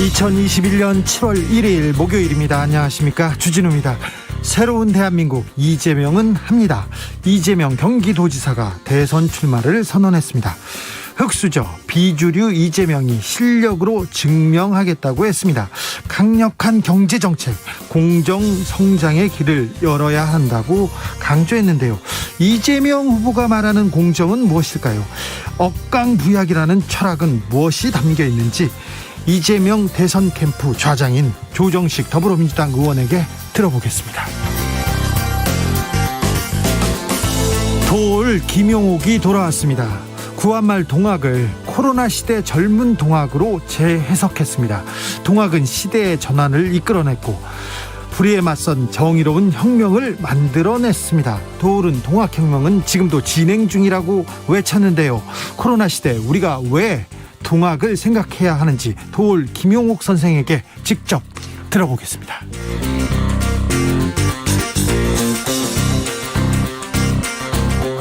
2021년 7월 1일 목요일입니다. 안녕하십니까, 주진우입니다. 새로운 대한민국, 이재명은 합니다. 이재명 경기도지사가 대선 출마를 선언했습니다. 흑수저 비주류 이재명이 실력으로 증명하겠다고 했습니다. 강력한 경제정책, 공정성장의 길을 열어야 한다고 강조했는데요. 이재명 후보가 말하는 공정은 무엇일까요? 억강부약이라는 철학은 무엇이 담겨 있는지 이재명 대선 캠프 좌장인 조정식 더불어민주당 의원에게 들어보겠습니다. 도올 김용옥이 돌아왔습니다. 구한말 동학을 코로나 시대 젊은 동학으로 재해석했습니다. 동학은 시대의 전환을 이끌어냈고 불의에 맞선 정의로운 혁명을 만들어냈습니다. 도올은 동학혁명은 지금도 진행 중이라고 외쳤는데요. 코로나 시대 우리가 왜 동학을 생각해야 하는지 도올 김용옥 선생에게 직접 들어보겠습니다.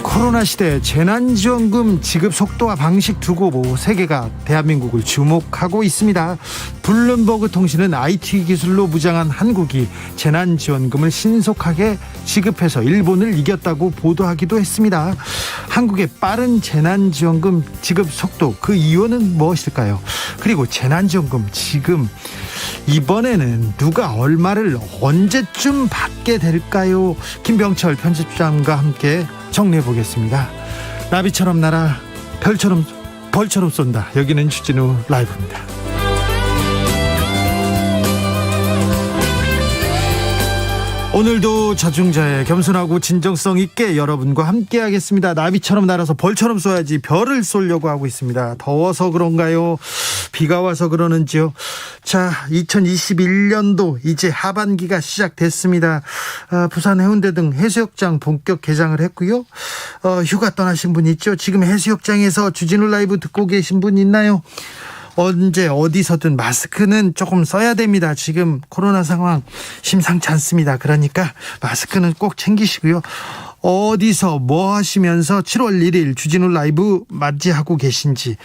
코로나 시대 재난지원금 지급 속도와 방식 두고 세계가 대한민국을 주목하고 있습니다. 블룸버그 통신은 IT 기술로 무장한 한국이 재난지원금을 신속하게 지급해서 일본을 이겼다고 보도하기도 했습니다. 한국의 빠른 재난지원금 지급 속도, 그 이유는 무엇일까요? 그리고 재난지원금 지금 이번에는 누가 얼마를 언제쯤 받게 될까요? 김병철 편집장과 함께 정리해 보겠습니다. 나비처럼 날아 별처럼 벌처럼 쏜다. 여기는 주진우 라이브입니다. 오늘도 자중자애, 겸손하고 진정성 있게 여러분과 함께 하겠습니다. 나비처럼 날아서 벌처럼 쏘야지 별을 쏘려고 하고 있습니다. 더워서 그런가요? 비가 와서 그러는지요? 자, 2021년도 이제 하반기가 시작됐습니다. 부산 해운대 등 해수욕장 본격 개장을 했고요. 휴가 떠나신 분 있죠? 지금 해수욕장에서 주진우 라이브 듣고 계신 분 있나요? 언제 어디서든 마스크는 조금 써야 됩니다. 지금 코로나 상황 심상치 않습니다. 그러니까 마스크는 꼭 챙기시고요. 어디서 뭐 하시면서 7월 1일 주진우 라이브 맞이하고 계신지,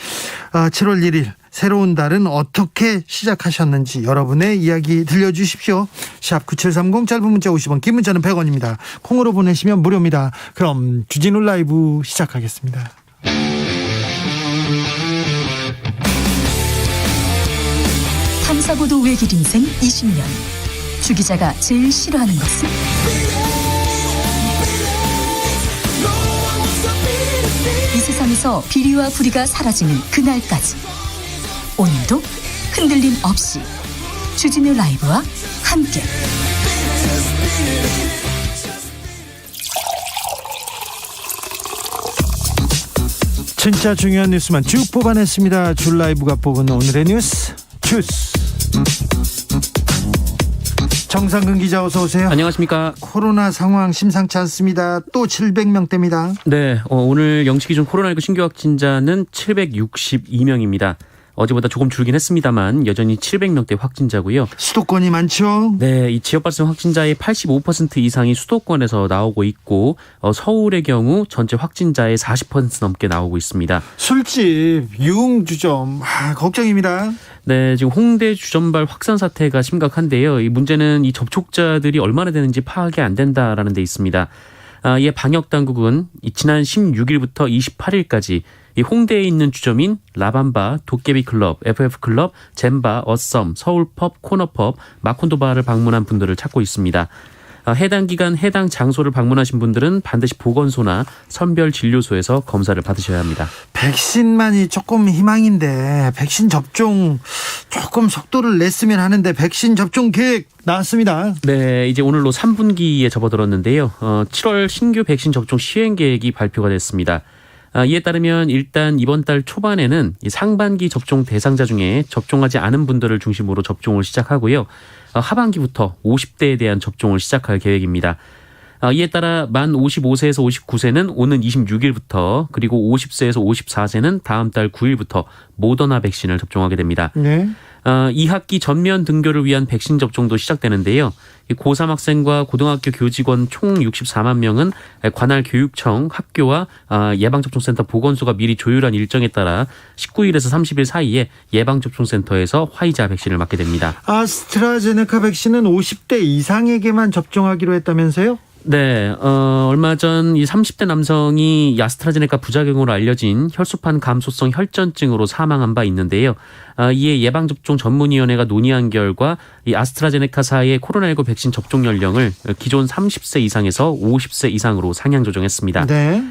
7월 1일 새로운 달은 어떻게 시작하셨는지 여러분의 이야기 들려주십시오. 샵 9730, 짧은 문자 50원, 긴 문자는 100원입니다. 콩으로 보내시면 무료입니다. 그럼 주진우 라이브 시작하겠습니다. 탐사보도 외길 인생 20년. 주 기자가 제일 싫어하는 것은? 이 세상에서 비리와 부리가 사라지는 그날까지, 오늘도 흔들림 없이 주진우 라이브와 함께 진짜 중요한 뉴스만 쭉 뽑아냈습니다. 주 라이브가 뽑은 오늘의 뉴스 주스. 정상근 기자, 어서 오세요. 안녕하십니까. 코로나 상황 심상치 않습니다. 또 700명대입니다. 네, 오늘 0시 기준 코로나19 신규 확진자는 762명입니다. 어제보다 조금 줄긴 했습니다만 여전히 700명대 확진자고요. 수도권이 많죠? 네, 이 지역 발생 확진자의 85% 이상이 수도권에서 나오고 있고, 서울의 경우 전체 확진자의 40% 넘게 나오고 있습니다. 술집, 유흥주점, 걱정입니다. 네, 지금 홍대 주점발 확산 사태가 심각한데요. 이 문제는 이 접촉자들이 얼마나 되는지 파악이 안 된다라는 데 있습니다. 이에 방역 당국은 지난 16일부터 28일까지 이 홍대에 있는 주점인 라밤바, 도깨비클럽, FF클럽, 젠바, 어썸, 서울펍, 코너펍, 마콘도바를 방문한 분들을 찾고 있습니다. 해당 기간 해당 장소를 방문하신 분들은 반드시 보건소나 선별진료소에서 검사를 받으셔야 합니다. 백신만이 조금 희망인데 백신 접종 조금 속도를 냈으면 하는데 백신 접종 계획 나왔습니다. 네, 이제 오늘로 3분기에 접어들었는데요. 7월 신규 백신 접종 시행 계획이 발표가 됐습니다. 이에 따르면 일단 이번 달 초반에는 상반기 접종 대상자 중에 접종하지 않은 분들을 중심으로 접종을 시작하고요. 하반기부터 50대에 대한 접종을 시작할 계획입니다. 이에 따라 만 55세에서 59세는 오는 26일부터, 그리고 50세에서 54세는 다음 달 9일부터 모더나 백신을 접종하게 됩니다. 네. 2학기 전면 등교를 위한 백신 접종도 시작되는데요. 고3 학생과 고등학교 교직원 총 64만 명은 관할 교육청, 학교와 예방접종센터 보건소가 미리 조율한 일정에 따라 19일에서 30일 사이에 예방접종센터에서 화이자 백신을 맞게 됩니다. 아스트라제네카 백신은 50대 이상에게만 접종하기로 했다면서요? 네, 얼마 전 이 30대 남성이 이 아스트라제네카 부작용으로 알려진 혈소판 감소성 혈전증으로 사망한 바 있는데요. 이에 예방접종 전문위원회가 논의한 결과 이 아스트라제네카사의 코로나19 백신 접종 연령을 기존 30세 이상에서 50세 이상으로 상향 조정했습니다. 네.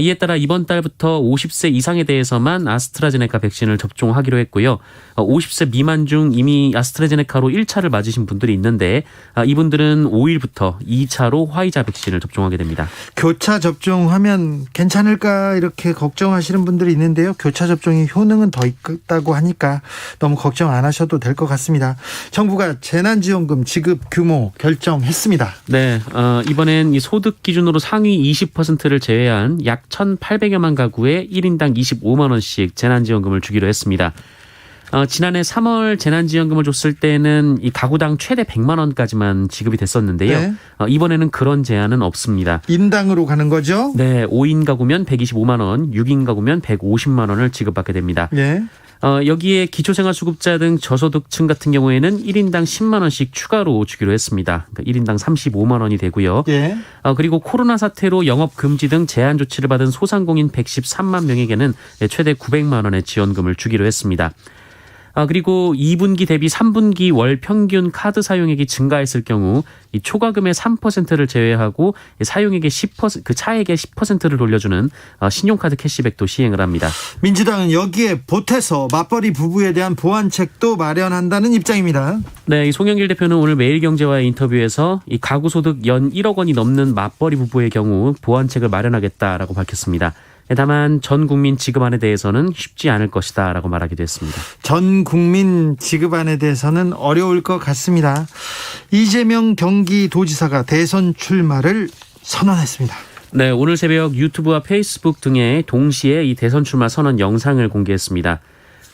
이에 따라 이번 달부터 50세 이상에 대해서만 아스트라제네카 백신을 접종하기로 했고요. 50세 미만 중 이미 아스트라제네카로 1차를 맞으신 분들이 있는데 이분들은 5일부터 2차로 화이자 백신을 접종하게 됩니다. 교차 접종하면 괜찮을까 이렇게 걱정하시는 분들이 있는데요. 교차 접종이 효능은 더 있다고 하니까 너무 걱정 안 하셔도 될 것 같습니다. 정부가 재난지원금 지급 규모 결정했습니다. 네, 이번엔 이 소득 기준으로 상위 20%를 제외한 약 1,800여만 가구에 1인당 25만 원씩 재난지원금을 주기로 했습니다. 지난해 3월 재난지원금을 줬을 때는 이 가구당 최대 100만 원까지만 지급이 됐었는데요. 네. 이번에는 그런 제한은 없습니다. 인당으로 가는 거죠? 네, 5인 가구면 125만 원, 6인 가구면 150만 원을 지급받게 됩니다. 네. 여기에 기초생활수급자 등 저소득층 같은 경우에는 1인당 10만 원씩 추가로 주기로 했습니다. 그러니까 1인당 35만 원이 되고요. 예. 그리고 코로나 사태로 영업 금지 등 제한 조치를 받은 소상공인 113만 명에게는 최대 900만 원의 지원금을 주기로 했습니다. 그리고 2분기 대비 3분기 월 평균 카드 사용액이 증가했을 경우 이 초과금의 3%를 제외하고 사용액의 10%, 그 차액의 10%를 돌려주는 신용카드 캐시백도 시행을 합니다. 민주당은 여기에 보태서 맞벌이 부부에 대한 보완책도 마련한다는 입장입니다. 네, 이 송영길 대표는 오늘 매일경제와의 인터뷰에서 이 가구 소득 연 1억 원이 넘는 맞벌이 부부의 경우 보완책을 마련하겠다라고 밝혔습니다. 다만 전 국민 지급안에 대해서는 쉽지 않을 것이다라고 말하기도 했습니다. 전 국민 지급안에 대해서는 어려울 것 같습니다. 이재명 경기도지사가 대선 출마를 선언했습니다. 네, 오늘 새벽 유튜브와 페이스북 등에 동시에 이 대선 출마 선언 영상을 공개했습니다.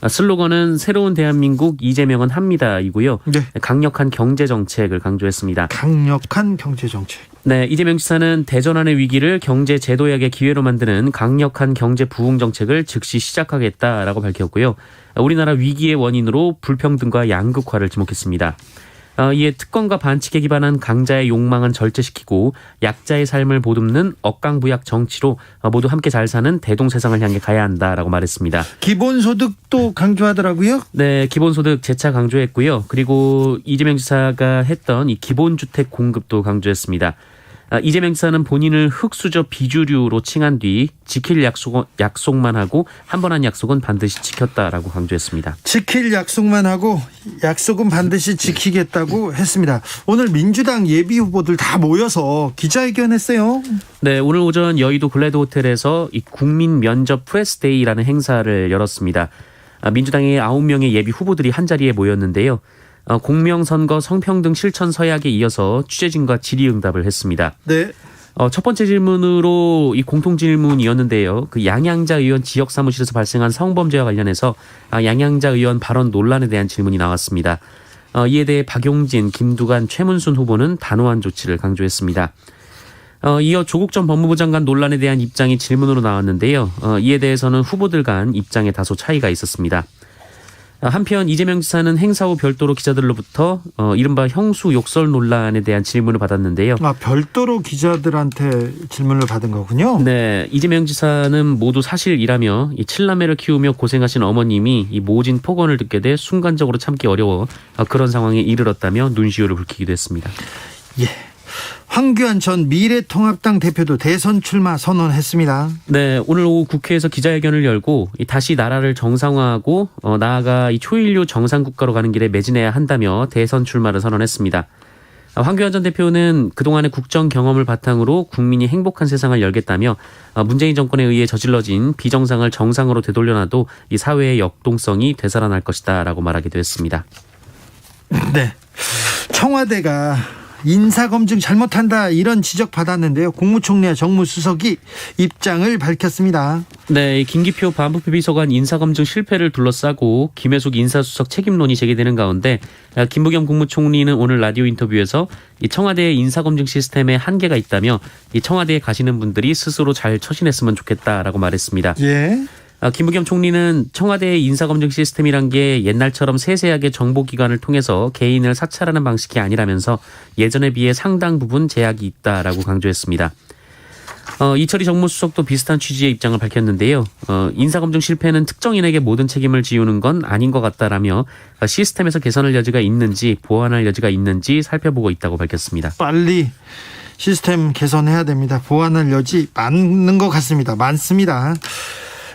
슬로건은 새로운 대한민국 이재명은 합니다이고요. 네. 강력한 경제 정책을 강조했습니다. 강력한 경제 정책. 네, 이재명 지사는 대전환의 위기를 경제 제도약의 기회로 만드는 강력한 경제 부흥 정책을 즉시 시작하겠다라고 밝혔고요. 우리나라 위기의 원인으로 불평등과 양극화를 지목했습니다. 이에 특권과 반칙에 기반한 강자의 욕망은 절제시키고 약자의 삶을 보듬는 억강부약 정치로 모두 함께 잘 사는 대동세상을 향해 가야 한다라고 말했습니다. 기본소득도 강조하더라고요. 네, 기본소득 재차 강조했고요. 그리고 이재명 지사가 했던 이 기본주택 공급도 강조했습니다. 이재명 지사는 본인을 흙수저 비주류로 칭한 뒤 지킬 약속만 하고 한 번 한 약속은 반드시 지켰다라고 강조했습니다. 지킬 약속만 하고 약속은 반드시 지키겠다고 했습니다. 오늘 민주당 예비 후보들 다 모여서 기자회견했어요. 네, 오늘 오전 여의도 글래드 호텔에서 이 국민 면접 프레스데이라는 행사를 열었습니다. 민주당의 9명의 예비 후보들이 한자리에 모였는데요. 공명선거 성평등 실천 서약에 이어서 취재진과 질의응답을 했습니다. 네. 첫 번째 질문으로 이 공통 질문이었는데요. 그 양양자 의원 지역 사무실에서 발생한 성범죄와 관련해서 양양자 의원 발언 논란에 대한 질문이 나왔습니다. 이에 대해 박용진, 김두관, 최문순 후보는 단호한 조치를 강조했습니다. 이어 조국 전 법무부 장관 논란에 대한 입장이 질문으로 나왔는데요. 이에 대해서는 후보들 간 입장에 다소 차이가 있었습니다. 한편 이재명 지사는 행사 후 별도로 기자들로부터 이른바 형수 욕설 논란에 대한 질문을 받았는데요. 별도로 기자들한테 질문을 받은 거군요. 네, 이재명 지사는 모두 사실이라며 이 7남매를 키우며 고생하신 어머님이 이 모진 폭언을 듣게 돼 순간적으로 참기 어려워 그런 상황에 이르렀다며 눈시울을 붉히기도 했습니다. 예. 황교안 전 미래통합당 대표도 대선 출마 선언했습니다. 네, 오늘 오후 국회에서 기자회견을 열고 다시 나라를 정상화하고 나아가 이 초일류 정상국가로 가는 길에 매진해야 한다며 대선 출마를 선언했습니다. 황교안 전 대표는 그동안의 국정 경험을 바탕으로 국민이 행복한 세상을 열겠다며 문재인 정권에 의해 저질러진 비정상을 정상으로 되돌려놔도 이 사회의 역동성이 되살아날 것이다 라고 말하기도 했습니다. 네. 청와대가 인사검증 잘못한다 이런 지적 받았는데요. 국무총리와 정무수석이 입장을 밝혔습니다. 네, 김기표 반부패 비서관 인사검증 실패를 둘러싸고 김혜숙 인사수석 책임론이 제기되는 가운데 김부겸 국무총리는 오늘 라디오 인터뷰에서 이 청와대의 인사검증 시스템에 한계가 있다며 이 청와대에 가시는 분들이 스스로 잘 처신했으면 좋겠다라고 말했습니다. 예. 김부겸 총리는 청와대의 인사검증 시스템이란 게 옛날처럼 세세하게 정보기관을 통해서 개인을 사찰하는 방식이 아니라면서 예전에 비해 상당 부분 제약이 있다라고 강조했습니다. 이철희 정무수석도 비슷한 취지의 입장을 밝혔는데요. 인사검증 실패는 특정인에게 모든 책임을 지우는 건 아닌 것 같다라며 시스템에서 개선할 여지가 있는지 보완할 여지가 있는지 살펴보고 있다고 밝혔습니다. 빨리 시스템 개선해야 됩니다. 보완할 여지 많은 것 같습니다. 많습니다.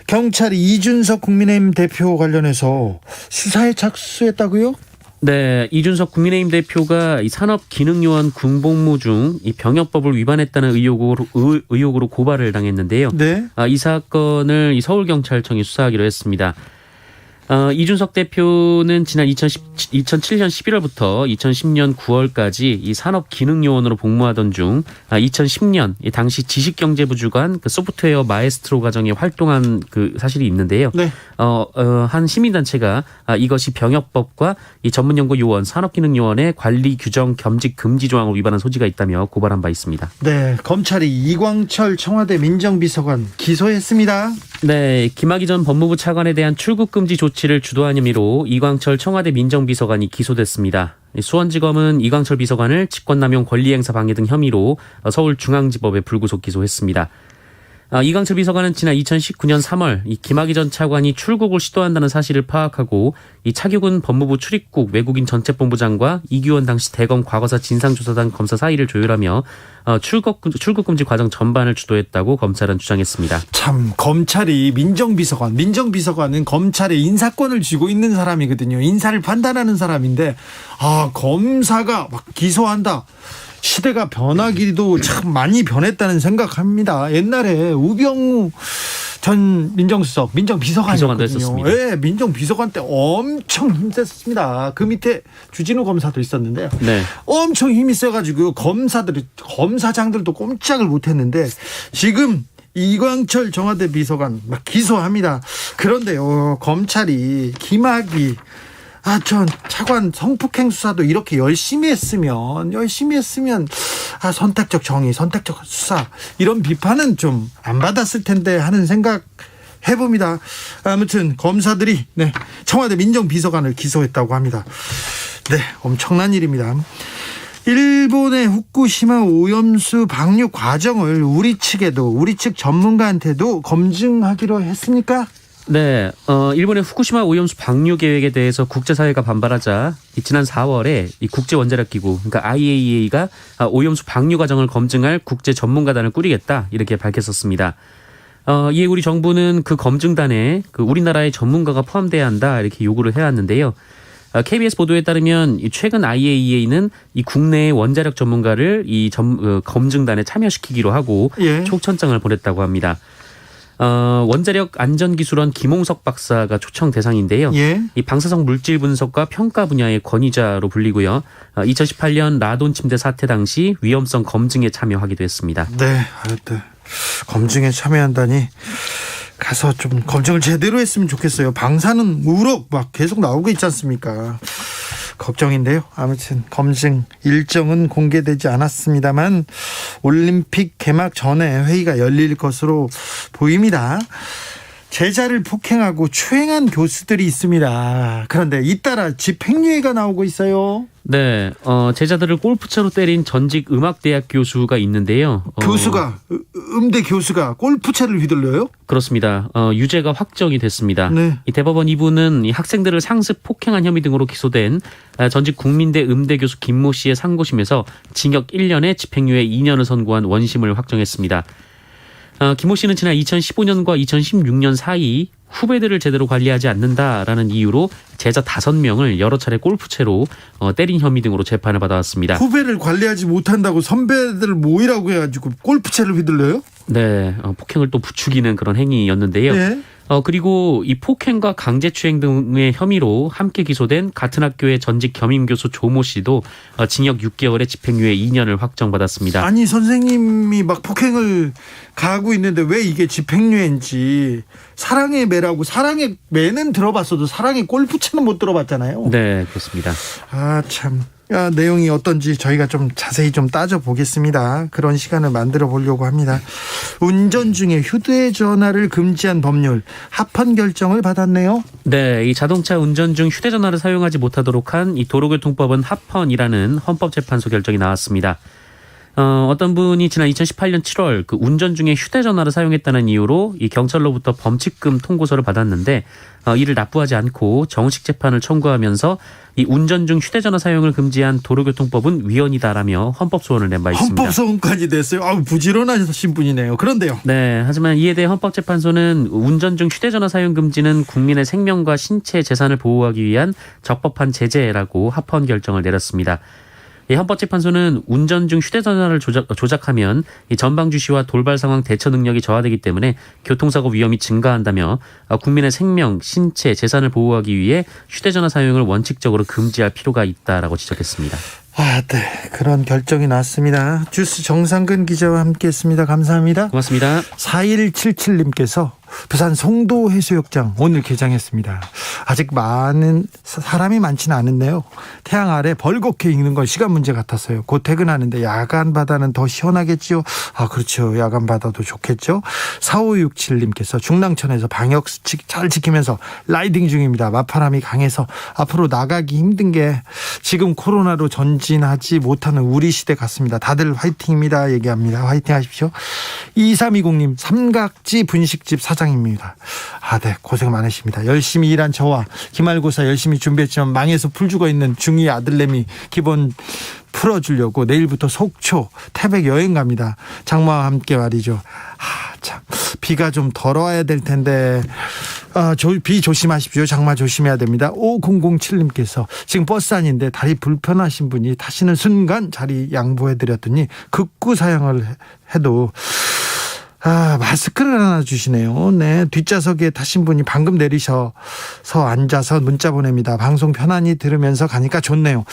경찰이 이준석 국민의힘 대표 관련해서 수사에 착수했다고요? 네, 이준석 국민의힘 대표가 이 산업기능요원 군복무 중 이 병역법을 위반했다는 의혹으로 고발을 당했는데요. 네. 이 사건을 이 서울경찰청이 수사하기로 했습니다. 이준석 대표는 지난 2007년 11월부터 2010년 9월까지 이 산업기능요원으로 복무하던 중 2010년 당시 지식경제부 주관 그 소프트웨어 마에스트로 과정에 활동한 그 사실이 있는데요. 네. 한 시민단체가 이것이 병역법과 이 전문연구요원 산업기능요원의 관리 규정 겸직 금지 조항을 위반한 소지가 있다며 고발한 바 있습니다. 네, 검찰이 이광철 청와대 민정비서관 기소했습니다. 네, 김학의 전 법무부 차관에 대한 출국 금지 조치를 주도한 혐의로 이광철 청와대 민정비서관이 기소됐습니다. 수원지검은 이광철 비서관을 직권남용 권리행사 방해 등 혐의로 서울중앙지법에 불구속 기소했습니다. 이광철 비서관은 지난 2019년 3월 이 김학의 전 차관이 출국을 시도한다는 사실을 파악하고 이 차규근 법무부 출입국 외국인 전체본부장과 이규원 당시 대검 과거사 진상조사단 검사 사이를 조율하며 출국 금지 과정 전반을 주도했다고 검찰은 주장했습니다. 참 검찰이 민정비서관은 검찰의 인사권을 쥐고 있는 사람이거든요. 인사를 판단하는 사람인데 검사가 막 기소한다. 시대가 변하기도 참 많이 변했다는 생각합니다. 옛날에 우병우 전 민정비서관이었거든요. 네, 민정비서관 때 엄청 힘셌습니다. 그 밑에 주진우 검사도 있었는데요. 네. 엄청 힘이 세가지고 검사장들도 꼼짝을 못했는데 지금 이광철 청와대 비서관 막 기소합니다. 그런데요, 검찰이 김학의 전 차관 성폭행 수사도 이렇게 열심히 했으면 선택적 정의, 선택적 수사 이런 비판은 좀 안 받았을 텐데 하는 생각 해봅니다. 아무튼 검사들이 청와대 민정비서관을 기소했다고 합니다. 네, 엄청난 일입니다. 일본의 후쿠시마 오염수 방류 과정을 우리 측 전문가한테도 검증하기로 했습니까? 네, 일본의 후쿠시마 오염수 방류 계획에 대해서 국제사회가 반발하자 지난 4월에 이 국제원자력기구, 그러니까 IAEA가 오염수 방류 과정을 검증할 국제 전문가단을 꾸리겠다 이렇게 밝혔었습니다. 이에 우리 정부는 그 검증단에 우리나라의 전문가가 포함돼야 한다 이렇게 요구를 해왔는데요. KBS 보도에 따르면 최근 IAEA는 이 국내의 원자력 전문가를 검증단에 참여시키기로 하고 초청장을 보냈다고 합니다. 원자력 안전기술원 김홍석 박사가 초청 대상인데요. 이 방사성 물질 분석과 평가 분야의 권위자로 불리고요. 2018년 라돈 침대 사태 당시 위험성 검증에 참여하기도 했습니다. 네, 검증에 참여한다니 가서 좀 검증을 제대로 했으면 좋겠어요. 방사능 우럭 막 계속 나오고 있지 않습니까? 걱정인데요. 아무튼 검증 일정은 공개되지 않았습니다만 올림픽 개막 전에 회의가 열릴 것으로 보입니다. 제자를 폭행하고 추행한 교수들이 있습니다. 그런데 잇따라 집행유예가 나오고 있어요. 네, 제자들을 골프채로 때린 전직 음악대학 교수가 있는데요. 음대 교수가 골프채를 휘둘러요? 그렇습니다. 유죄가 확정이 됐습니다. 네. 이 대법원 2부는 이 학생들을 상습 폭행한 혐의 등으로 기소된 전직 국민대 음대 교수 김모 씨의 상고심에서 징역 1년에 집행유예 2년을 선고한 원심을 확정했습니다. 김모 씨는 지난 2015년과 2016년 사이 후배들을 제대로 관리하지 않는다라는 이유로 제자 5명을 여러 차례 골프채로 때린 혐의 등으로 재판을 받아왔습니다. 후배를 관리하지 못한다고 선배들을 모이라고 해가지고 골프채를 휘둘러요? 네, 폭행을 또 부추기는 그런 행위였는데요. 네. 그리고 이 폭행과 강제추행 등의 혐의로 함께 기소된 같은 학교의 전직 겸임교수 조모 씨도 징역 6개월에 집행유예 2년을 확정받았습니다. 아니 선생님이 막 폭행을 가하고 있는데 왜 이게 집행유예인지. 사랑의 매라고. 사랑의 매는 들어봤어도 사랑의 골프채는 못 들어봤잖아요. 네, 그렇습니다. 아 참. 내용이 어떤지 저희가 좀 자세히 좀 따져보겠습니다. 그런 시간을 만들어 보려고 합니다. 운전 중에 휴대전화를 금지한 법률 합헌 결정을 받았네요. 네, 이 자동차 운전 중 휴대전화를 사용하지 못하도록 한 이 도로교통법은 합헌이라는 헌법재판소 결정이 나왔습니다. 어떤 분이 지난 2018년 7월 그 운전 중에 휴대전화를 사용했다는 이유로 이 경찰로부터 범칙금 통고서를 받았는데 이를 납부하지 않고 정식 재판을 청구하면서 이 운전 중 휴대전화 사용을 금지한 도로교통법은 위헌이다라며 헌법 소원을 낸 바 있습니다. 헌법 소원까지 냈어요. 부지런하신 분이네요. 그런데요. 네, 하지만 이에 대해 헌법재판소는 운전 중 휴대전화 사용 금지는 국민의 생명과 신체 재산을 보호하기 위한 적법한 제재라고 합헌 결정을 내렸습니다. 이 헌법재판소는 운전 중 휴대전화를 조작하면 이 전방주시와 돌발 상황 대처 능력이 저하되기 때문에 교통사고 위험이 증가한다며 국민의 생명, 신체, 재산을 보호하기 위해 휴대전화 사용을 원칙적으로 금지할 필요가 있다라고 지적했습니다. 네. 그런 결정이 나왔습니다. 주스 정상근 기자와 함께했습니다. 감사합니다. 고맙습니다. 4177님께서 부산 송도 해수욕장 오늘 개장했습니다. 아직 많은 사람이 많지는 않은데요. 태양 아래 벌겋게 익는 건 시간 문제 같았어요. 곧 퇴근하는데 야간 바다는 더 시원하겠지요. 그렇죠. 야간 바다도 좋겠죠. 4567님께서 중랑천에서 방역수칙 잘 지키면서 라이딩 중입니다. 맞바람이 강해서 앞으로 나가기 힘든 게 지금 코로나로 전진하지 못하는 우리 시대 같습니다. 다들 화이팅입니다. 얘기합니다. 화이팅 하십시오. 2320님 삼각지 분식집 사장입니다. 네. 고생 많으십니다. 열심히 일한 저와 기말고사 열심히 준비했지만 망해서 풀 죽어 있는 중2 아들내미 기본 풀어주려고 내일부터 속초 태백 여행 갑니다. 장마와 함께 말이죠. 참 비가 좀 덜 와야 될 텐데 비 조심하십시오. 장마 조심해야 됩니다. 5007님께서 지금 버스 안인데 다리 불편하신 분이 타시는 순간 자리 양보해드렸더니 극구 사양을 해도 마스크를 하나 주시네요. 네, 뒷좌석에 타신 분이 방금 내리셔서 앉아서 문자 보냅니다. 방송 편안히 들으면서 가니까 좋네요.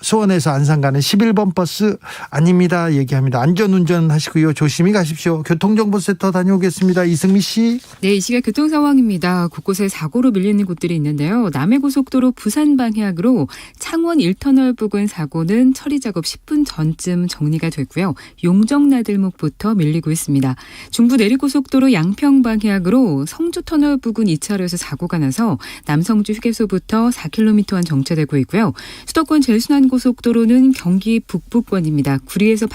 수원에서 안산 가는 11번 버스 아닙니다. 얘기합니다. 안전운전 하시고요. 조심히 가십시오. 교통정보센터 다녀오겠습니다. 이승미 씨. 네, 이 시각 교통 상황입니다. 곳곳에 사고로 밀리는 곳들이 있는데요. 남해고속도로 부산 방향으로 창원 1터널 부근 사고는 처리 작업 10분 전쯤 정리가 됐고요. 용정나들목부터 밀리고 있습니다. 중부 내리고속도로 양평 방향으로 성주터널 부근 2차로에서 사고가 나서 남성주 휴게소부터 4km 안 정체되고 있고요. 수도권 제일순환고속도로는 경기 북부권입니다. 구리에서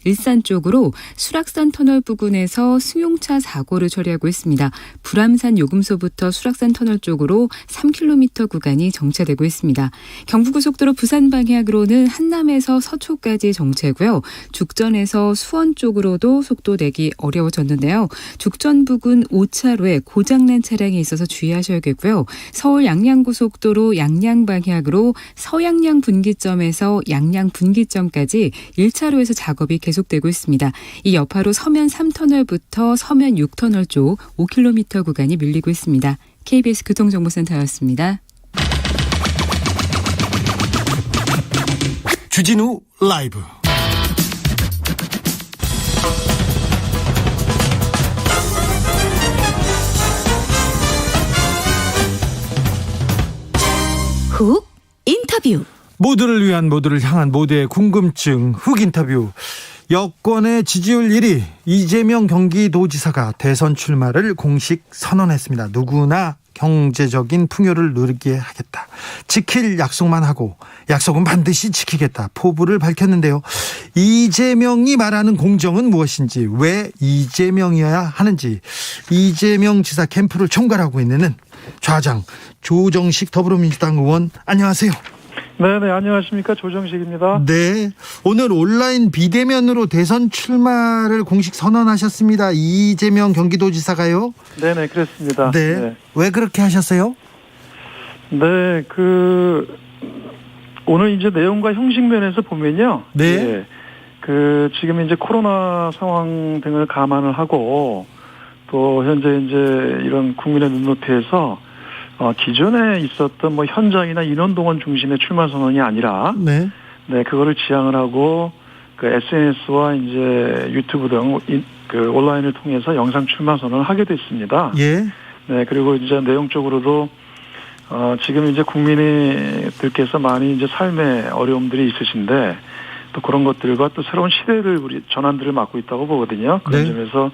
일산 쪽으로 수락산 터널 부근에서 승용차 사고를 처리하고 있습니다. 불암산 요금소부터 수락산 터널 쪽으로 3km 구간이 정체되고 있습니다. 경부고속도로 부산 방향으로는 한남에서 서초까지 정체고요. 죽전에서 수원 쪽으로도 속도 내기 어려워졌는데요. 죽전 부근 5차로에 고장난 차량이 있어서 주의하셔야겠고요. 서울 양양고속도로 양양 방향으로 서양양 분기점에서 양양 분기점까지 1차로에서 작업이 계속되고 있습니다. 이 여파로 서면 3터널부터 서면 6터널 쪽 5km 구간이 밀리고 있습니다. KBS 교통정보센터였습니다. 주진우 라이브. 훅 인터뷰. 모두를 위한 모두를 향한 모두의 궁금증 훅 인터뷰. 여권의 지지율 1위 이재명 경기도지사가 대선 출마를 공식 선언했습니다. 누구나 경제적인 풍요를 누리게 하겠다. 지킬 약속만 하고 약속은 반드시 지키겠다. 포부를 밝혔는데요. 이재명이 말하는 공정은 무엇인지, 왜 이재명이어야 하는지, 이재명 지사 캠프를 총괄하고 있는 좌장 조정식 더불어민주당 의원, 안녕하세요. 네네, 안녕하십니까. 조정식입니다. 네, 오늘 온라인 비대면으로 대선 출마를 공식 선언하셨습니다. 이재명 경기도지사가요. 네네, 그렇습니다. 네. 왜 그렇게 하셨어요? 네, 오늘 이제 내용과 형식 면에서 보면요. 네. 지금 이제 코로나 상황 등을 감안을 하고, 또 현재 이제 이런 국민의 눈높이에서 기존에 있었던 뭐 현장이나 인원동원 중심의 출마 선언이 아니라 네. 네, 그거를 지향을 하고 그 SNS와 이제 유튜브 등 그 온라인을 통해서 영상 출마 선언을 하게 됐습니다. 예. 네, 그리고 이제 내용적으로도 지금 이제 국민들께서 많이 이제 삶의 어려움들이 있으신데 또 그런 것들과 또 새로운 시대를 우리 전환들을 맡고 있다고 보거든요. 그런 네. 점에서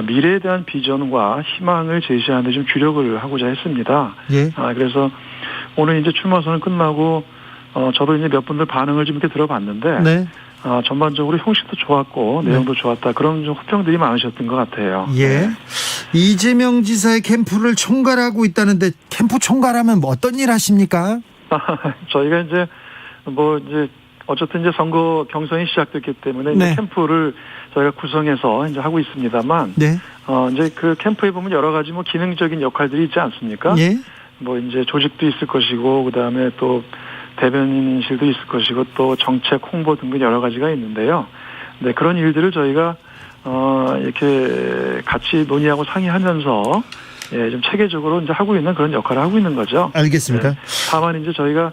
미래에 대한 비전과 희망을 제시하는 데 좀 주력을 하고자 했습니다. 예. 그래서 오늘 이제 출마 선언 끝나고 저도 이제 몇 분들 반응을 좀 이렇게 들어봤는데 네. 전반적으로 형식도 좋았고 내용도 좋았다 그런 좀 호평들이 많으셨던 것 같아요. 예. 네. 이재명 지사의 캠프를 총괄하고 있다는데 캠프 총괄하면 뭐 어떤 일 하십니까? 저희가 이제 뭐 이제 어쨌든 이제 선거 경선이 시작됐기 때문에 네. 이제 캠프를 저희가 구성해서 이제 하고 있습니다만 네. 이제 그 캠프에 보면 여러 가지 뭐 기능적인 역할들이 있지 않습니까? 예. 뭐 이제 조직도 있을 것이고 그다음에 또 대변인실도 있을 것이고 또 정책 홍보 등등 여러 가지가 있는데요. 네, 그런 일들을 저희가 이렇게 같이 논의하고 상의하면서 예, 좀 체계적으로 이제 하고 있는 그런 역할을 하고 있는 거죠. 알겠습니다. 네. 다만 이제 저희가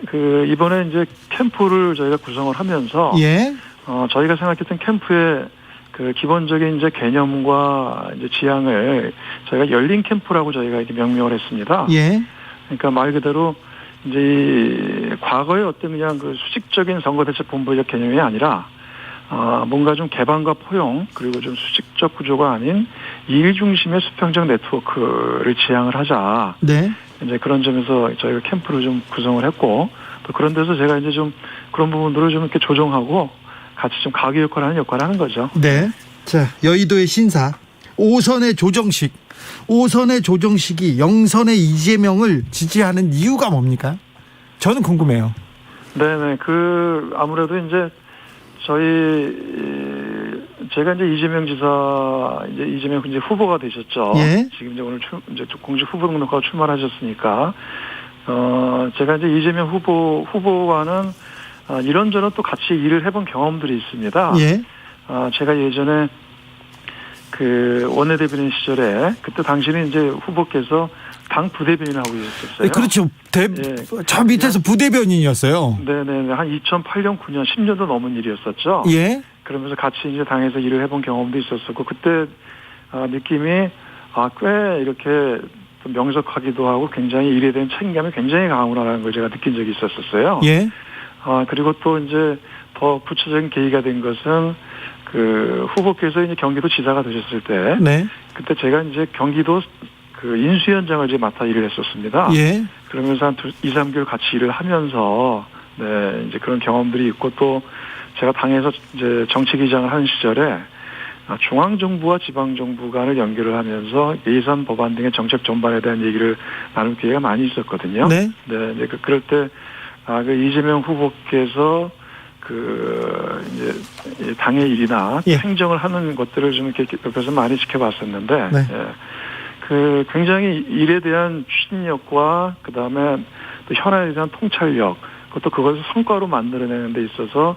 그 이번에 이제 캠프를 저희가 구성을 하면서 예. 저희가 생각했던 캠프의 그 기본적인 이제 개념과 이제 지향을 저희가 열린 캠프라고 저희가 이렇게 명명을 했습니다. 예. 그러니까 말 그대로 이제 이 과거의 어떤 그냥 그 수직적인 선거대책본부적 개념이 아니라 뭔가 좀 개방과 포용 그리고 좀 수직적 구조가 아닌 일 중심의 수평적 네트워크를 지향을 하자. 네. 이제 그런 점에서 저희가 캠프를 좀 구성을 했고 또 그런 데서 제가 이제 좀 그런 부분들을 좀 이렇게 조정하고 같이 좀 가교 역할을 하는 역할을 하는 거죠. 네. 자, 여의도의 신사 5선의 조정식이 0선의 이재명을 지지하는 이유가 뭡니까? 저는 궁금해요. 네네. 그 아무래도 이제 제가 이제 이재명 이제 후보가 되셨죠. 예. 지금 이제 오늘 이제 공식 후보 등록하고 출마하셨으니까 제가 이제 이재명 후보와는 이런저런 또 같이 일을 해본 경험들이 있습니다. 예. 제가 예전에 그 원내대변인 시절에 그때 당시는 이제 후보께서 당 부대변인을 하고 계셨었어요. 네, 그렇죠. 저 밑에서 부대변인이었어요. 네네. 한 2008년, 9년, 10년도 넘은 일이었었죠. 예. 그러면서 같이 이제 당에서 일을 해본 경험도 있었었고 그때 느낌이 꽤 이렇게 좀 명석하기도 하고 굉장히 일에 대한 책임감이 굉장히 강하구나라는 걸 제가 느낀 적이 있었어요. 예. 그리고 또 이제 더 구체적인 계기가 된 것은 그 후보께서 이제 경기도 지사가 되셨을 때, 네. 그때 제가 이제 경기도 그 인수위원장을 이제 맡아 일을 했었습니다. 예. 그러면서 한 2-3개월 같이 일을 하면서 네 이제 그런 경험들이 있고 또 제가 당에서 이제 정책위장을 하는 시절에 중앙정부와 지방정부 간을 연결을 하면서 예산 법안 등의 정책 전반에 대한 얘기를 나눌 기회가 많이 있었거든요. 네. 네, 이제 그럴 때 그 이재명 후보께서 이제 당의 일이나 예. 행정을 하는 것들을 좀 이렇게 옆에서 많이 지켜봤었는데, 네. 예. 그 굉장히 일에 대한 추진력과 그 다음에 또 현안에 대한 통찰력, 그것을 성과로 만들어내는 데 있어서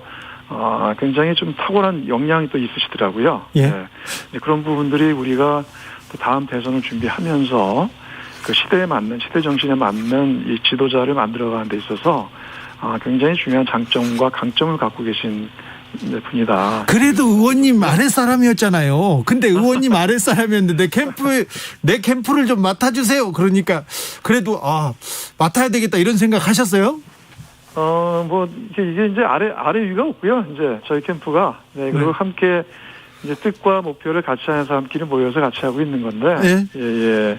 굉장히 좀 탁월한 역량이 또 있으시더라고요. 예. 예. 그런 부분들이 우리가 또 다음 대선을 준비하면서 그 시대 정신에 맞는 이 지도자를 만들어가는 데 있어서 굉장히 중요한 장점과 강점을 갖고 계신 분이다. 그래도 의원님 아랫사람이었잖아요. 근데 의원님 아랫사람이었는데 내 캠프를 좀 맡아주세요. 그러니까 그래도 맡아야 되겠다 이런 생각 하셨어요? 뭐 이게 이제 아래 위가 없고요. 이제 저희 캠프가 그리고 네. 함께 이제 뜻과 목표를 같이 하는 사람끼리 모여서 같이 하고 있는 건데, 예.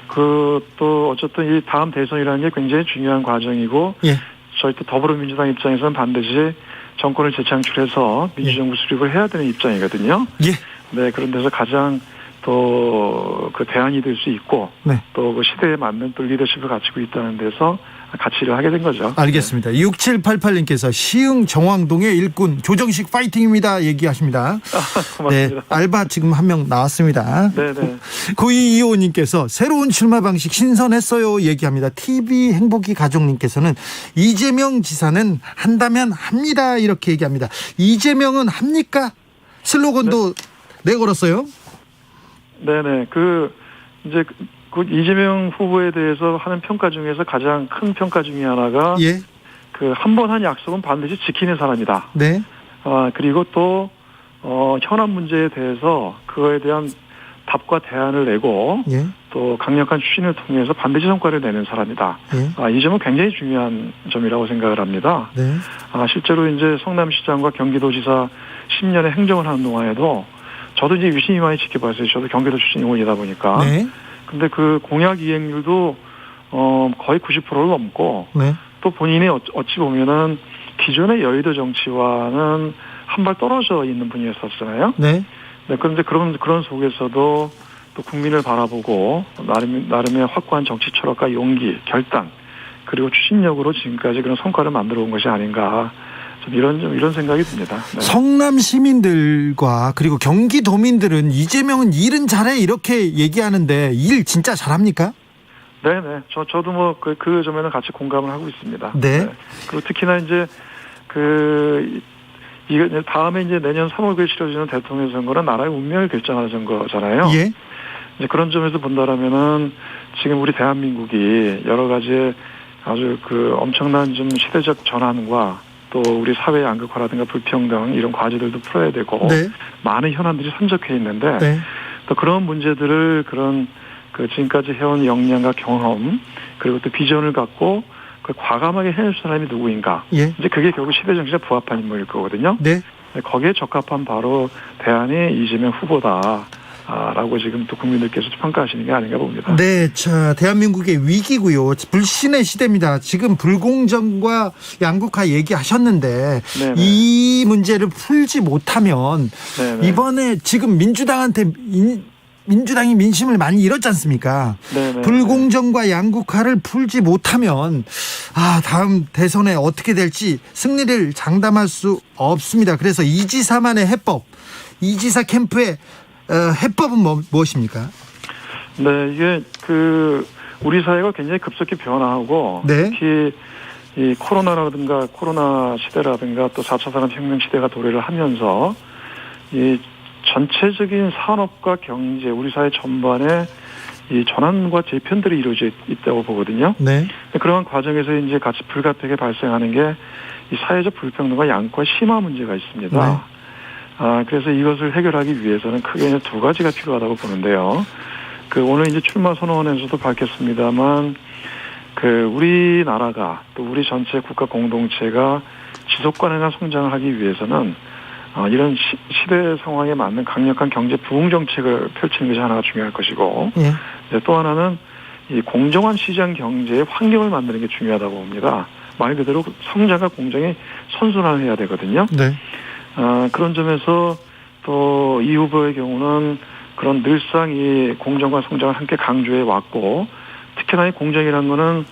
그 또 어쨌든 이 다음 대선이라는 게 굉장히 중요한 과정이고, 예. 저희 또 더불어민주당 입장에서는 반드시 정권을 재창출해서 민주정부 수립을 해야 되는 입장이거든요. 예. 네, 그런 데서 가장 또 그 대안이 될 수 있고, 네. 또 그 시대에 맞는 또 리더십을 갖추고 있다는 데서 같이 일을 하게 된 거죠. 알겠습니다. 6788님께서 시흥 정왕동의 일꾼 조정식 파이팅입니다 얘기하십니다. 고맙습니다. 네, 알바 지금 한 명 나왔습니다. 네네. 9225님께서 새로운 출마 방식 신선했어요 얘기합니다. TV 행복이 가족님께서는 이재명 지사는 한다면 합니다 이렇게 얘기합니다. 이재명은 합니까? 슬로건도 내걸었어요. 네네. 이제 이재명 후보에 대해서 하는 평가 중에서 가장 큰 평가 중에 하나가 예. 한 번 한 약속은 반드시 지키는 사람이다. 네. 그리고 또 현안 문제에 대해서 그거에 대한 답과 대안을 내고 예. 또 강력한 추진을 통해서 반드시 성과를 내는 사람이다. 예. 이 점은 굉장히 중요한 점이라고 생각을 합니다. 네. 실제로 이제 성남시장과 경기도지사 10년의 행정을 하는 동안에도 저도 이제 유심히 많이 지켜봤어요. 저도 경기도 출신 의원이다 보니까. 네. 근데 그 공약 이행률도 거의 90%를 넘고 네. 또 본인이 어찌 보면은 기존의 여의도 정치와는 한 발 떨어져 있는 분이었었잖아요. 네. 네, 그런데 그런 속에서도 또 국민을 바라보고 나름의 확고한 정치 철학과 용기, 결단 그리고 추진력으로 지금까지 그런 성과를 만들어 온 것이 아닌가 좀 이런 생각이 듭니다. 네. 성남 시민들과 그리고 경기도민들은 이재명은 일은 잘해 이렇게 얘기하는데 일 진짜 잘합니까? 네네. 저도 뭐 그 점에는 같이 공감을 하고 있습니다. 네. 그리고 특히나 이제 이게 다음에 이제 내년 3월에 치러지는 대통령 선거는 나라의 운명을 결정하는 선거잖아요. 예. 이제 그런 점에서 본다라면은 지금 우리 대한민국이 여러 가지 아주 엄청난 좀 시대적 전환과 또 우리 사회의 양극화라든가 불평등 이런 과제들도 풀어야 되고 네. 많은 현안들이 산적해 있는데 네. 또 그런 문제들을 지금까지 해온 역량과 경험 그리고 또 비전을 갖고 과감하게 해낼 사람이 누구인가? 예. 이제 그게 결국 시대 정신에 부합한 인물일 거거든요. 네. 거기에 적합한 바로 대안이 이재명 후보다. 라고 지금 또 국민들께서 평가하시는 게 아닌가 봅니다. 네, 자, 대한민국의 위기고요. 불신의 시대입니다. 지금 불공정과 양극화 얘기하셨는데 네네. 이 문제를 풀지 못하면 네네. 이번에 지금 민주당이 민심을 많이 잃었지 않습니까? 네네. 불공정과 양극화를 풀지 못하면 다음 대선에 어떻게 될지 승리를 장담할 수 없습니다. 그래서 이지사만의 해법, 이지사 캠프의 해법은 무엇입니까? 네, 이게 우리 사회가 굉장히 급속히 변화하고 네. 특히 이 코로나 시대라든가 또 4차 산업혁명 시대가 도래를 하면서 이 전체적인 산업과 경제, 우리 사회 전반에 이 전환과 재편들이 이루어져 있다고 보거든요. 네. 그러한 과정에서 이제 같이 불가피하게 발생하는 게 이 사회적 불평등과 양극화 심화 문제가 있습니다. 네. 그래서 이것을 해결하기 위해서는 크게 두 가지가 필요하다고 보는데요. 오늘 이제 출마 선언에서도 밝혔습니다만, 우리나라가 또 우리 전체 국가 공동체가 지속 가능한 성장을 하기 위해서는 이런 시대 상황에 맞는 강력한 경제 부흥 정책을 펼치는 것이 하나가 중요할 것이고, 예. 또 하나는 이 공정한 시장 경제의 환경을 만드는 게 중요하다고 봅니다. 말 그대로 성장과 공정이 선순환해야 되거든요. 네. 그런 점에서 또 이 후보의 경우는 그런 늘상 이 공정과 성장을 함께 강조해 왔고, 특히나 이 공정이라는 거는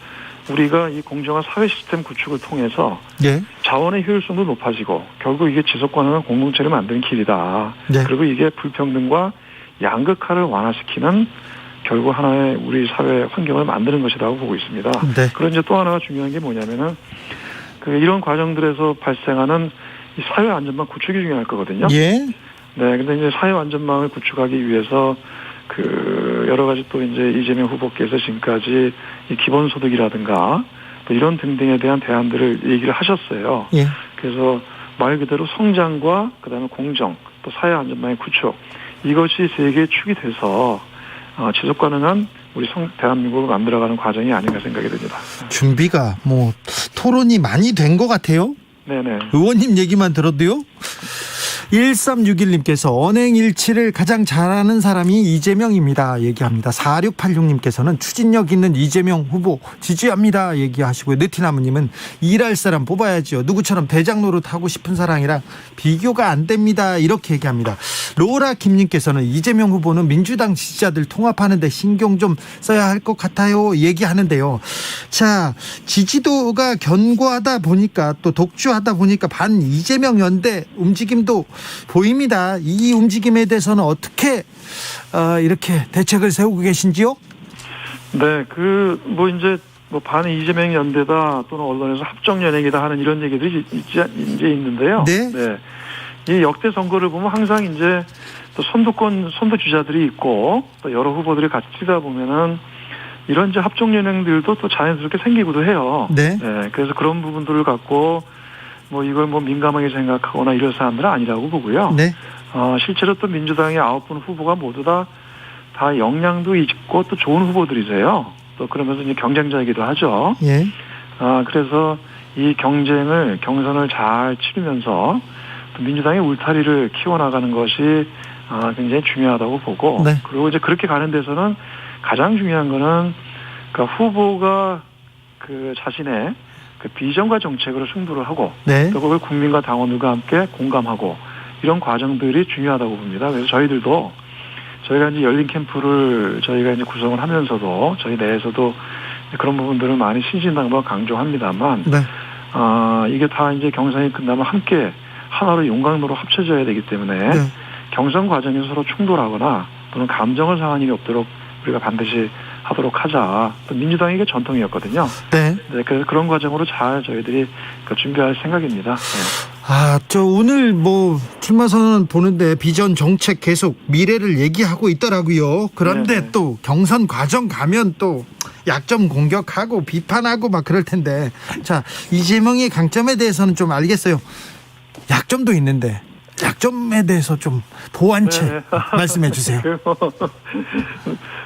우리가 이 공정한 사회 시스템 구축을 통해서 예. 자원의 효율성도 높아지고 결국 이게 지속 가능한 공동체를 만드는 길이다. 네. 그리고 이게 불평등과 양극화를 완화시키는 결국 하나의 우리 사회 환경을 만드는 것이라고 보고 있습니다. 네. 그런 이제 또 하나가 중요한 게 뭐냐면은 이런 과정들에서 발생하는 이 사회 안전망 구축이 중요할 거거든요. 예. 네, 근데 이제 사회 안전망을 구축하기 위해서 여러 가지 또 이제 이재명 후보께서 지금까지 이 기본소득이라든가 또 이런 등등에 대한 대안들을 얘기를 하셨어요. 예. 그래서 말 그대로 성장과 그다음에 공정 또 사회 안전망의 구축 이것이 세 개의 축이 돼서 지속 가능한 우리 대한민국을 만들어가는 과정이 아닌가 생각이 듭니다. 준비가 토론이 많이 된 것 같아요. 네네. 의원님 얘기만 들어도요. 1361님께서 언행일치를 가장 잘하는 사람이 이재명입니다 얘기합니다. 4686님께서는 추진력 있는 이재명 후보 지지합니다 얘기하시고요. 느티나무님은 일할 사람 뽑아야죠. 누구처럼 대장 노릇하고 싶은 사람이랑 비교가 안 됩니다 이렇게 얘기합니다. 로라 김님께서는 이재명 후보는 민주당 지지자들 통합하는데 신경 좀 써야 할 것 같아요 얘기하는데요. 자, 지지도가 견고하다 보니까 또 독주하다 보니까 반 이재명 연대 움직임도 보입니다. 이 움직임에 대해서는 어떻게 이렇게 대책을 세우고 계신지요? 네, 이제 반 이재명 연대다 또는 언론에서 합정 연행이다 하는 이런 얘기들이 이제 있는데요. 네. 네. 이 역대 선거를 보면 항상 이제 또 선두 주자들이 있고 또 여러 후보들이 같이 뛰다 보면은 이런 이제 합종 연행들도 또 자연스럽게 생기기도 해요. 네. 그래서 그런 부분들을 갖고 뭐 이걸 뭐 민감하게 생각하거나 이런 사람들은 아니라고 보고요. 네. 실제로 또 민주당의 9분 후보가 모두 다 역량도 있고 또 좋은 후보들이세요. 또 그러면서 이제 경쟁자이기도 하죠. 예. 그래서 이 경선을 잘 치르면서 또 민주당의 울타리를 키워나가는 것이 굉장히 중요하다고 보고, 네. 그리고 이제 그렇게 가는 데서는 가장 중요한 거는 그 후보가 그 자신의 그 비전과 정책으로 승부를 하고, 네. 또 그걸 국민과 당원들과 함께 공감하고 이런 과정들이 중요하다고 봅니다. 그래서 저희가 이제 열린 캠프를 저희가 이제 구성을 하면서도 저희 내에서도 그런 부분들을 많이 신신당부가 강조합니다만, 네. 이게 다 이제 경선이 끝나면 함께 하나로 용광로로 합쳐져야 되기 때문에 네. 경선 과정에서 서로 충돌하거나 또는 감정을 상한 일이 없도록 우리가 반드시 하도록 하자. 또 민주당이 이게 전통이었거든요. 네. 네, 그래서 그런 과정으로 잘 저희들이 준비할 생각입니다. 네. 저 오늘 뭐 출마 선언 보는데 비전 정책 계속 미래를 얘기하고 있더라고요. 그런데 네네. 또 경선 과정 가면 또 약점 공격하고 비판하고 막 그럴 텐데, 자, 이재명의 강점에 대해서는 좀 알겠어요. 약점도 있는데 약점에 대해서 좀 보완책 네. 말씀해 주세요.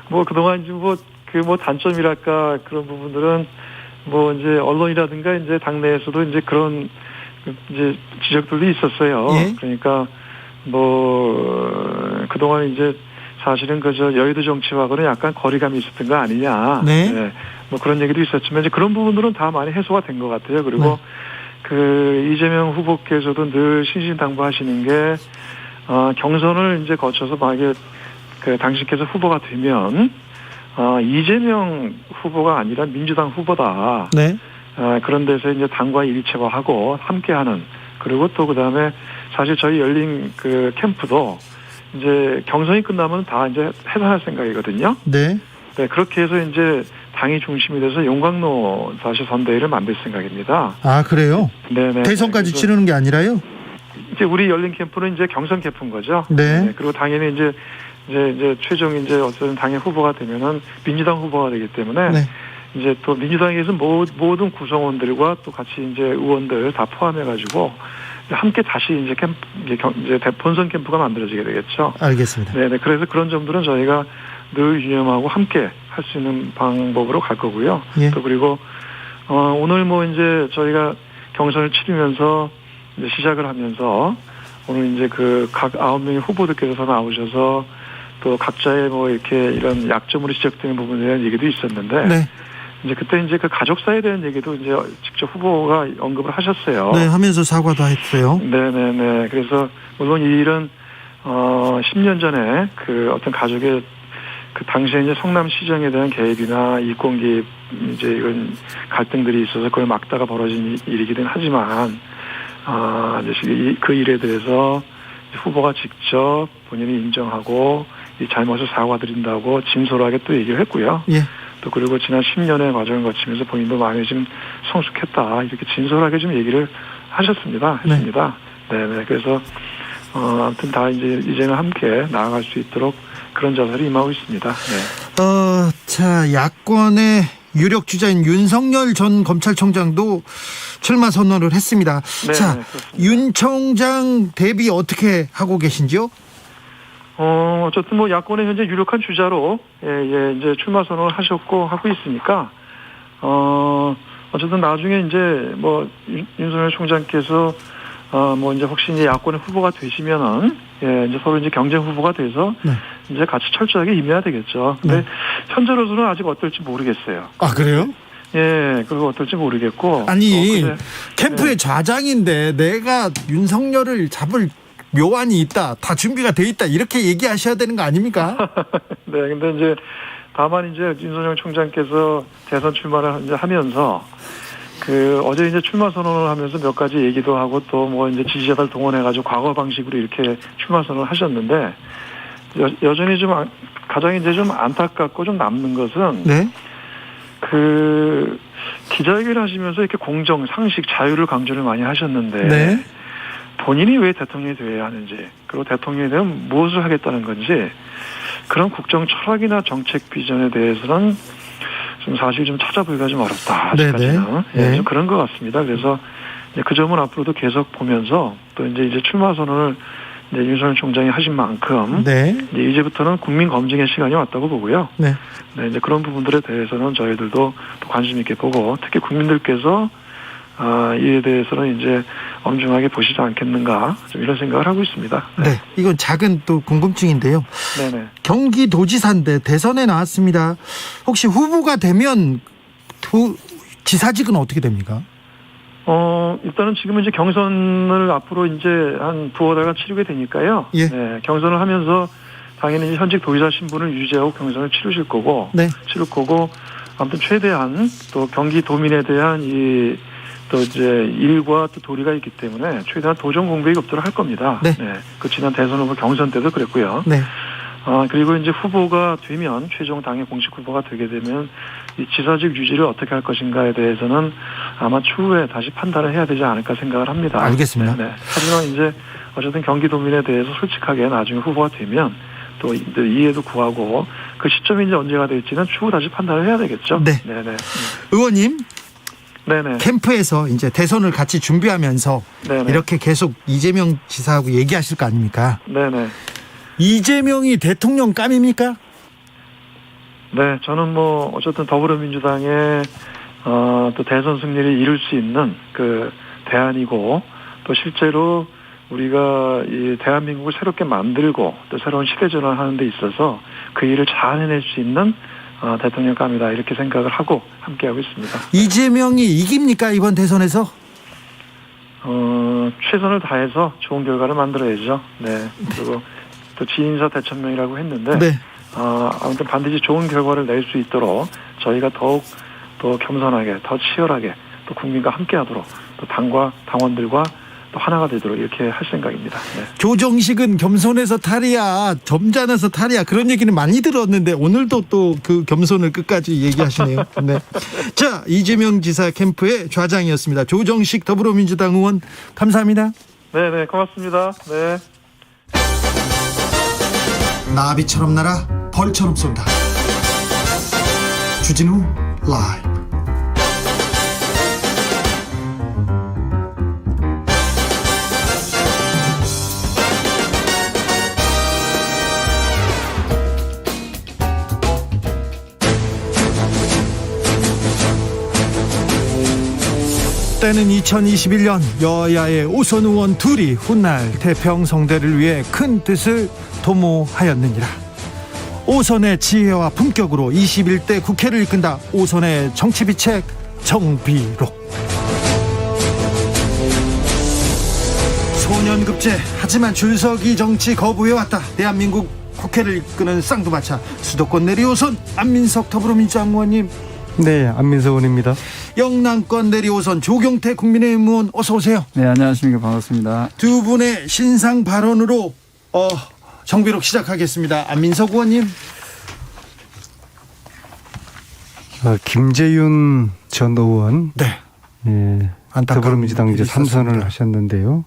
뭐 그동안 뭐 단점이랄까 그런 부분들은 뭐 이제 언론이라든가 이제 당내에서도 이제 그런 이제 지적들도 있었어요. 예? 그러니까 뭐 그동안 이제 사실은 그저 여의도 정치하고는 약간 거리감이 있었던 거 아니냐. 네. 뭐 그런 얘기도 있었지만 이제 그런 부분들은 다 많이 해소가 된 것 같아요. 그리고 네. 그 이재명 후보께서도 늘 신신당부하시는 게 경선을 이제 거쳐서 만약에 그 당신께서 후보가 되면 이재명 후보가 아니라 민주당 후보다. 네. 그런 데서 이제 당과 일체화하고 함께하는, 그리고 또 그다음에 사실 저희 열린 그 캠프도 이제 경선이 끝나면 다 이제 해산할 생각이거든요. 네. 네, 그렇게 해서 이제 당이 중심이 돼서 용광로 다시 선대위를 만들 생각입니다. 아, 그래요? 네네. 대선까지 그래서 치르는 게 아니라요? 이제 우리 열린 캠프는 이제 경선 캠프인 거죠. 네. 그리고 당연히 이제 최종 이제 어떤 당의 후보가 되면은 민주당 후보가 되기 때문에 네. 이제 또 민주당에서 모든 구성원들과 또 같이 이제 의원들 다 포함해가지고 함께 다시 이제 이제 본선 캠프가 만들어지게 되겠죠. 알겠습니다. 네네. 그래서 그런 점들은 저희가 늘 유념하고 함께 할 수 있는 방법으로 갈 거고요. 예. 또 그리고 오늘 뭐 이제 저희가 경선을 치르면서 이제 시작을 하면서 오늘 이제 그 각 9명의 후보들께서 나오셔서 또 각자의 뭐 이렇게 이런 약점으로 지적되는 부분에 대한 얘기도 있었는데. 네. 이제 그때 이제 그 가족사에 대한 얘기도 이제 직접 후보가 언급을 하셨어요. 네, 하면서 사과도 했어요. 네네네. 그래서 물론 이 일은 10년 전에 그 어떤 가족의 그 당시에 이제 성남시정에 대한 개입이나 이권 개입 이제 이런 갈등들이 있어서 그걸 막다가 벌어진 일이기는 하지만 이제 그 일에 대해서 후보가 직접 본인이 인정하고 이 잘못을 사과드린다고 진솔하게 또 얘기를 했고요. 예. 또 그리고 지난 10년의 과정을 거치면서 본인도 많이 좀 성숙했다 이렇게 진솔하게 좀 얘기를 했습니다. 네네. 그래서 아무튼 다 이제는 함께 나아갈 수 있도록 그런 자세를 임하고 있습니다. 네. 자, 야권의 유력 주자인 윤석열 전 검찰총장도 출마 선언을 했습니다. 네, 자, 그렇습니다. 윤 총장 대비 어떻게 하고 계신지요? 어쨌든 뭐 야권의 현재 유력한 주자로 이제 출마 선언을 하셨고 하고 있으니까 어쨌든 나중에 이제 뭐 윤석열 총장께서 뭐 이제 혹시 이제 야권의 후보가 되시면은 이제 서로 이제 경쟁 후보가 돼서 네. 이제 같이 철저하게 임해야 되겠죠. 근데 네. 현재로서는 아직 어떨지 모르겠어요. 아, 그래요? 예, 그리고 어떨지 모르겠고. 아니, 근데, 캠프의 좌장인데 내가 윤석열을 잡을 묘안이 있다, 다 준비가 돼 있다, 이렇게 얘기하셔야 되는 거 아닙니까? 네, 근데 이제 다만 이제 윤석열 총장께서 대선 출마를 이제 하면서 그 어제 이제 출마 선언을 하면서 몇 가지 얘기도 하고 또 뭐 이제 지지자들 동원해가지고 과거 방식으로 이렇게 출마 선언을 하셨는데 여전히 좀 가장 이제 좀 안타깝고 좀 남는 것은 네. 그 기자회견을 하시면서 이렇게 공정, 상식, 자유를 강조를 많이 하셨는데 네. 본인이 왜 대통령이 되어야 하는지, 그리고 대통령이 되면 무엇을 하겠다는 건지, 그런 국정 철학이나 정책 비전에 대해서는 좀 사실 좀 찾아보기가 좀 어렵다. 아직까지는. 네. 좀 그런 것 같습니다. 그래서 이제 그 점은 앞으로도 계속 보면서 또 이제 출마 선언을 이제 윤석열 총장이 하신 만큼 네. 이제부터는 국민 검증의 시간이 왔다고 보고요. 네. 네, 이제 그런 부분들에 대해서는 저희들도 또 관심 있게 보고, 특히 국민들께서 이에 대해서는 이제 엄중하게 보시지 않겠는가, 좀 이런 생각을 하고 있습니다. 네. 이건 작은 또 궁금증인데요. 네네. 경기도지사인데 대선에 나왔습니다. 혹시 후보가 되면 지사직은 어떻게 됩니까? 일단은 지금은 이제 경선을 앞으로 이제 한 두어 달간 치르게 되니까요. 예. 네, 경선을 하면서 당연히 현직 도지사 신분을 유지하고 경선을 치르실 거고, 네. 치를 거고, 아무튼 최대한 또 경기도민에 대한 또 이제 일과 또 도리가 있기 때문에 최대한 도전 공백이 없도록 할 겁니다. 네. 그 지난 대선 후보 경선 때도 그랬고요. 네. 그리고 이제 후보가 되면, 최종 당의 공식 후보가 되게 되면 이 지사직 유지를 어떻게 할 것인가에 대해서는 아마 추후에 다시 판단을 해야 되지 않을까 생각을 합니다. 알겠습니다. 네. 하지만 이제 어쨌든 경기도민에 대해서 솔직하게 나중에 후보가 되면 또 이해도 구하고, 그 시점이 이제 언제가 될지는 추후 다시 판단을 해야 되겠죠. 네. 네네. 의원님, 네네. 캠프에서 이제 대선을 같이 준비하면서 네네. 이렇게 계속 이재명 지사하고 얘기하실 거 아닙니까? 네네. 이재명이 대통령 감입니까? 네, 저는 뭐 어쨌든 더불어민주당의 또 대선 승리를 이룰 수 있는 그 대안이고, 또 실제로 우리가 이 대한민국을 새롭게 만들고 또 새로운 시대 전환하는 데 있어서 그 일을 잘 해낼 수 있는 대통령감이다, 이렇게 생각을 하고 함께하고 있습니다. 이재명이 이깁니까, 이번 대선에서? 최선을 다해서 좋은 결과를 만들어야죠. 네. 그리고 또 지인사 대천명이라고 했는데, 네. 아무튼 반드시 좋은 결과를 낼 수 있도록 저희가 더욱 더 겸손하게, 더 치열하게, 또 국민과 함께하도록, 또 당과 당원들과 또 하나가 되도록 이렇게 할 생각입니다. 네. 조정식은 겸손해서 탈이야, 점잖아서 탈이야, 그런 얘기는 많이 들었는데 오늘도 또 그 겸손을 끝까지 얘기하시네요. 네. 자, 이재명 지사 캠프의 좌장이었습니다. 조정식 더불어민주당 의원, 감사합니다. 네, 고맙습니다. 네. 나비처럼 날아 벌처럼 쏜다. 주진우 라이브. 때는 2021년 여야의 오선 의원 둘이 훗날 태평성대를 위해 큰 뜻을 도모하였느니라. 오선의 지혜와 품격으로 21대 국회를 이끈다. 오선의 정치비책 정비록. 소년급제, 하지만 줄서기 정치 거부해왔다. 대한민국 국회를 이끄는 쌍두마차 수도권 내리오선 안민석 더불어민주당 의원님. 네, 안민석 의원입니다. 영남권 내리오선 조경태 국민의힘 의원, 어서 오세요. 네, 안녕하십니까. 반갑습니다. 두 분의 신상 발언으로 정비록 시작하겠습니다. 안민석 의원님. 김재윤 전 의원, 네. 예, 더불어민주당 이제 삼선을 하셨는데요.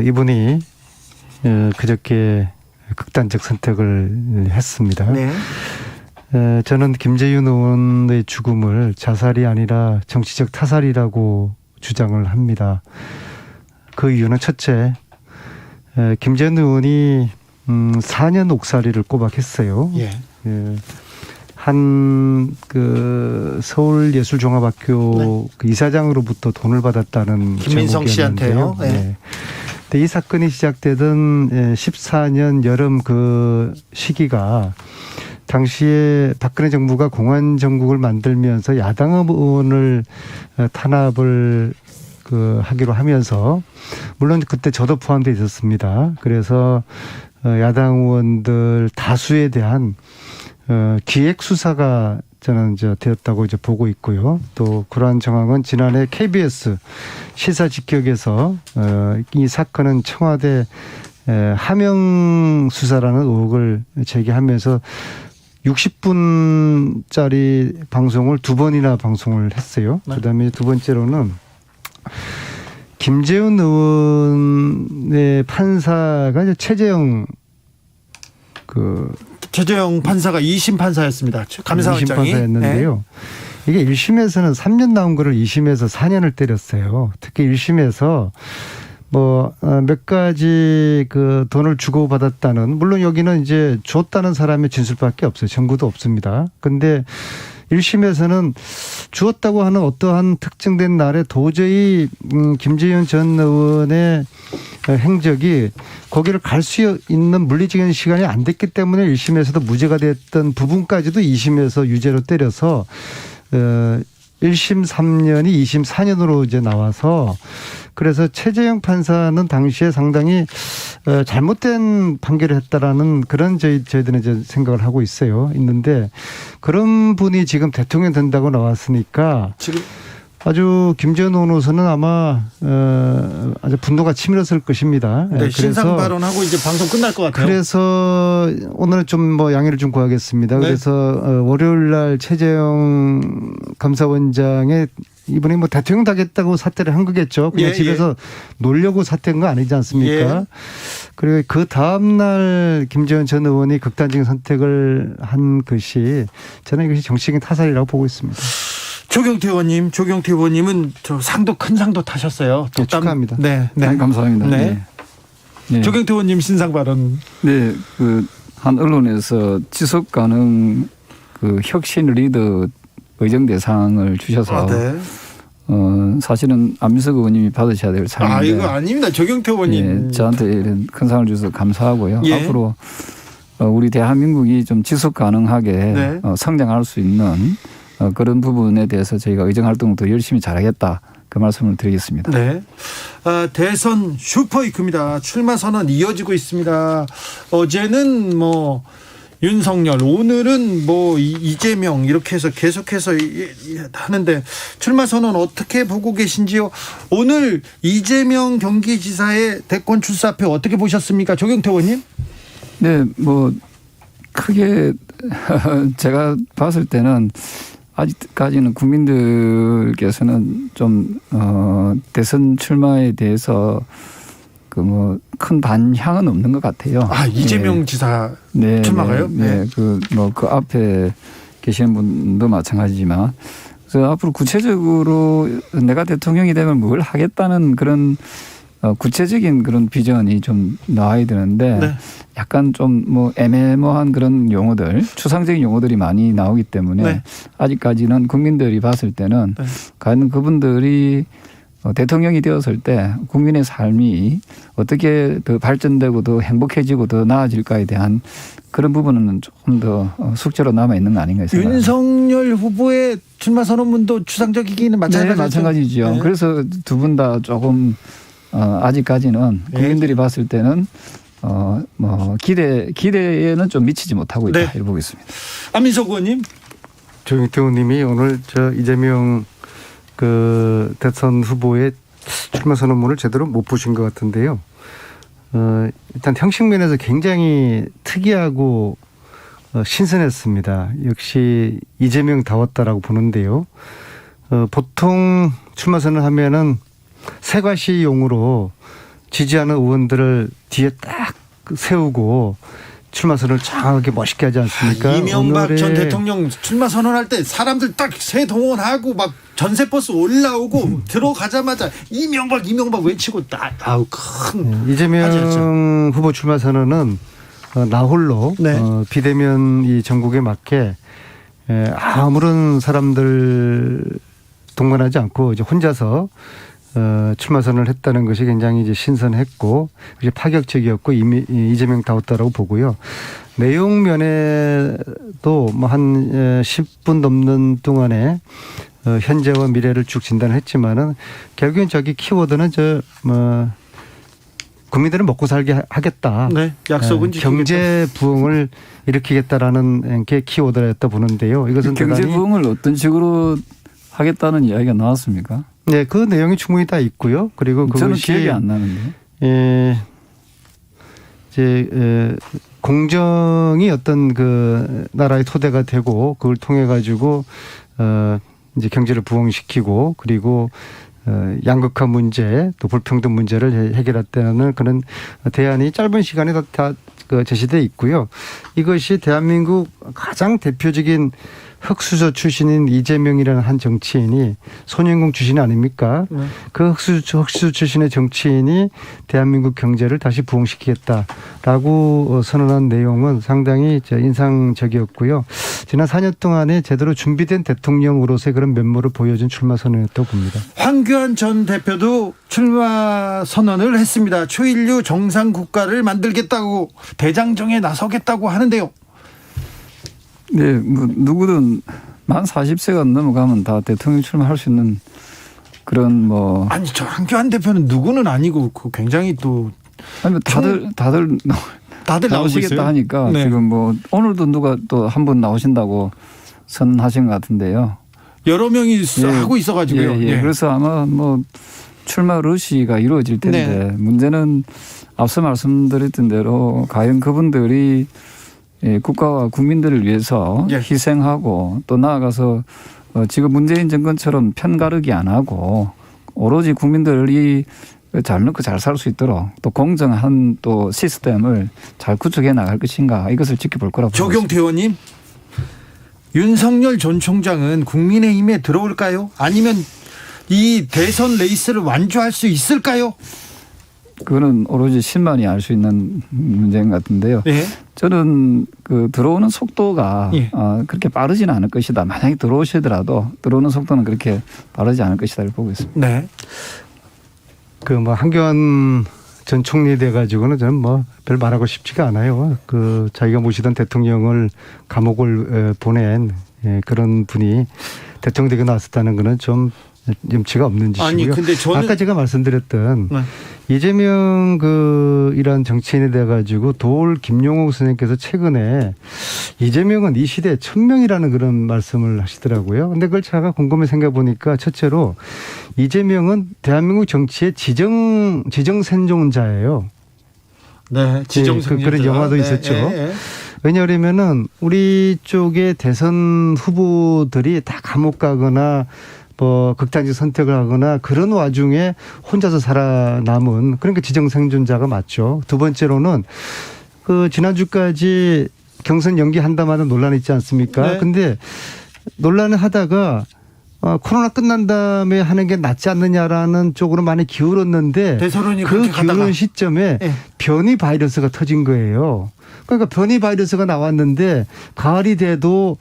이분이 그저께 극단적 선택을 했습니다. 네. 저는 김재윤 의원의 죽음을 자살이 아니라 정치적 타살이라고 주장을 합니다. 그 이유는 첫째, 김재윤 의원이 4년 옥살이를 꼬박했어요. 예. 한 서울예술종합학교 그 이사장으로부터 돈을 받았다는 김민성 씨한테요. 제목이었는데요. 네. 근데 이 사건이 시작되던 14년 여름 그 시기가 당시에 박근혜 정부가 공안정국을 만들면서 야당 의원을 탄압을 하기로 하면서, 물론 그때 저도 포함되어 있었습니다. 그래서 야당 의원들 다수에 대한 기획 수사가 저는 이제 되었다고 이제 보고 있고요. 또 그러한 정황은 지난해 KBS 시사 직격에서 이 사건은 청와대 하명 수사라는 의혹을 제기하면서 60분짜리 방송을 2번이나 방송을 했어요. 네. 그다음에 두 번째로는 김재훈 의원의 판사가 이제 최재형 최재형 판사가 2심 판사였습니다. 2심 감사원장이. 판사였는데요. 이게 1심에서는 3년 나온 거를 2심에서 4년을 때렸어요. 특히 1심에서 몇 가지 돈을 주고받았다는, 물론 여기는 이제 줬다는 사람의 진술밖에 없어요. 증거도 없습니다. 근데 1심에서는 주었다고 하는 어떠한 특정된 날에 도저히 김재현 전 의원의 행적이 거기를 갈 수 있는 물리적인 시간이 안 됐기 때문에 1심에서도 무죄가 됐던 부분까지도 2심에서 유죄로 때려서 1심 3년이 2심 4년으로 이제 나와서, 그래서 최재형 판사는 당시에 상당히 잘못된 판결을 했다라는 그런 저희들은 이제 생각을 하고 있는데, 그런 분이 지금 대통령 된다고 나왔으니까 지금 아주 김재현 의원으로서는 아마 아주 분노가 치밀었을 것입니다. 네, 신상 발언하고 이제 방송 끝날 것 같아요. 그래서 오늘은 좀 양해를 좀 구하겠습니다. 네. 그래서 월요일 날 최재형 감사원장의 이분이 대통령 되겠다고 사퇴를 한 거겠죠. 그냥 집에서 놀려고 사퇴한 거 아니지 않습니까? 그리고 그 다음 날 김재현 전 의원이 극단적인 선택을 한 것이, 저는 이것이 정치적인 타살이라고 보고 있습니다. 조경태 의원님은 큰 상도 타셨어요. 네, 축하합니다. 네. 감사합니다. 네. 네. 조경태 의원님 신상 발언. 네, 한 언론에서 지속 가능 혁신 리더 의정 대상을 주셔서 네. 사실은 안민석 의원님이 받으셔야 될 상인데. 이거 아닙니다. 조경태 의원님. 네, 저한테 이런 큰 상을 주셔서 감사하고요. 예. 앞으로 우리 대한민국이 좀 지속 가능하게 네. 성장할 수 있는 그런 부분에 대해서 저희가 의정 활동을 더 열심히 잘하겠다, 그 말씀을 드리겠습니다. 네. 대선 슈퍼위크입니다. 출마 선언 이어지고 있습니다. 어제는 윤석열, 오늘은 이재명, 이렇게 해서 계속해서 하는데, 출마 선언 어떻게 보고 계신지요? 오늘 이재명 경기지사의 대권 출사표 어떻게 보셨습니까? 조경태 의원님? 네, 크게 제가 봤을 때는 아직까지는 국민들께서는 좀 대선 출마에 대해서 큰 반향은 없는 것 같아요. 이재명 지사 출마가요? 네. 그 앞에 계시는 분도 마찬가지지만, 그래서 앞으로 구체적으로 내가 대통령이 되면 뭘 하겠다는 그런 구체적인 그런 비전이 좀 나와야 되는데, 네. 약간 좀 애매모호한 그런 용어들, 추상적인 용어들이 많이 나오기 때문에 네. 아직까지는 국민들이 봤을 때는 네. 과연 그분들이 대통령이 되었을 때 국민의 삶이 어떻게 더 발전되고 더 행복해지고 더 나아질까에 대한 그런 부분은 조금 더 숙제로 남아 있는 거 아닌가 생각합니다. 윤석열 후보의 출마 선언문도 추상적이기는 마찬가지죠. 네, 마찬가지죠. 네. 그래서 두 분 다 조금 아직까지는 국민들이 봤을 때는 기대에는 좀 미치지 못하고 있다, 이렇게 보겠습니다. 안민석 의원님. 조경태 의원님이 오늘 이재명 대선 후보의 출마 선언문을 제대로 못 보신 것 같은데요. 일단 형식 면에서 굉장히 특이하고 신선했습니다. 역시 이재명다웠다라고 보는데요. 보통 출마 선언하면은 세과시용으로 지지하는 의원들을 뒤에 딱 세우고 출마 선언을 장하게 멋있게 하지 않습니까? 이명박 전 대통령 출마 선언할 때 사람들 딱 새 동원하고 막 전세버스 올라오고 들어가자마자 이명박 외치고 큰 이재명 화제였죠. 후보 출마 선언은 나홀로 네. 비대면 이 전국에 맞게 아무런 사람들 동반하지 않고 이제 혼자서 출마 선언을 했다는 것이 굉장히 이제 신선했고 이제 파격적이었고 이재명 다웠다라고 보고요. 내용 면에도 한 10분 넘는 동안에 현재와 미래를 쭉 진단했지만은 결국엔 키워드는 국민들은 먹고 살게 하겠다. 네, 약속은 경제 부흥을 일으키겠다라는 게 키워드였다 보는데요. 이것은 경제 부흥을 어떤 식으로 하겠다는 이야기가 나왔습니까? 네, 그 내용이 충분히 다 있고요. 그리고 저는 그것이 기억이 안 나는데. 이제 공정이 어떤 나라의 토대가 되고 그걸 통해 가지고 이제 경제를 부흥시키고 그리고 양극화 문제 또 불평등 문제를 해결했다는 그런 대안이 짧은 시간에 다 제시돼 있고요. 이것이 대한민국 가장 대표적인 흑수저 출신인 이재명이라는 한 정치인이 손영공 출신 아닙니까? 그 흑수저 출신의 정치인이 대한민국 경제를 다시 부흥시키겠다라고 선언한 내용은 상당히 인상적이었고요. 지난 4년 동안에 제대로 준비된 대통령으로서의 그런 면모를 보여준 출마 선언이었다고 봅니다. 황교안 전 대표도 출마 선언을 했습니다. 초일류 정상국가를 만들겠다고 대장정에 나서겠다고 하는데요. 네, 뭐 누구든 만 40세가 넘어가면 다 대통령 출마할 수 있는 그런 뭐 아니 저 황교안 대표는 누구는 아니고 굉장히 또 아니 뭐 다들 나오고 나오시겠다 있어요? 하니까 네. 지금 뭐 오늘도 누가 또 한 분 나오신다고 선언하신 것 같은데요. 여러 명이 예. 하고 있어가지고요. 예. 예. 그래서 아마 뭐 출마 러시가 이루어질 텐데 네. 문제는 앞서 말씀드렸던 대로 과연 그분들이 국가와 국민들을 위해서 예. 희생하고 또 나아가서 지금 문재인 정권처럼 편가르기 안 하고 오로지 국민들이 잘 먹고 잘 살 수 있도록 또 공정한 또 시스템을 잘 구축해 나갈 것인가 이것을 지켜볼 거라고 보고 있습니다. 조경태 의원님, 윤석열 전 총장은 국민의힘에 들어올까요? 아니면 이 대선 레이스를 완주할 수 있을까요? 그거는 오로지 신만이 알 수 있는 문제인 것 같은데요. 예. 저는 그 들어오는 속도가 예. 그렇게 빠르지는 않을 것이다. 만약에 들어오시더라도 들어오는 속도는 그렇게 빠르지 않을 것이다 보고 있습니다. 네. 그 뭐 한교안 전 총리 돼 가지고는 저는 뭐 별 말하고 싶지가 않아요. 그 자기가 모시던 대통령을 감옥을 보낸 그런 분이 대통령 되고 나왔다는 거는 좀 염치가 없는 짓이고요. 아니 근데 저는 아까 제가 말씀드렸던 네. 이재명 이런 정치인에 대해 가지고 도올 김용옥 선생님께서 최근에 이재명은 이 시대의 천명이라는 그런 말씀을 하시더라고요. 근데 그걸 제가 곰곰이 생각해 보니까 첫째로 이재명은 대한민국 정치의 지정 생존자예요. 네, 지정생존자. 그런 영화도 있었죠. 왜냐하면은 우리 쪽의 대선 후보들이 다 감옥 가거나 뭐 극단적 선택을 하거나 그런 와중에 혼자서 살아남은 그러니까 지정생존자가 맞죠. 두 번째로는 그 지난주까지 경선 연기한다마는 논란이 있지 않습니까? 네. 근데 논란을 하다가 코로나 끝난 다음에 하는 게 낫지 않느냐라는 쪽으로 많이 기울었는데 대선론이 그 그렇게 가다가 기울은 시점에 예. 변이 바이러스가 터진 거예요. 그러니까 변이 바이러스가 나왔는데 가을이 돼도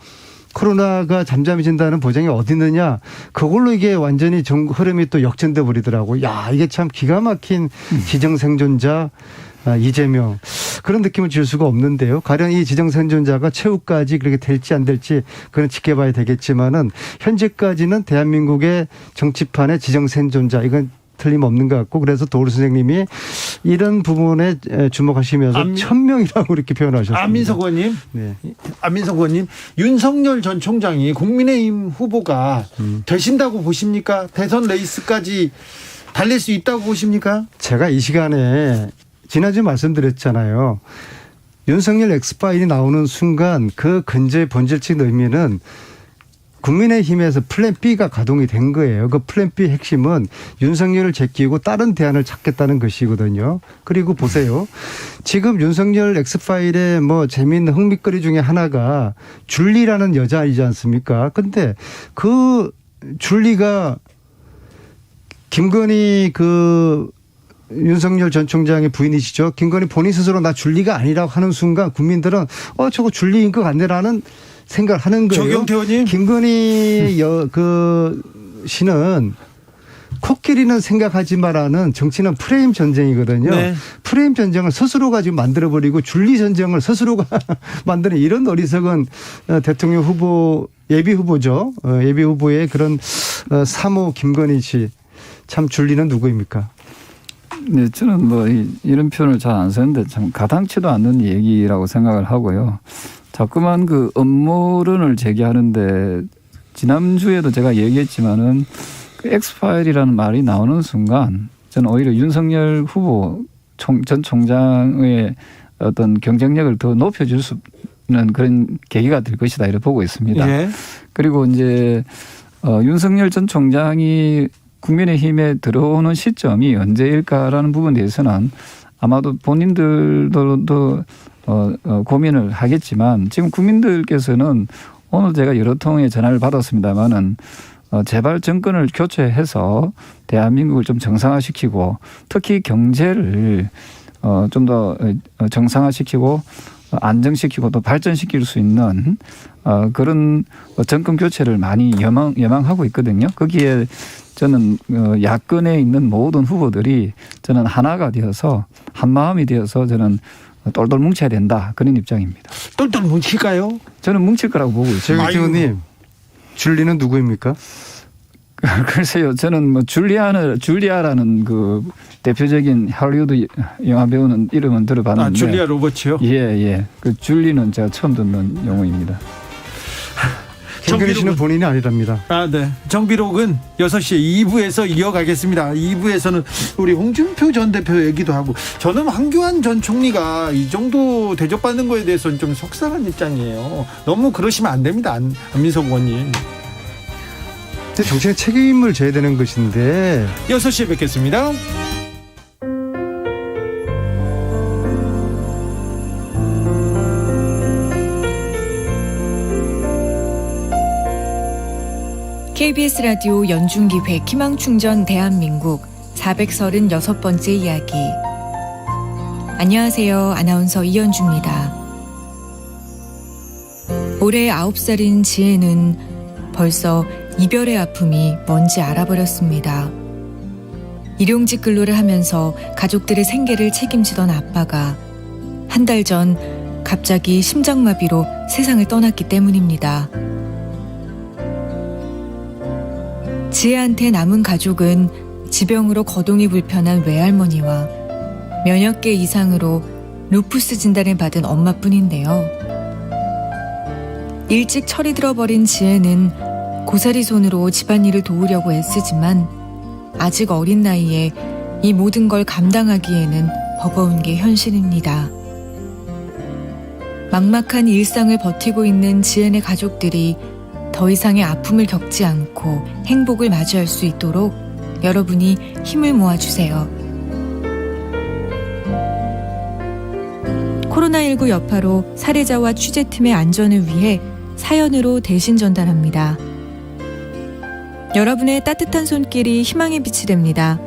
코로나가 잠잠해진다는 보장이 어디 있느냐. 그걸로 이게 완전히 흐름이 또 역전돼 버리더라고요. 야, 이게 참 기가 막힌 지정생존자 이재명. 그런 느낌을 줄 수가 없는데요. 가령 이 지정생존자가 최후까지 그렇게 될지 안 될지 그건 지켜봐야 되겠지만은 현재까지는 대한민국의 정치판의 지정생존자. 이건 틀림없는 것 같고 그래서 도울 선생님이 이런 부분에 주목하시면서 천명이라고 이렇게 표현하셨습니다. 안민석 의원님, 네. 안민석 의원님, 윤석열 전 총장이 국민의힘 후보가 되신다고 보십니까? 대선 레이스까지 달릴 수 있다고 보십니까? 제가 이 시간에 지난주에 말씀드렸잖아요. 윤석열 엑스파일이 나오는 순간 그 근저의 본질적인 의미는 국민의힘에서 플랜 B가 가동이 된 거예요. 그 플랜 B의 핵심은 윤석열을 제끼고 다른 대안을 찾겠다는 것이거든요. 그리고 보세요. 지금 윤석열 엑스파일의 뭐 재미있는 흥미거리 중에 하나가 줄리라는 여자이지 않습니까? 근데 그 줄리가 김건희 윤석열 전 총장의 부인이시죠. 김건희 본인 스스로 나 줄리가 아니라고 하는 순간 국민들은 저거 줄리인 것 같네라는 생각을 하는 거예요. 조경태 의원님. 김건희 씨는 코끼리는 생각하지 마라는 정치는 프레임 전쟁이거든요. 네. 프레임 전쟁을 스스로가 지금 만들어버리고 줄리 전쟁을 스스로가 만드는 이런 어리석은 대통령 후보 예비 후보죠. 예비 후보의 그런 사모 김건희 씨. 참 줄리는 누구입니까? 네, 저는 뭐 이런 표현을 잘 안 쓰는데 참 가당치도 않는 얘기라고 생각을 하고요. 자꾸만 그 음모론을 제기하는데 지난주에도 제가 얘기했지만은 그 엑스파일이라는 말이 나오는 순간 저는 오히려 윤석열 후보 전 총장의 어떤 경쟁력을 더 높여줄 수 있는 그런 계기가 될 것이다 이렇게 보고 있습니다. 예. 그리고 이제 윤석열 전 총장이 국민의힘에 들어오는 시점이 언제일까라는 부분에 대해서는 아마도 본인들도 고민을 하겠지만 지금 국민들께서는 오늘 제가 여러 통의 전화를 받았습니다마는 제발 정권을 교체해서 대한민국을 좀 정상화시키고 특히 경제를 좀 더 정상화시키고 안정시키고 또 발전시킬 수 있는 그런 정권 교체를 많이 여망하고 있거든요. 거기에 저는 야권에 있는 모든 후보들이 저는 하나가 되어서 한 마음이 되어서 저는 똘똘 뭉쳐야 된다 그런 입장입니다. 똘똘 뭉칠까요? 저는 뭉칠 거라고 보고 있습니다. 최경님 줄리는 누구입니까? 글쎄요, 저는 뭐 줄리아라는 그 대표적인 할리우드 영화 배우는 이름은 들어봤는데. 줄리아 로버츠요? 예. 그 줄리는 제가 처음 듣는 용어입니다. 정균희 씨는 본인이 아니랍니다. 네. 정비록은 6시에 2부에서 이어가겠습니다. 2부에서는 우리 홍준표 전 대표 얘기도 하고 저는 황교안 전 총리가 이 정도 대접받는 거에 대해서는 좀 속상한 입장이에요. 너무 그러시면 안 됩니다. 안민석 의원님. 근데 정치는 책임을 져야 되는 것인데 6시에 뵙겠습니다. KBS 라디오 연중기획 희망충전 대한민국 436번째 이야기. 안녕하세요. 아나운서 이현주입니다. 올해 9살인 지혜는 벌써 이별의 아픔이 뭔지 알아버렸습니다. 일용직 근로를 하면서 가족들의 생계를 책임지던 아빠가 한 달 전 갑자기 심장마비로 세상을 떠났기 때문입니다. 지혜한테 남은 가족은 지병으로 거동이 불편한 외할머니와 면역계 이상으로 루푸스 진단을 받은 엄마뿐인데요. 일찍 철이 들어버린 지혜는 고사리 손으로 집안일을 도우려고 애쓰지만 아직 어린 나이에 이 모든 걸 감당하기에는 버거운 게 현실입니다. 막막한 일상을 버티고 있는 지혜네 가족들이 더 이상의 아픔을 겪지 않고 행복을 마주할 수 있도록 여러분이 힘을 모아주세요. 코로나19 여파로 사례자와 취재팀의 안전을 위해 사연으로 대신 전달합니다. 여러분의 따뜻한 손길이 희망의 빛이 됩니다.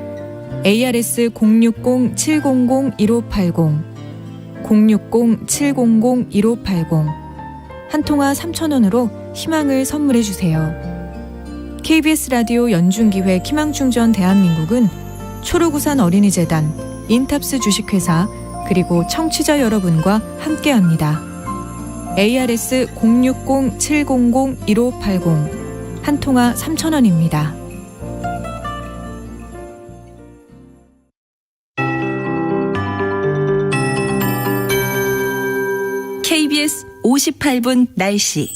ARS 060-700-1580 060-700-1580 한 통화 3,000원으로 희망을 선물해 주세요. KBS 라디오 연중기획 희망충전 대한민국은 초록우산 어린이재단, 인탑스 주식회사 그리고 청취자 여러분과 함께합니다. ARS 060-700-1580 한 통화 3,000원입니다. KBS 58분 날씨.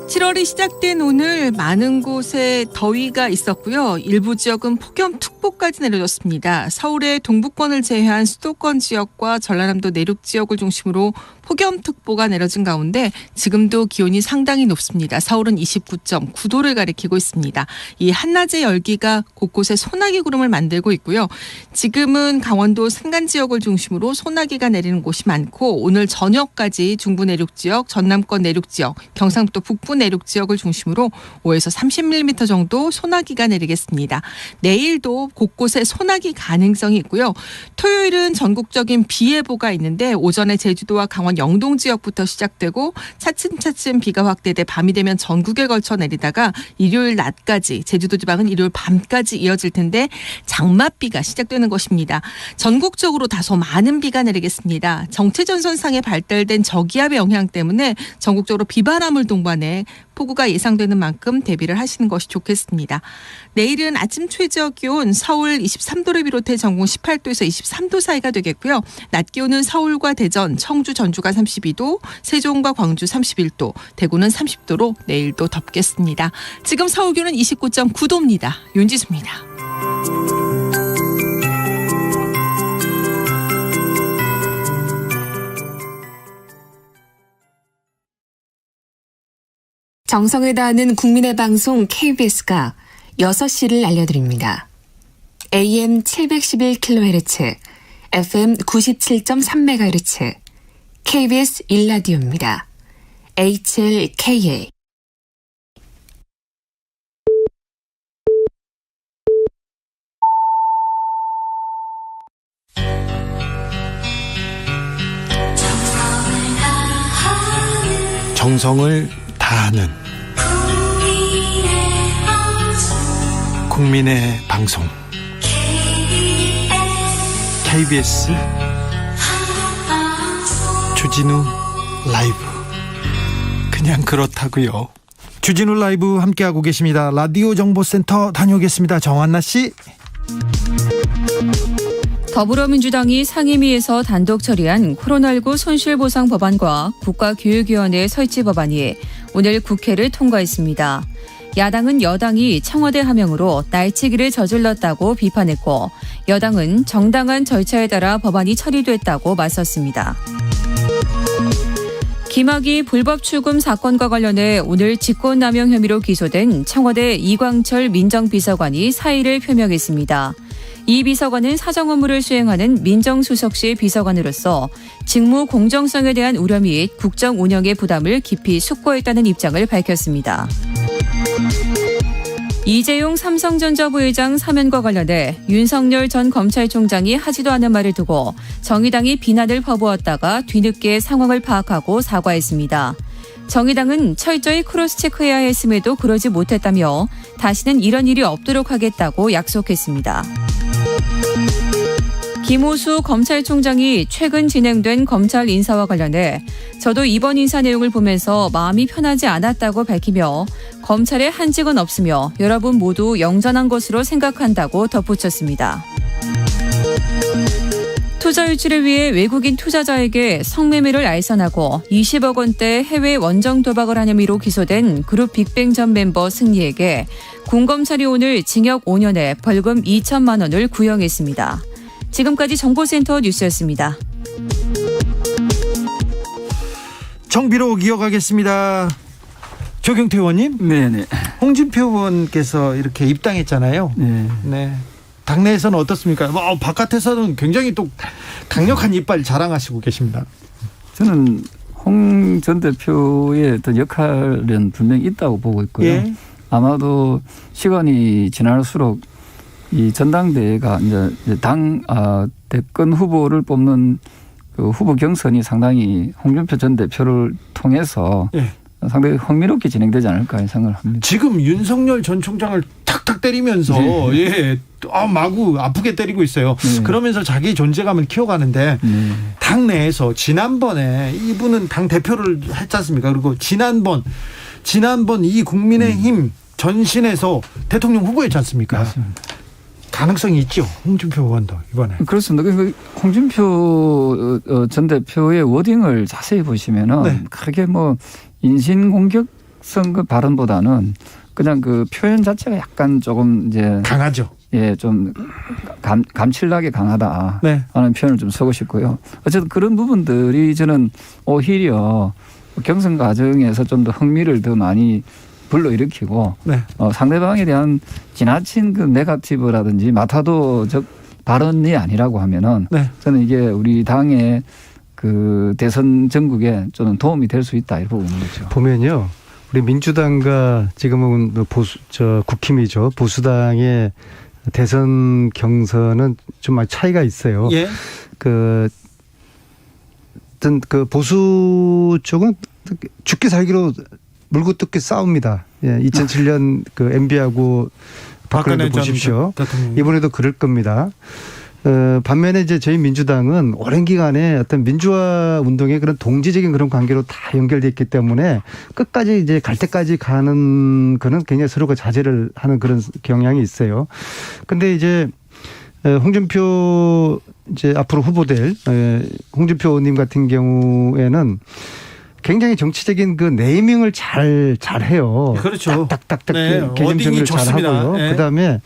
7월이 시작된 오늘 많은 곳에 더위가 있었고요. 일부 지역은 폭염특보까지 내려졌습니다. 서울의 동부권을 제외한 수도권 지역과 전라남도 내륙 지역을 중심으로 폭염특보가 내려진 가운데 지금도 기온이 상당히 높습니다. 서울은 29.9도를 가리키고 있습니다. 이 한낮의 열기가 곳곳에 소나기 구름을 만들고 있고요. 지금은 강원도 산간 지역을 중심으로 소나기가 내리는 곳이 많고 오늘 저녁까지 중부 내륙 지역, 전남권 내륙 지역, 경상북도 북부 내륙 지역을 중심으로 5에서 30mm 정도 소나기가 내리겠습니다. 내일도 곳곳에 소나기 가능성이 있고요. 토요일은 전국적인 비 예보가 있는데 오전에 제주도와 강원 영동 지역부터 시작되고 차츰차츰 비가 확대돼 밤이 되면 전국에 걸쳐 내리다가 일요일 낮까지 제주도 지방은 일요일 밤까지 이어질 텐데 장맛비가 시작되는 것입니다. 전국적으로 다소 많은 비가 내리겠습니다. 정체전선상에 발달된 저기압의 영향 때문에 전국적으로 비바람을 동반해 폭우가 예상되는 만큼 대비를 하시는 것이 좋겠습니다. 내일은 아침 최저 기온 서울 23도를 비롯해 전국 18도에서 23도 사이가 되겠고요. 낮 기온은 서울과 대전, 청주, 전주가 32도, 세종과 광주 31도, 대구는 30도로 내일도 덥겠습니다. 지금 서울 기온은 29.9도입니다. 윤지수입니다. 정성을 다하는 국민의 방송 KBS가 6시를 알려드립니다. AM 711kHz, FM 97.3MHz, KBS 1라디오입니다. HLKA. 정성을 다하는 국민의 방송 KBS 주진우 라이브. 그냥 그렇다고요. 주진우 라이브 함께하고 계십니다. 라디오 정보센터 다녀오겠습니다. 정한나 씨. 더불어민주당이 상임위에서 단독 처리한 코로나19 손실보상 법안과 국가교육위원회 설치 법안이 오늘 국회를 통과했습니다. 야당은 여당이 청와대 하명으로 날치기를 저질렀다고 비판했고, 여당은 정당한 절차에 따라 법안이 처리됐다고 맞섰습니다. 김학의 불법 출금 사건과 관련해 오늘 직권남용 혐의로 기소된 청와대 이광철 민정비서관이 사의를 표명했습니다. 이 비서관은 사정 업무를 수행하는 민정수석실 비서관으로서 직무 공정성에 대한 우려 및 국정 운영의 부담을 깊이 숙고했다는 입장을 밝혔습니다. 이재용 삼성전자 부회장 사면과 관련해 윤석열 전 검찰총장이 하지도 않은 말을 두고 정의당이 비난을 퍼부었다가 뒤늦게 상황을 파악하고 사과했습니다. 정의당은 철저히 크로스체크해야 했음에도 그러지 못했다며 다시는 이런 일이 없도록 하겠다고 약속했습니다. 김호수 검찰총장이 최근 진행된 검찰 인사와 관련해 저도 이번 인사 내용을 보면서 마음이 편하지 않았다고 밝히며 검찰에 한직은 없으며 여러분 모두 영전한 것으로 생각한다고 덧붙였습니다. 투자 유치를 위해 외국인 투자자에게 성매매를 알선하고 20억 원대 해외 원정 도박을 한 혐의로 기소된 그룹 빅뱅 전 멤버 승리에게 군검찰이 오늘 징역 5년에 벌금 2천만 원을 구형했습니다. 지금까지 정보센터 뉴스였습니다. 정비로 이어가겠습니다. 조경태 의원님. 네네. 홍준표 의원께서 이렇게 입당했잖아요. 네. 당내에서는 어떻습니까? 바깥에서는 굉장히 또 강력한 이빨 자랑하시고 계십니다. 저는 홍 전 대표의 어떤 역할은 분명히 있다고 보고 있고요. 예. 아마도 시간이 지날수록 이 전당대회가 이제 당 대권 후보를 뽑는 그 후보 경선이 상당히 홍준표 전 대표를 통해서 예. 상당히 흥미롭게 진행되지 않을까 생각을 합니다. 지금 윤석열 전 총장을 탁탁 때리면서 마구 아프게 때리고 있어요. 그러면서 자기 존재감을 키워가는데 당내에서 지난번에 이분은 당 대표를 했지 않습니까? 그리고 지난번 이 국민의힘 전신에서 대통령 후보였지 않습니까? 맞습니다. 가능성이 있죠. 홍준표 의원도 이번에. 그렇습니다. 홍준표 전 대표의 워딩을 자세히 보시면은 크게 뭐 인신공격성 그 발언보다는 그냥 그 표현 자체가 약간 조금 이제 강하죠. 예, 좀 감칠나게 강하다. 네. 하는 표현을 좀 쓰고 싶고요. 어쨌든 그런 부분들이 저는 오히려 경선 과정에서 좀 더 흥미를 더 많이 불러일으키고 상대방에 대한 지나친 그 네거티브라든지 마타도적 발언이 아니라고 하면은 저는 이게 우리 당의 그 대선 전국에 저는 도움이 될 수 있다 이렇게 보는 거죠. 보면요, 우리 민주당과 지금은 국힘이죠. 보수당의 대선 경선은 좀 차이가 있어요. 예. 그 보수 쪽은 죽기 살기로 물고 뜯기 싸웁니다. 예, 2007년 그 MB하고 박근혜도 보십시오. 이번에도 그럴 겁니다. 반면에 이제 저희 민주당은 오랜 기간에 어떤 민주화 운동의 그런 동지적인 그런 관계로 다 연결돼 있기 때문에 끝까지 이제 갈 때까지 가는 거는 굉장히 서로가 자제를 하는 그런 경향이 있어요. 근데 이제 홍준표 이제 앞으로 후보될 홍준표 의원님 같은 경우에는 굉장히 정치적인 그 네이밍을 잘 해요. 그렇죠. 딱딱딱딱 개념 정리를 잘 하고요. 네. 그다음에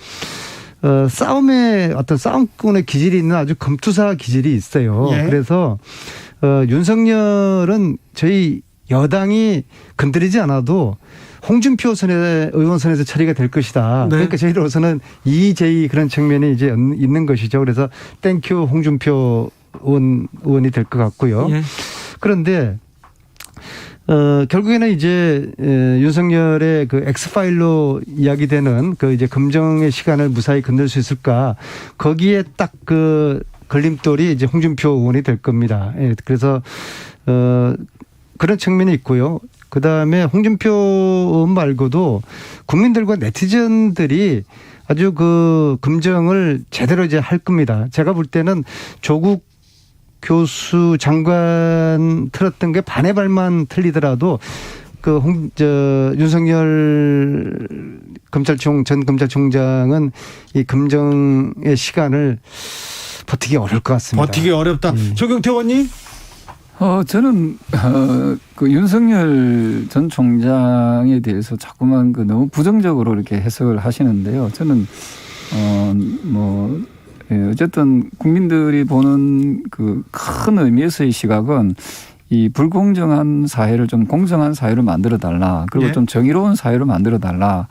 싸움의 어떤 싸움꾼의 기질이 있는 아주 검투사 기질이 있어요. 예. 그래서 윤석열은 저희 여당이 건드리지 않아도 홍준표 의원 선에서 처리가 될 것이다. 네. 그러니까 저희로서는 EJ 그런 측면이 이제 있는 것이죠. 그래서 땡큐 홍준표 의원이 될 것 같고요. 예. 그런데 결국에는 이제 윤석열의 그 엑스파일로 이야기되는 그 이제 검증의 시간을 무사히 건널 수 있을까? 거기에 딱 그 걸림돌이 이제 홍준표 의원이 될 겁니다. 예, 그래서 그런 측면이 있고요. 그 다음에 홍준표 의원 말고도 국민들과 네티즌들이 아주 그 검증을 제대로 이제 할 겁니다. 제가 볼 때는 조국 교수 장관 틀었던 게 반의 발만 틀리더라도 그 윤석열 전 검찰총장은 이 검증의 시간을 버티기 어려울 것 같습니다. 버티기 어렵다. 조경태 의원님? 저는 그 윤석열 전 총장에 대해서 자꾸만 그 너무 부정적으로 이렇게 해석을 하시는데요. 저는 어쨌든 국민들이 보는 그 큰 의미에서의 시각은 이 불공정한 사회를 좀 공정한 사회로 만들어 달라. 그리고 예. 좀 정의로운 사회로 만들어 달라.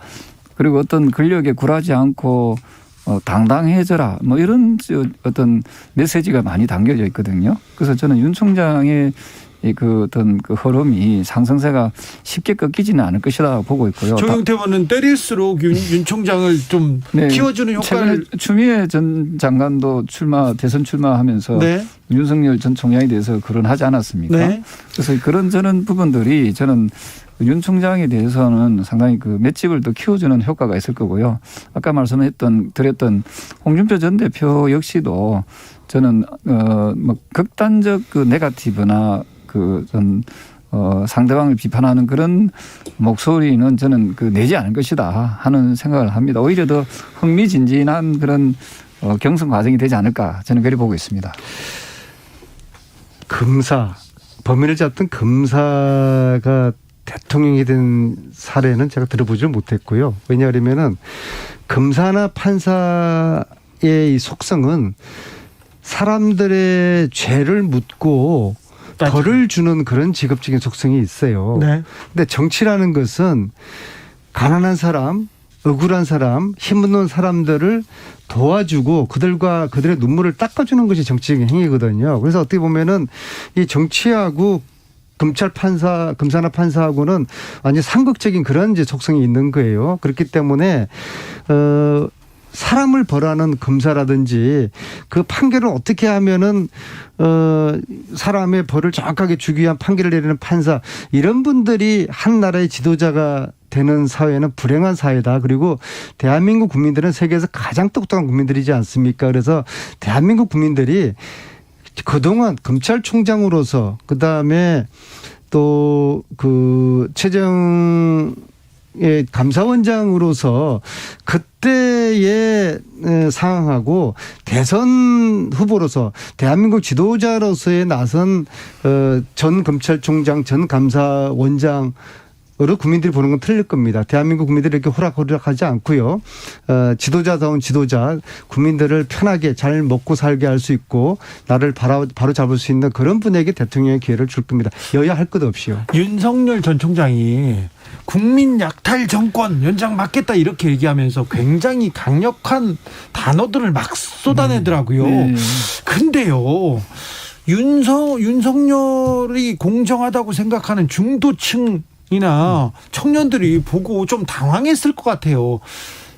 그리고 어떤 권력에 굴하지 않고 당당해져라. 뭐 이런 어떤 메시지가 많이 담겨져 있거든요. 그래서 저는 윤 총장의 그 어떤 그 흐름이 상승세가 쉽게 꺾이지는 않을 것이다 보고 있고요. 조경태 의원은 때릴수록 윤 총장을 좀 네, 키워주는 효과를. 최근에 추미애 전 장관도 대선 출마하면서 네. 윤석열 전 총장에 대해서 거론하지 않았습니까? 네. 그래서 그런 저는 부분들이 저는 윤 총장에 대해서는 상당히 그 맷집을 더 키워주는 효과가 있을 거고요. 아까 드렸던 홍준표 전 대표 역시도 저는 뭐 극단적 그 네거티브나 상대방을 비판하는 그런 목소리는 저는 내지 않을 것이다 하는 생각을 합니다. 오히려 더 흥미진진한 그런 경선 과정이 되지 않을까 저는 그렇게 보고 있습니다. 범인을 잡던 검사가 대통령이 된 사례는 제가 들어보지 못했고요. 왜냐하면은 검사나 판사의 이 속성은 사람들의 죄를 묻고 벌을 주는 그런 직업적인 속성이 있어요. 네. 근데 정치라는 것은 가난한 사람, 억울한 사람, 힘없는 사람들을 도와주고 그들의 눈물을 닦아주는 것이 정치적인 행위거든요. 그래서 어떻게 보면은 이 정치하고 검사나 판사하고는 완전 상극적인 그런 이제 속성이 있는 거예요. 그렇기 때문에 사람을 벌하는 검사라든지 그 판결을 어떻게 하면은 사람의 벌을 정확하게 주기 위한 판결을 내리는 판사, 이런 분들이 한 나라의 지도자가 되는 사회는 불행한 사회다. 그리고 대한민국 국민들은 세계에서 가장 똑똑한 국민들이지 않습니까? 그래서 대한민국 국민들이 그동안 검찰총장으로서 그다음에 또 그 최정의 감사원장으로서 그때의 상황하고 대선 후보로서 대한민국 지도자로서의 나선 전 검찰총장, 전 감사원장 으로 국민들이 보는 건 틀릴 겁니다. 대한민국 국민들이 이렇게 호락호락하지 않고요. 지도자다운 지도자, 국민들을 편하게 잘 먹고 살게 할 수 있고 나를 바로 잡을 수 있는 그런 분에게 대통령의 기회를 줄 겁니다. 여야 할 것 없이요. 윤석열 전 총장이 국민 약탈 정권 연장 맞겠다 이렇게 얘기하면서 굉장히 강력한 단어들을 막 쏟아내더라고요. 근데요. 윤석열이 공정하다고 생각하는 중도층 이나 청년들이 보고 좀 당황했을 것 같아요.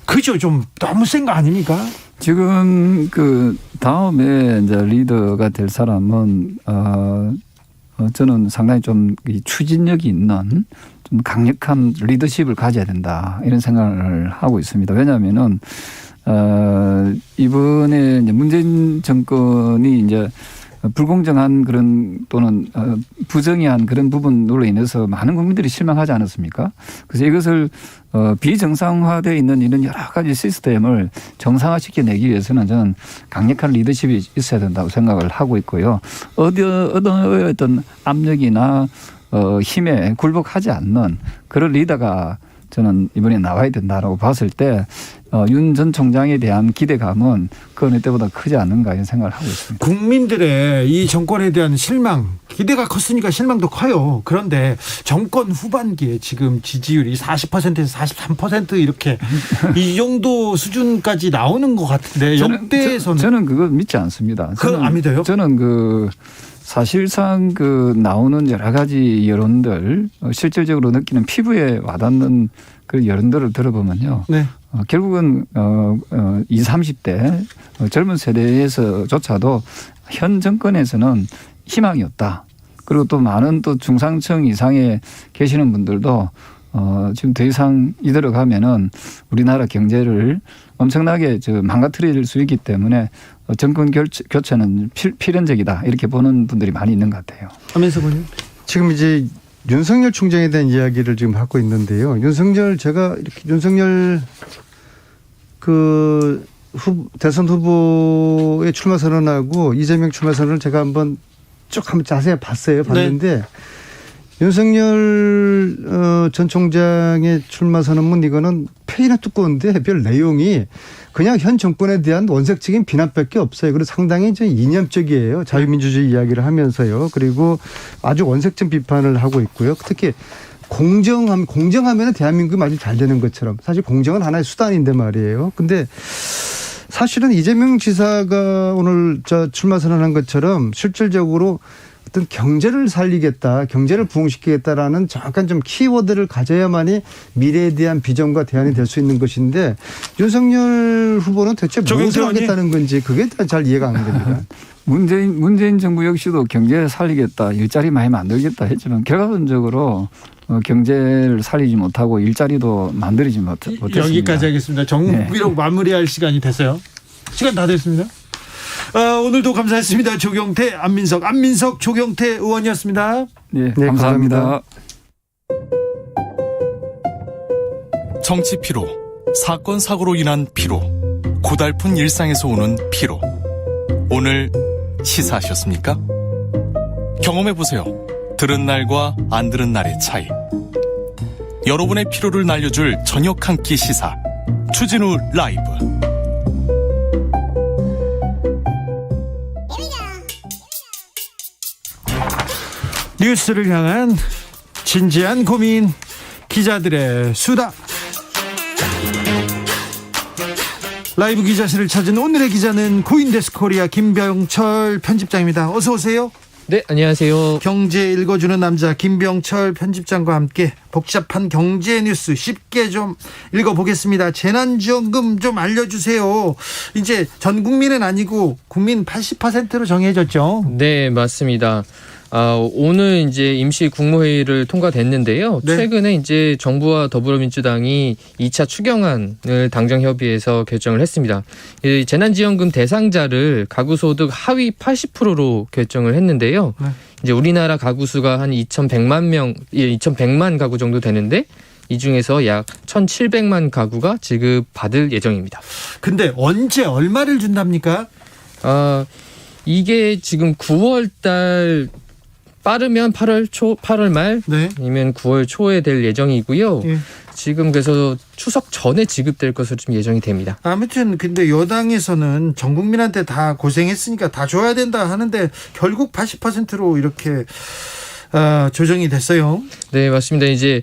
그죠? 좀 너무 센 거 아닙니까? 지금 그 다음에 이제 리더가 될 사람은 저는 상당히 좀 추진력이 있는 좀 강력한 리더십을 가져야 된다 이런 생각을 하고 있습니다. 왜냐하면은 이번에 이제 문재인 정권이 이제 불공정한 그런 또는 부정의한 그런 부분으로 인해서 많은 국민들이 실망하지 않았습니까? 그래서 이것을 비정상화되어 있는 이런 여러 가지 시스템을 정상화시켜내기 위해서는 저는 강력한 리더십이 있어야 된다고 생각을 하고 있고요. 어떤 압력이나 힘에 굴복하지 않는 그런 리더가 저는 이번에 나와야 된다라고 봤을 때 윤 전 총장에 대한 기대감은 그 어느 때보다 크지 않는가 이런 생각을 하고 있습니다. 국민들의 이 정권에 대한 실망, 기대가 컸으니까 실망도 커요. 그런데 정권 후반기에 지금 지지율이 40%에서 43% 이렇게 이 정도 수준까지 나오는 것 같은데 역대에서는 저는 그거 믿지 않습니다. 그건 안 믿어요? 저는 사실상 나오는 여러 가지 여론들 실질적으로 느끼는 피부에 와닿는 그 여론들을 들어보면요. 네. 결국은 20, 30대 젊은 세대에서조차도 현 정권에서는 희망이 없다. 그리고 또 많은 또 중상층 이상에 계시는 분들도 지금 더 이상 이대로 가면은 우리나라 경제를 엄청나게 망가뜨릴 수 있기 때문에 정권 교체는 필연적이다 이렇게 보는 분들이 많이 있는 것 같아요. 하면서 보니 지금 이제 윤석열 총장에 대한 이야기를 지금 하고 있는데요. 제가 이렇게 윤석열 대선 후보의 출마 선언하고 이재명 출마 선언을 제가 한번 자세히 봤는데 윤석열 전 총장의 출마 선언문 이거는 페이나 두꺼운데 별 내용이 그냥 현 정권에 대한 원색적인 비난밖에 없어요. 그리고 상당히 이념적이에요. 자유민주주의 이야기를 하면서요. 그리고 아주 원색적 비판을 하고 있고요. 특히 공정하면 대한민국이 아주 잘 되는 것처럼 사실 공정은 하나의 수단인데 말이에요. 근데 사실은 이재명 지사가 오늘 출마 선언한 것처럼 실질적으로 어떤 경제를 살리겠다, 경제를 부흥시키겠다라는 정확한 키워드를 가져야만이 미래에 대한 비전과 대안이 될 수 있는 것인데 윤석열 후보는 대체 무엇을 하겠다는 건지 그게 잘 이해가 안 됩니다. 문재인 정부 역시도 경제를 살리겠다, 일자리 많이 만들겠다 했지만 결과론적으로 경제를 살리지 못하고 일자리도 만들지 못했습니다. 여기까지 하겠습니다. 정비록 마무리할 시간이 됐어요. 시간 다 됐습니다. 오늘도 감사했습니다. 조경태, 안민석, 조경태 의원이었습니다. 네, 감사합니다. 정치 피로, 사건 사고로 인한 피로, 고달픈 일상에서 오는 피로. 오늘 시사하셨습니까? 경험해보세요. 들은 날과 안 들은 날의 차이. 여러분의 피로를 날려줄 저녁 한 끼 시사 추진우 라이브. 뉴스를 향한 진지한 고민, 기자들의 수다. 라이브 기자실을 찾은 오늘의 기자는 고인데스코리아 김병철 편집장입니다. 어서 오세요. 네, 안녕하세요. 경제 읽어주는 남자 김병철 편집장과 함께 복잡한 경제 뉴스 쉽게 좀 읽어보겠습니다. 재난지원금 좀 알려주세요. 이제 전 국민은 아니고 국민 80%로 정해졌죠. 네, 맞습니다. 오늘 이제 임시 국무회의를 통과됐는데요. 네. 최근에 이제 정부와 더불어민주당이 2차 추경안을 당정 협의해서 결정을 했습니다. 이 재난지원금 대상자를 가구소득 하위 80%로 결정을 했는데요. 네. 이제 우리나라 가구 수가 한 2,100만 가구 정도 되는데 이 중에서 약 1,700만 가구가 지급받을 예정입니다. 근데 언제 얼마를 준답니까? 이게 지금 9월 달 빠르면 8월 말 네. 아니면 9월 초에 될 예정이고요. 예. 지금 그래서 추석 전에 지급될 것으로 좀 예정이 됩니다. 아무튼 근데 여당에서는 전 국민한테 다 고생했으니까 다 줘야 된다 하는데 결국 80%로 이렇게 조정이 됐어요. 네, 맞습니다. 이제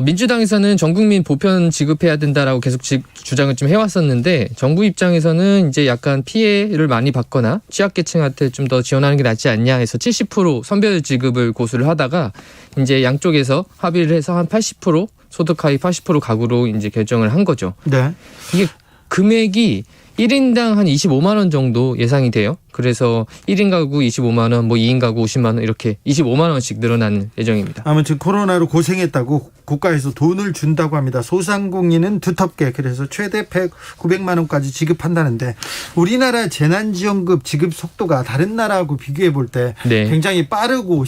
민주당에서는 전 국민 보편 지급해야 된다라고 계속 주장을 좀 해왔었는데 정부 입장에서는 이제 약간 피해를 많이 받거나 취약계층한테 좀 더 지원하는 게 낫지 않냐 해서 70% 선별 지급을 고수를 하다가 이제 양쪽에서 합의를 해서 한 80% 소득 하위 80% 가구로 이제 결정을 한 거죠. 네. 이게 금액이 1인당 한 25만 원 정도 예상이 돼요. 그래서 1인 가구 25만 원, 2인 가구 50만 원 이렇게 25만 원씩 늘어나는 예정입니다. 아무튼 코로나로 고생했다고 국가에서 돈을 준다고 합니다. 소상공인은 두텁게 그래서 최대 900만 원까지 지급한다는데 우리나라 재난지원금 지급 속도가 다른 나라하고 비교해 볼 때 네. 굉장히 빠르고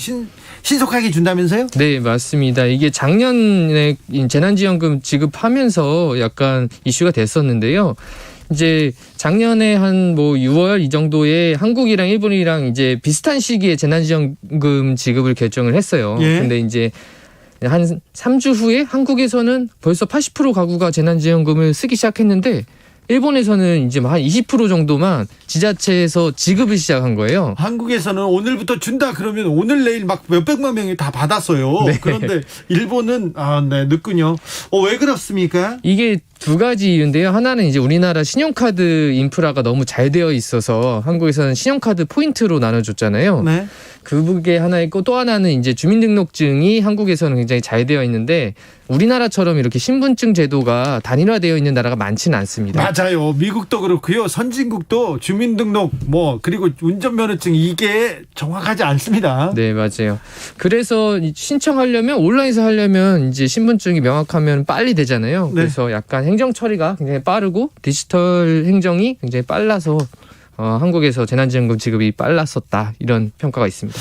신속하게 준다면서요? 네, 맞습니다. 이게 작년에 재난지원금 지급하면서 약간 이슈가 됐었는데요. 이제 작년에 한 6월 이 정도에 한국이랑 일본이랑 이제 비슷한 시기에 재난지원금 지급을 결정을 했어요. 예. 근데 이제 한 3주 후에 한국에서는 벌써 80% 가구가 재난지원금을 쓰기 시작했는데 일본에서는 이제 한 20% 정도만 지자체에서 지급을 시작한 거예요. 한국에서는 오늘부터 준다 그러면 오늘 내일 막 몇백만 명이 다 받았어요. 네. 그런데 일본은 늦군요. 왜 그렇습니까? 이게 두 가지 이유인데요. 하나는 이제 우리나라 신용카드 인프라가 너무 잘 되어 있어서 한국에서는 신용카드 포인트로 나눠줬잖아요. 네. 그게 하나 있고 또 하나는 이제 주민등록증이 한국에서는 굉장히 잘 되어 있는데 우리나라처럼 이렇게 신분증 제도가 단일화되어 있는 나라가 많지는 않습니다. 맞아요. 미국도 그렇고요. 선진국도 주민등록 그리고 운전면허증 이게 정확하지 않습니다. 네, 맞아요. 그래서 신청하려면 온라인에서 하려면 이제 신분증이 명확하면 빨리 되잖아요. 네. 그래서 약간 행정 처리가 굉장히 빠르고 디지털 행정이 굉장히 빨라서 한국에서 재난지원금 지급이 빨랐었다 이런 평가가 있습니다.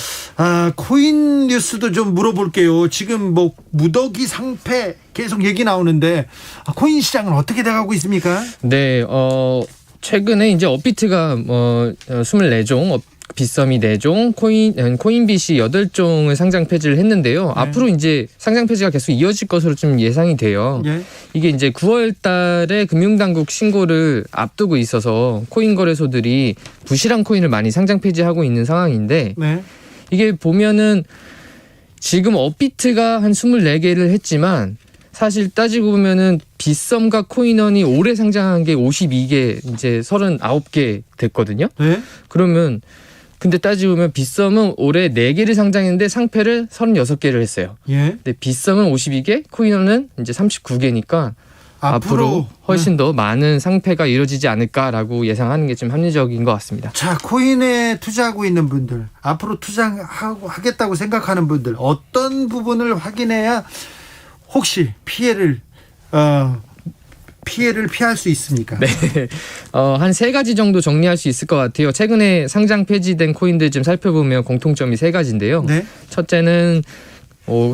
코인 뉴스도 좀 물어볼게요. 지금 무더기 상패 계속 얘기 나오는데 코인 시장은 어떻게 돼가고 있습니까? 네, 최근에 이제 업비트가 24종, 빗썸이 4종, 코인빗이 8종을 상장 폐지를 했는데요. 앞으로 이제 상장 폐지가 계속 이어질 것으로 좀 예상이 돼요. 예. 이게 이제 9월 달에 금융당국 신고를 앞두고 있어서 코인 거래소들이 부실한 코인을 많이 상장 폐지하고 있는 상황인데 네. 이게 보면은 지금 업비트가 한 24개를 했지만 사실 따지고 보면은 빗썸과 코인원이 올해 상장한 게 52개, 이제 39개 됐거든요. 네. 그러면 근데 따지고 보면 빗썸은 올해 4개를 상장했는데 상패를 36개를 했어요. 예. 근데 빗썸은 52개, 코인원은 이제 39개니까 앞으로 훨씬 더 많은 상패가 이루어지지 않을까라고 예상하는 게 좀 합리적인 것 같습니다. 자, 코인에 투자하고 있는 분들, 앞으로 투자하겠다고 생각하는 분들 어떤 부분을 확인해야 혹시 피해를 피할 수 있습니까? 네, 한 3가지 정도 정리할 수 있을 것 같아요. 최근에 상장 폐지된 코인들 좀 살펴보면 공통점이 3가지인데요. 네. 첫째는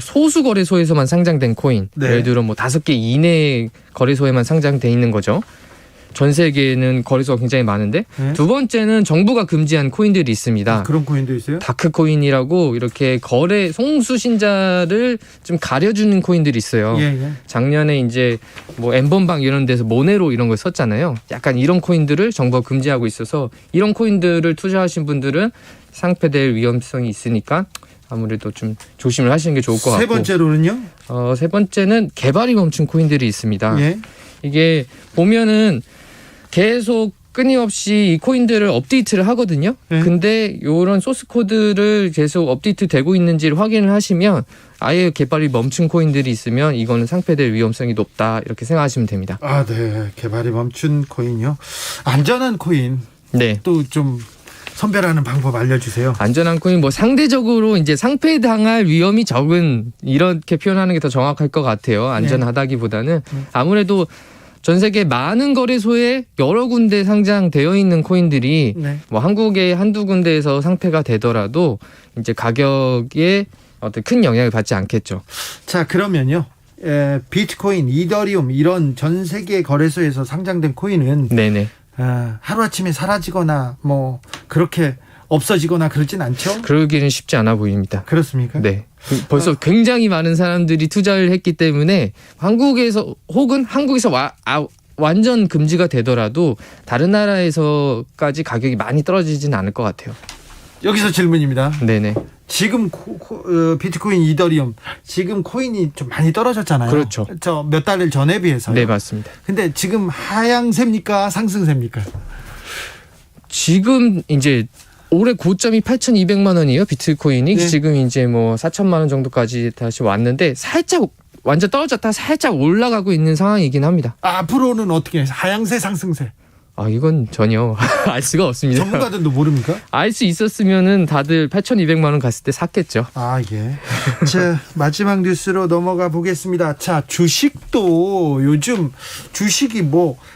소수 거래소에서만 상장된 코인, 네. 예를 들어 5개 이내 거래소에만 상장돼 있는 거죠. 전 세계에는 거래소가 굉장히 많은데 네. 두 번째는 정부가 금지한 코인들이 있습니다. 그런 코인도 있어요? 다크코인이라고 이렇게 거래 송수신자를 좀 가려주는 코인들이 있어요. 예. 작년에 이제 엠번방 이런 데서 모네로 이런 걸 썼잖아요. 약간 이런 코인들을 정부가 금지하고 있어서 이런 코인들을 투자하신 분들은 상폐될 위험성이 있으니까 아무래도 좀 조심을 하시는 게 좋을 것 같고. 세 번째로는요? 세 번째는 개발이 멈춘 코인들이 있습니다. 예. 이게 보면은 계속 끊임없이 이 코인들을 업데이트를 하거든요. 네. 근데 이런 소스 코드를 계속 업데이트 되고 있는지를 확인을 하시면 아예 개발이 멈춘 코인들이 있으면 이거는 상폐될 위험성이 높다 이렇게 생각하시면 됩니다. 네. 개발이 멈춘 코인이요. 안전한 코인. 네. 또 좀 선별하는 방법 알려주세요. 안전한 코인 상대적으로 이제 상폐당할 위험이 적은 이렇게 표현하는 게 더 정확할 것 같아요. 안전하다기보다는 아무래도 전 세계 많은 거래소에 여러 군데 상장되어 있는 코인들이 한국의 한두 군데에서 상폐가 되더라도 이제 가격에 어떤 큰 영향을 받지 않겠죠. 자, 그러면요. 비트코인, 이더리움 이런 전 세계 거래소에서 상장된 코인은 네네. 하루아침에 사라지거나 그렇게 없어지거나 그러진 않죠? 그러기는 쉽지 않아 보입니다. 그렇습니까? 네. 벌써 굉장히 많은 사람들이 투자를 했기 때문에 한국에서 혹은 한국에서 완전 금지가 되더라도 다른 나라에서까지 가격이 많이 떨어지지는 않을 것 같아요. 여기서 질문입니다. 네네. 지금 비트코인, 이더리움 지금 코인이 좀 많이 떨어졌잖아요. 그렇죠. 저 몇 달 전에 비해서요. 네, 맞습니다. 근데 지금 하향세입니까? 상승세입니까? 지금 이제 올해 고점이 8,200만 원이에요. 비트코인이. 네. 지금 이제 4천만 원 정도까지 다시 왔는데 살짝 완전 떨어졌다 살짝 올라가고 있는 상황이긴 합니다. 앞으로는 어떻게 해요? 하향세, 상승세? 이건 전혀 알 수가 없습니다. 전문가들도 모릅니까? 알 수 있었으면은 다들 8,200만 원 갔을 때 샀겠죠. 예. 자, 마지막 뉴스로 넘어가 보겠습니다. 자, 주식도 요즘 주식이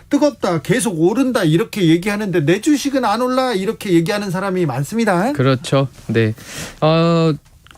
뜨겁다, 계속 오른다 이렇게 얘기하는데 내 주식은 안 올라 이렇게 얘기하는 사람이 많습니다. 그렇죠. 네.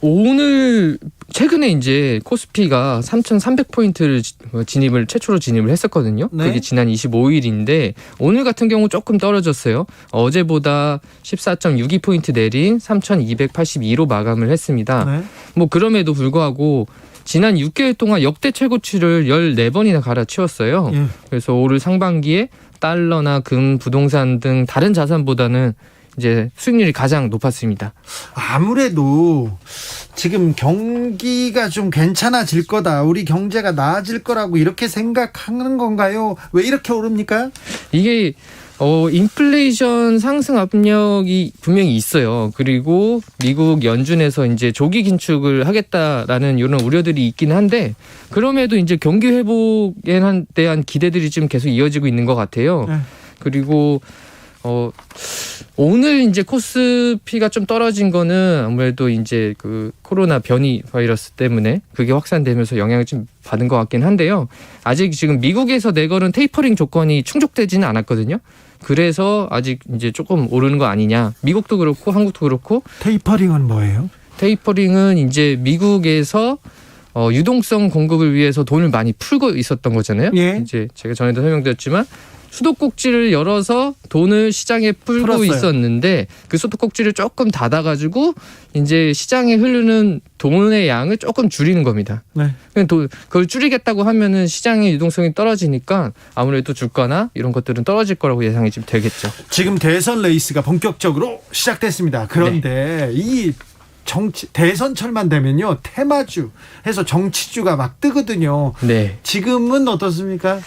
오늘 최근에 이제 코스피가 3,300포인트를 최초로 진입을 했었거든요. 네. 그게 지난 25일인데 오늘 같은 경우 조금 떨어졌어요. 어제보다 14.62포인트 내린 3,282로 마감을 했습니다. 네. 그럼에도 불구하고 지난 6개월 동안 역대 최고치를 14번이나 갈아치웠어요. 예. 그래서 올 상반기에 달러나 금, 부동산 등 다른 자산보다는 이제 수익률이 가장 높았습니다. 아무래도 지금 경기가 좀 괜찮아질 거다. 우리 경제가 나아질 거라고 이렇게 생각하는 건가요? 왜 이렇게 오릅니까? 이게 인플레이션 상승 압력이 분명히 있어요. 그리고 미국 연준에서 이제 조기 긴축을 하겠다라는 이런 우려들이 있긴 한데 그럼에도 이제 경기 회복에 대한 기대들이 지금 계속 이어지고 있는 것 같아요. 네. 그리고 오늘 이제 코스피가 좀 떨어진 거는 아무래도 이제 그 코로나 변이 바이러스 때문에 그게 확산되면서 영향을 좀 받은 것 같긴 한데요. 아직 지금 미국에서 내걸은 테이퍼링 조건이 충족되지는 않았거든요. 그래서 아직 이제 조금 오르는 거 아니냐. 미국도 그렇고 한국도 그렇고. 테이퍼링은 뭐예요? 테이퍼링은 이제 미국에서 유동성 공급을 위해서 돈을 많이 풀고 있었던 거잖아요. 예. 이제 제가 전에도 설명드렸지만 수도꼭지를 열어서 돈을 시장에 풀고 풀었어요. 있었는데 그 수도꼭지를 조금 닫아가지고 이제 시장에 흐르는 돈의 양을 조금 줄이는 겁니다. 네. 그걸 줄이겠다고 하면은 시장의 유동성이 떨어지니까 아무래도 주가나 이런 것들은 떨어질 거라고 예상이 좀 되겠죠. 지금 대선 레이스가 본격적으로 시작됐습니다. 그런데 이 대선철만 되면요 테마주 해서 정치주가 막 뜨거든요. 네. 지금은 어떻습니까?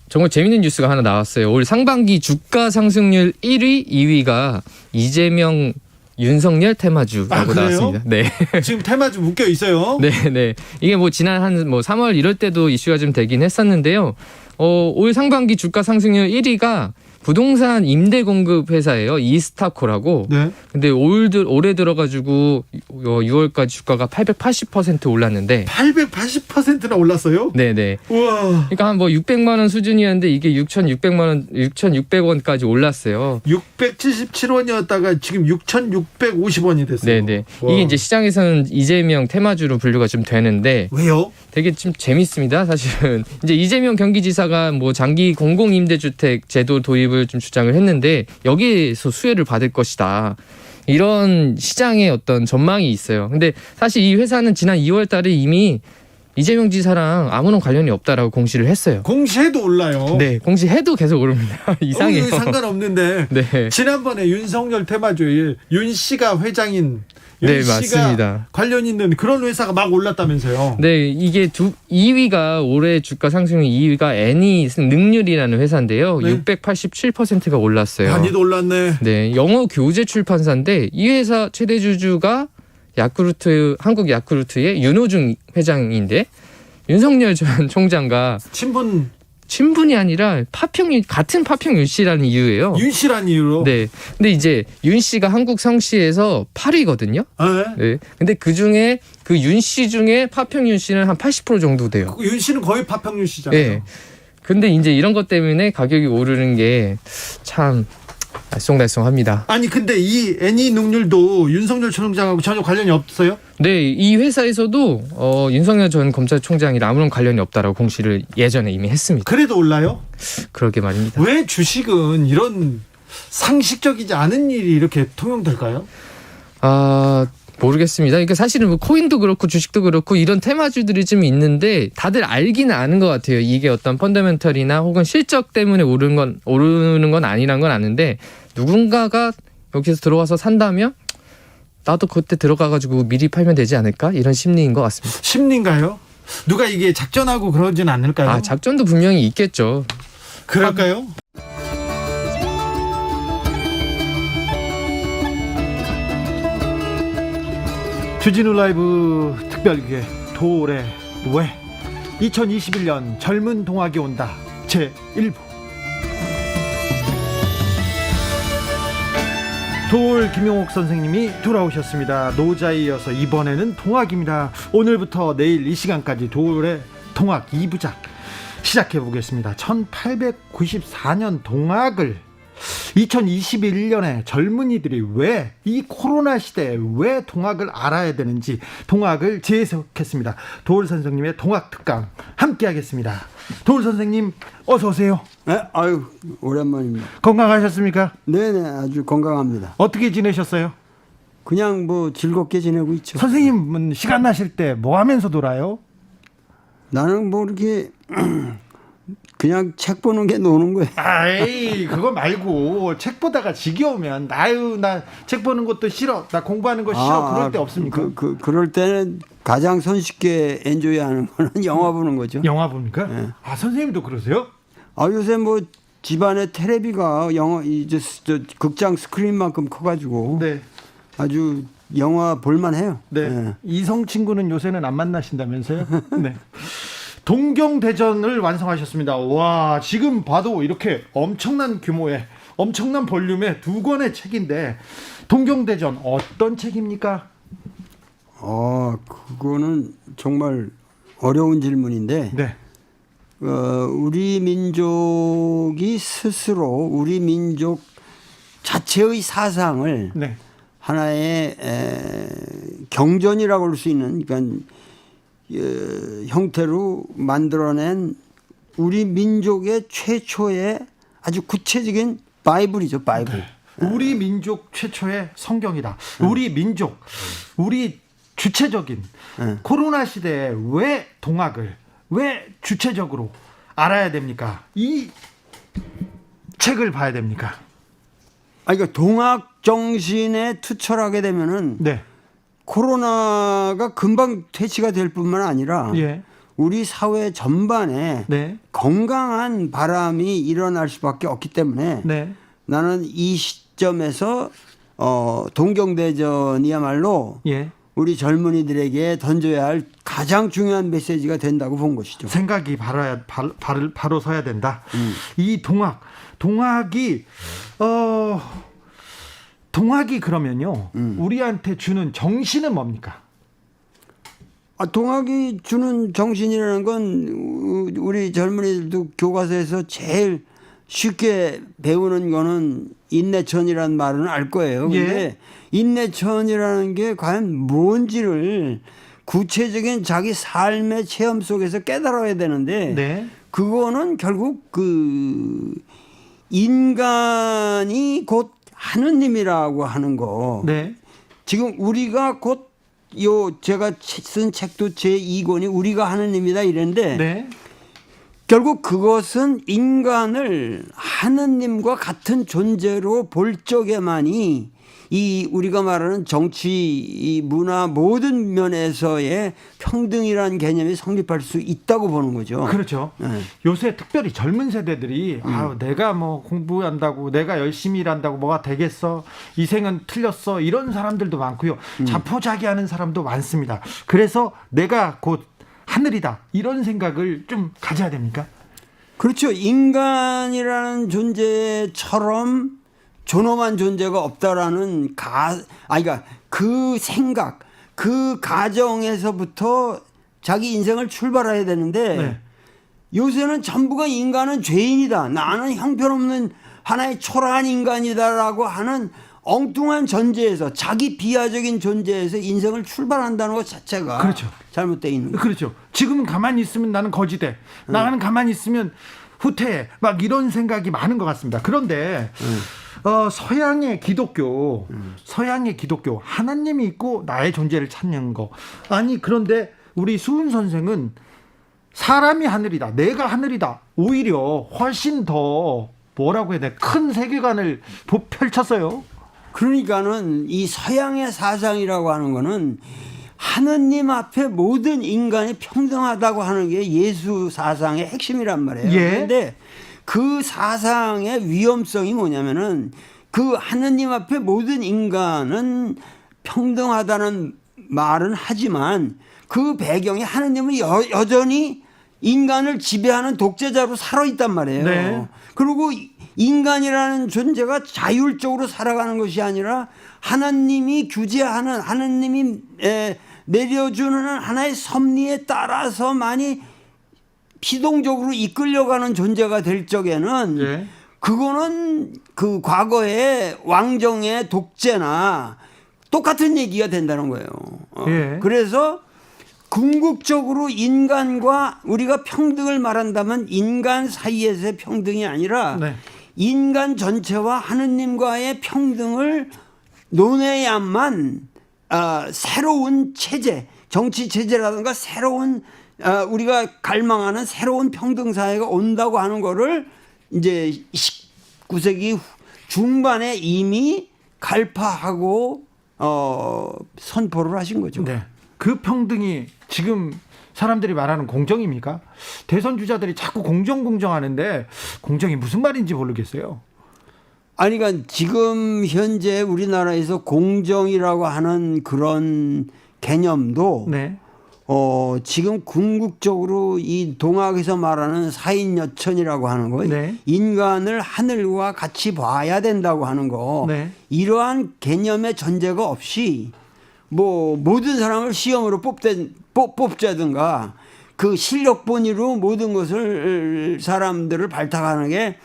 정말 재밌는 뉴스가 하나 나왔어요. 올 상반기 주가 상승률 1위, 2위가 이재명, 윤석열 테마주라고 그래요? 나왔습니다. 네. 지금 테마주 묶여 있어요. 네. 이게 지난 한 3월 이럴 때도 이슈가 좀 되긴 했었는데요. 올 상반기 주가 상승률 1위가 부동산 임대 공급 회사예요. 이스타코라고. 네. 근데 올해 들어가지고 6월까지 주가가 880% 올랐는데. 880%나 올랐어요? 네네. 우와. 그러니까 한 600만 원 수준이었는데 이게 6,600원까지 올랐어요. 677원이었다가 지금 6,650원이 됐어요. 네네. 와. 이게 이제 시장에서는 이재명 테마주로 분류가 좀 되는데. 왜요? 되게 좀 재밌습니다. 사실은 이제 이재명 경기지사가 장기 공공임대주택 제도 도입을 좀 주장을 했는데 여기에서 수혜를 받을 것이다. 이런 시장의 어떤 전망이 있어요. 근데 사실 이 회사는 지난 2월 달에 이미 이재명 지사랑 아무런 관련이 없다라고 공시를 했어요. 공시해도 올라요. 네, 공시해도 계속 오릅니다. 이상해요. 상관없는데. 네. 지난번에 윤석열 테마주에 윤 씨가 회장인 네, 씨가 맞습니다. 관련 있는 그런 회사가 막 올랐다면서요. 네, 이게 2위가 올해 주가 상승률 2위가 애니능률이라는 회사인데요. 네. 687%가 올랐어요. 많이도 올랐네. 네, 영어 교재 출판사인데 이 회사 최대 주주가 한국 야쿠르트의 윤호중 회장인데 윤석열 전 총장과 친분이 아니라 같은 파평 윤 씨라는 이유예요. 윤 씨라는 이유로? 네. 근데 이제 윤 씨가 한국 성씨에서 8위거든요. 네. 근데 그 중에 그 윤 씨 중에 파평 윤 씨는 한 80% 정도 돼요. 윤 씨는 거의 파평 윤 씨잖아요. 네. 근데 이제 이런 것 때문에 가격이 오르는 게 참 알쏭달쏭합니다. 아니 근데 이 애니능률도 윤석열 총장하고 전혀 관련이 없어요? 네, 이 회사에서도 윤석열 전 검찰총장이랑 아무런 관련이 없다라고 공시를 예전에 이미 했습니다. 그래도 올라요? 그러게 말입니다. 왜 주식은 이런 상식적이지 않은 일이 이렇게 통용될까요? 모르겠습니다. 그러니까 사실은 코인도 그렇고 주식도 그렇고 이런 테마주들이 좀 있는데 다들 알기는 아는 것 같아요. 이게 어떤 펀더멘털이나 혹은 실적 때문에 오르는 건 아니란 건 아는데 누군가가 여기서 들어와서 산다면 나도 그때 들어가가지고 미리 팔면 되지 않을까? 이런 심리인 것 같습니다. 심리인가요? 누가 이게 작전하고 그러진 않을까요? 작전도 분명히 있겠죠. 그럴까요? 주진우 라이브 특별기획 도올의 왜 2021년 젊은 동학이 온다 제1부 도올 김용옥 선생님이 돌아오셨습니다. 노자에 이어서 이번에는 동학입니다. 오늘부터 내일 이 시간까지 도올의 동학 2부작 시작해 보겠습니다. 1894년 동학을 2021년에 젊은이들이 왜 이 코로나 시대에 왜 동학을 알아야 되는지 동학을 재해석했습니다. 도올 선생님의 동학 특강 함께 하겠습니다. 도올 선생님 어서 오세요. 네, 오랜만입니다. 건강하셨습니까? 네네, 아주 건강합니다. 어떻게 지내셨어요? 그냥 뭐 즐겁게 지내고 있죠. 선생님은 시간 나실 때 뭐 하면서 놀아요? 나는 뭐 이렇게 그냥 책 보는 게 노는 거예요. 아이, 그거 말고 책 보다가 지겨우면 아유, 나 책 보는 것도 싫어. 나 공부하는 거 싫어. 그럴 때 없습니까? 그럴 때는 가장 손쉽게 엔조이하는 거는 영화 보는 거죠. 영화 봅니까? 네. 아, 선생님도 그러세요? 아, 요새 뭐 집안에 테레비가 영화 이제 극장 스크린만큼 커가지고 네. 아주 영화 볼만해요. 네. 네. 이성 친구는 요새는 안 만나신다면서요? 네. 동경대전을 완성하셨습니다. 와, 지금 봐도 이렇게 엄청난 규모의 엄청난 볼륨의 2권의 책인데 동경대전 어떤 책입니까? 그거는 정말 어려운 질문인데 네. 우리 민족이 스스로 우리 민족 자체의 사상을 네. 하나의 경전이라고 할 수 있는 그러니까 형태로 만들어낸 우리 민족의 최초의 아주 구체적인 바이블이죠. 바이블. 네. 우리 민족 최초의 성경이다. 우리 민족, 우리 주체적인 코로나 시대에 왜 동학을 왜 주체적으로 알아야 됩니까? 이 책을 봐야 됩니까? 그러니까 동학 정신에 투철하게 되면은 네. 코로나가 금방 퇴치가 될 뿐만 아니라 예. 우리 사회 전반에 네. 건강한 바람이 일어날 수밖에 없기 때문에 네. 나는 이 시점에서 동경대전이야말로 예. 우리 젊은이들에게 던져야 할 가장 중요한 메시지가 된다고 본 것이죠. 생각이 바로 서야 된다. 이 동학이 그러면요. 우리한테 주는 정신은 뭡니까? 동학이 주는 정신이라는 건 우리 젊은이들도 교과서에서 제일 쉽게 배우는 거는 인내천이라는 말은 알 거예요. 근데 예. 인내천이라는 게 과연 뭔지를 구체적인 자기 삶의 체험 속에서 깨달아야 되는데 네. 그거는 결국 인간이 곧 하느님이라고 하는 거. 네. 지금 우리가 곧 제가 쓴 책도 제2권이 우리가 하느님이다 이랬는데 네. 결국 그것은 인간을 하느님과 같은 존재로 볼 적에만이 이 우리가 말하는 정치, 이 문화 모든 면에서의 평등이라는 개념이 성립할 수 있다고 보는 거죠. 그렇죠. 네. 요새 특별히 젊은 세대들이 내가 뭐 공부한다고 내가 열심히 일한다고 뭐가 되겠어. 이 생은 틀렸어. 이런 사람들도 많고요. 자포자기하는 사람도 많습니다. 그래서 내가 곧 하늘이다. 이런 생각을 좀 가져야 됩니까? 그렇죠. 인간이라는 존재처럼 존엄한 존재가 없다라는 그러니까 그 생각, 그 가정에서부터 자기 인생을 출발해야 되는데 네. 요새는 전부가 인간은 죄인이다. 나는 형편없는 하나의 초라한 인간이다라고 하는 엉뚱한 존재에서 자기 비하적인 존재에서 인생을 출발한다는 것 자체가 그렇죠. 잘못되어 있는 거죠. 그렇죠. 지금은 가만히 있으면 나는 거지돼. 나는 가만히 있으면 후퇴해. 막 이런 생각이 많은 것 같습니다. 그런데 서양의 기독교 하나님이 있고 나의 존재를 찾는 거. 아니 그런데 우리 수은 선생은 사람이 하늘이다. 내가 하늘이다. 오히려 훨씬 더 뭐라고 해야 돼? 큰 세계관을 펼쳤어요. 그러니까는 이 서양의 사상이라고 하는 거는 하느님 앞에 모든 인간이 평등하다고 하는 게 예수 사상의 핵심이란 말이에요. 예. 그런데 그 사상의 위험성이 뭐냐면은 그 하느님 앞에 모든 인간은 평등하다는 말은 하지만 그 배경에 하느님은 여전히 인간을 지배하는 독재자로 살아있단 말이에요. 네. 그리고 인간이라는 존재가 자율적으로 살아가는 것이 아니라 하나님이 규제하는 하나님이 내려주는 하나의 섭리에 따라서만이 피동적으로 이끌려가는 존재가 될 적에는 예. 그거는 그 과거의 왕정의 독재나 똑같은 얘기가 된다는 거예요. 예. 그래서 궁극적으로 인간과 우리가 평등을 말한다면 인간 사이에서의 평등이 아니라 네. 인간 전체와 하느님과의 평등을 논해야만 새로운 체제, 정치 체제라든가 새로운 우리가 갈망하는 새로운 평등 사회가 온다고 하는 거를 이제 19세기 중반에 이미 갈파하고 선포를 하신 거죠. 네. 그 평등이 지금 사람들이 말하는 공정입니까? 대선 주자들이 자꾸 공정하는데 공정이 무슨 말인지 모르겠어요. 아니, 그러니까 지금 현재 우리나라에서 공정이라고 하는 그런 개념도 네. 지금 궁극적으로 이 동학에서 말하는 사인여천이라고 하는 거, 네. 인간을 하늘과 같이 봐야 된다고 하는 거, 네. 이러한 개념의 전제가 없이 뭐 모든 사람을 시험으로 뽑자든가 그 실력 본위로 모든 것을 사람들을 발탁하는 게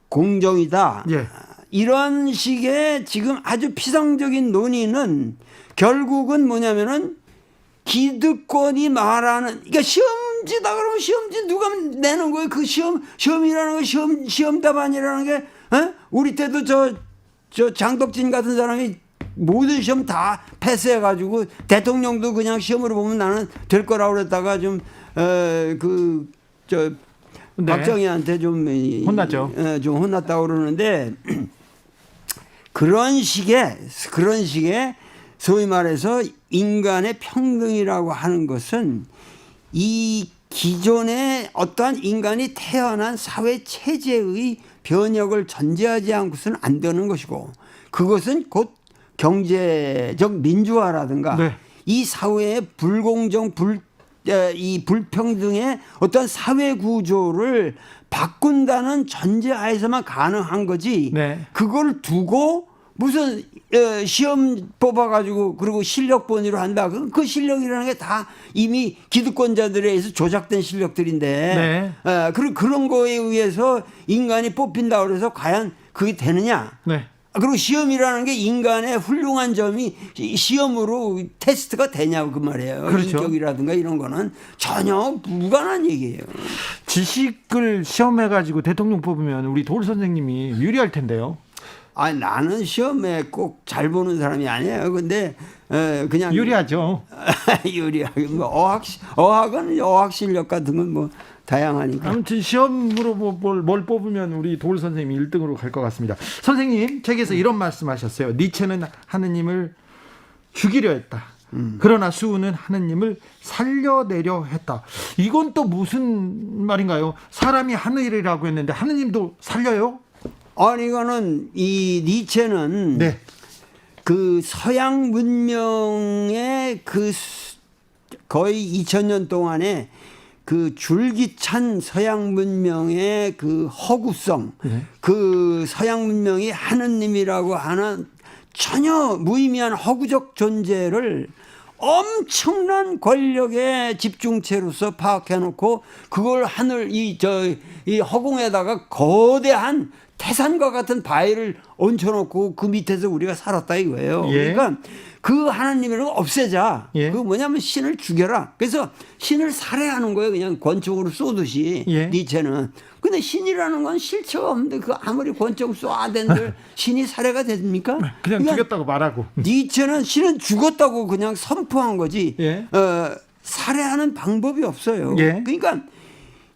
공정이다. 예. 이런 식의 지금 아주 피상적인 논의는 결국은 뭐냐면은 기득권이 말하는, 그러니까 시험지다 그러면 시험지 누가 내는 거예요? 그 시험이라는 거, 시험 답안이라는 게, 우리 때도 저 장덕진 같은 사람이 모든 시험 다 패스해가지고 대통령도 그냥 시험으로 보면 나는 될 거라고 그랬다가 좀, 네. 박정희한테 좀 혼났죠. 좀 혼났다고 그러는데 그런 식의 소위 말해서 인간의 평등이라고 하는 것은 이 기존의 어떠한 인간이 태어난 사회 체제의 변혁을 전제하지 않고서는 안 되는 것이고, 그것은 곧 경제적 민주화라든가 네. 이 사회의 불공정, 이 불평등의 어떤 사회 구조를 바꾼다는 전제하에서만 가능한 거지. 네. 그걸 두고 무슨 시험 뽑아가지고 그리고 실력 본위로 한다. 그 실력이라는 게 다 이미 기득권자들에 의해서 조작된 실력들인데, 네. 그런 거에 의해서 인간이 뽑힌다 그래서 과연 그게 되느냐? 네. 그리고 시험이라는 게 인간의 훌륭한 점이 시험으로 테스트가 되냐고 그 말이에요. 그렇죠. 인격이라든가 이런 거는 전혀 무관한 얘기예요. 지식을 시험해가지고 대통령 뽑으면 우리 도울 선생님이 유리할 텐데요. 나는 시험에 꼭 잘 보는 사람이 아니에요. 근데 그냥 유리하죠. 유리하게 뭐 어학은 어학 실력 같은 건 뭐 다양하니까. 아무튼 시험으로 뭘 뽑으면 우리 도울 선생님이 1등으로 갈 것 같습니다. 선생님 책에서 이런 말씀하셨어요. 니체는 하느님을 죽이려 했다. 그러나 수우는 하느님을 살려내려 했다. 이건 또 무슨 말인가요? 사람이 하늘이라고 했는데 하느님도 살려요? 아니, 이거는 이 니체는 네. 그 서양 문명의 그 거의 2000년 동안에 그 줄기찬 서양 문명의 그 허구성, 네. 그 서양 문명이 하느님이라고 하는 전혀 무의미한 허구적 존재를 엄청난 권력의 집중체로서 파악해놓고 그걸 이 허공에다가 거대한 태산과 같은 바위를 얹혀놓고 그 밑에서 우리가 살았다 이거예요. 예. 그러니까 그 하나님이라는 거 없애자. 예. 그 뭐냐면 신을 죽여라. 그래서 신을 살해하는 거예요. 그냥 권총으로 쏘듯이. 예. 니체는. 근데 신이라는 건 실체가 없는데 그 아무리 권총 쏘아댄들 신이 살해가 됩니까? 그냥 그러니까 죽였다고 말하고. 니체는 신은 죽었다고 그냥 선포한 거지. 예. 살해하는 방법이 없어요. 예. 그러니까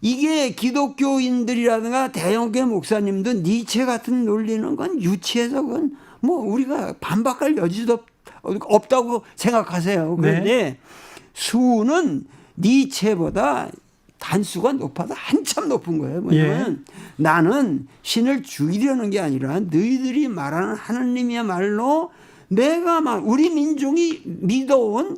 이게 기독교인들이라든가 대형교회 목사님도 니체 같은 논리는 건 유치해서 그건 뭐 우리가 반박할 여지도 없다고 생각하세요. 그런데 네. 수는 니체보다 단수가 높아도 한참 높은 거예요. 뭐냐면 나는 신을 죽이려는 게 아니라 너희들이 말하는 하나님이야말로 우리 민족이 믿어온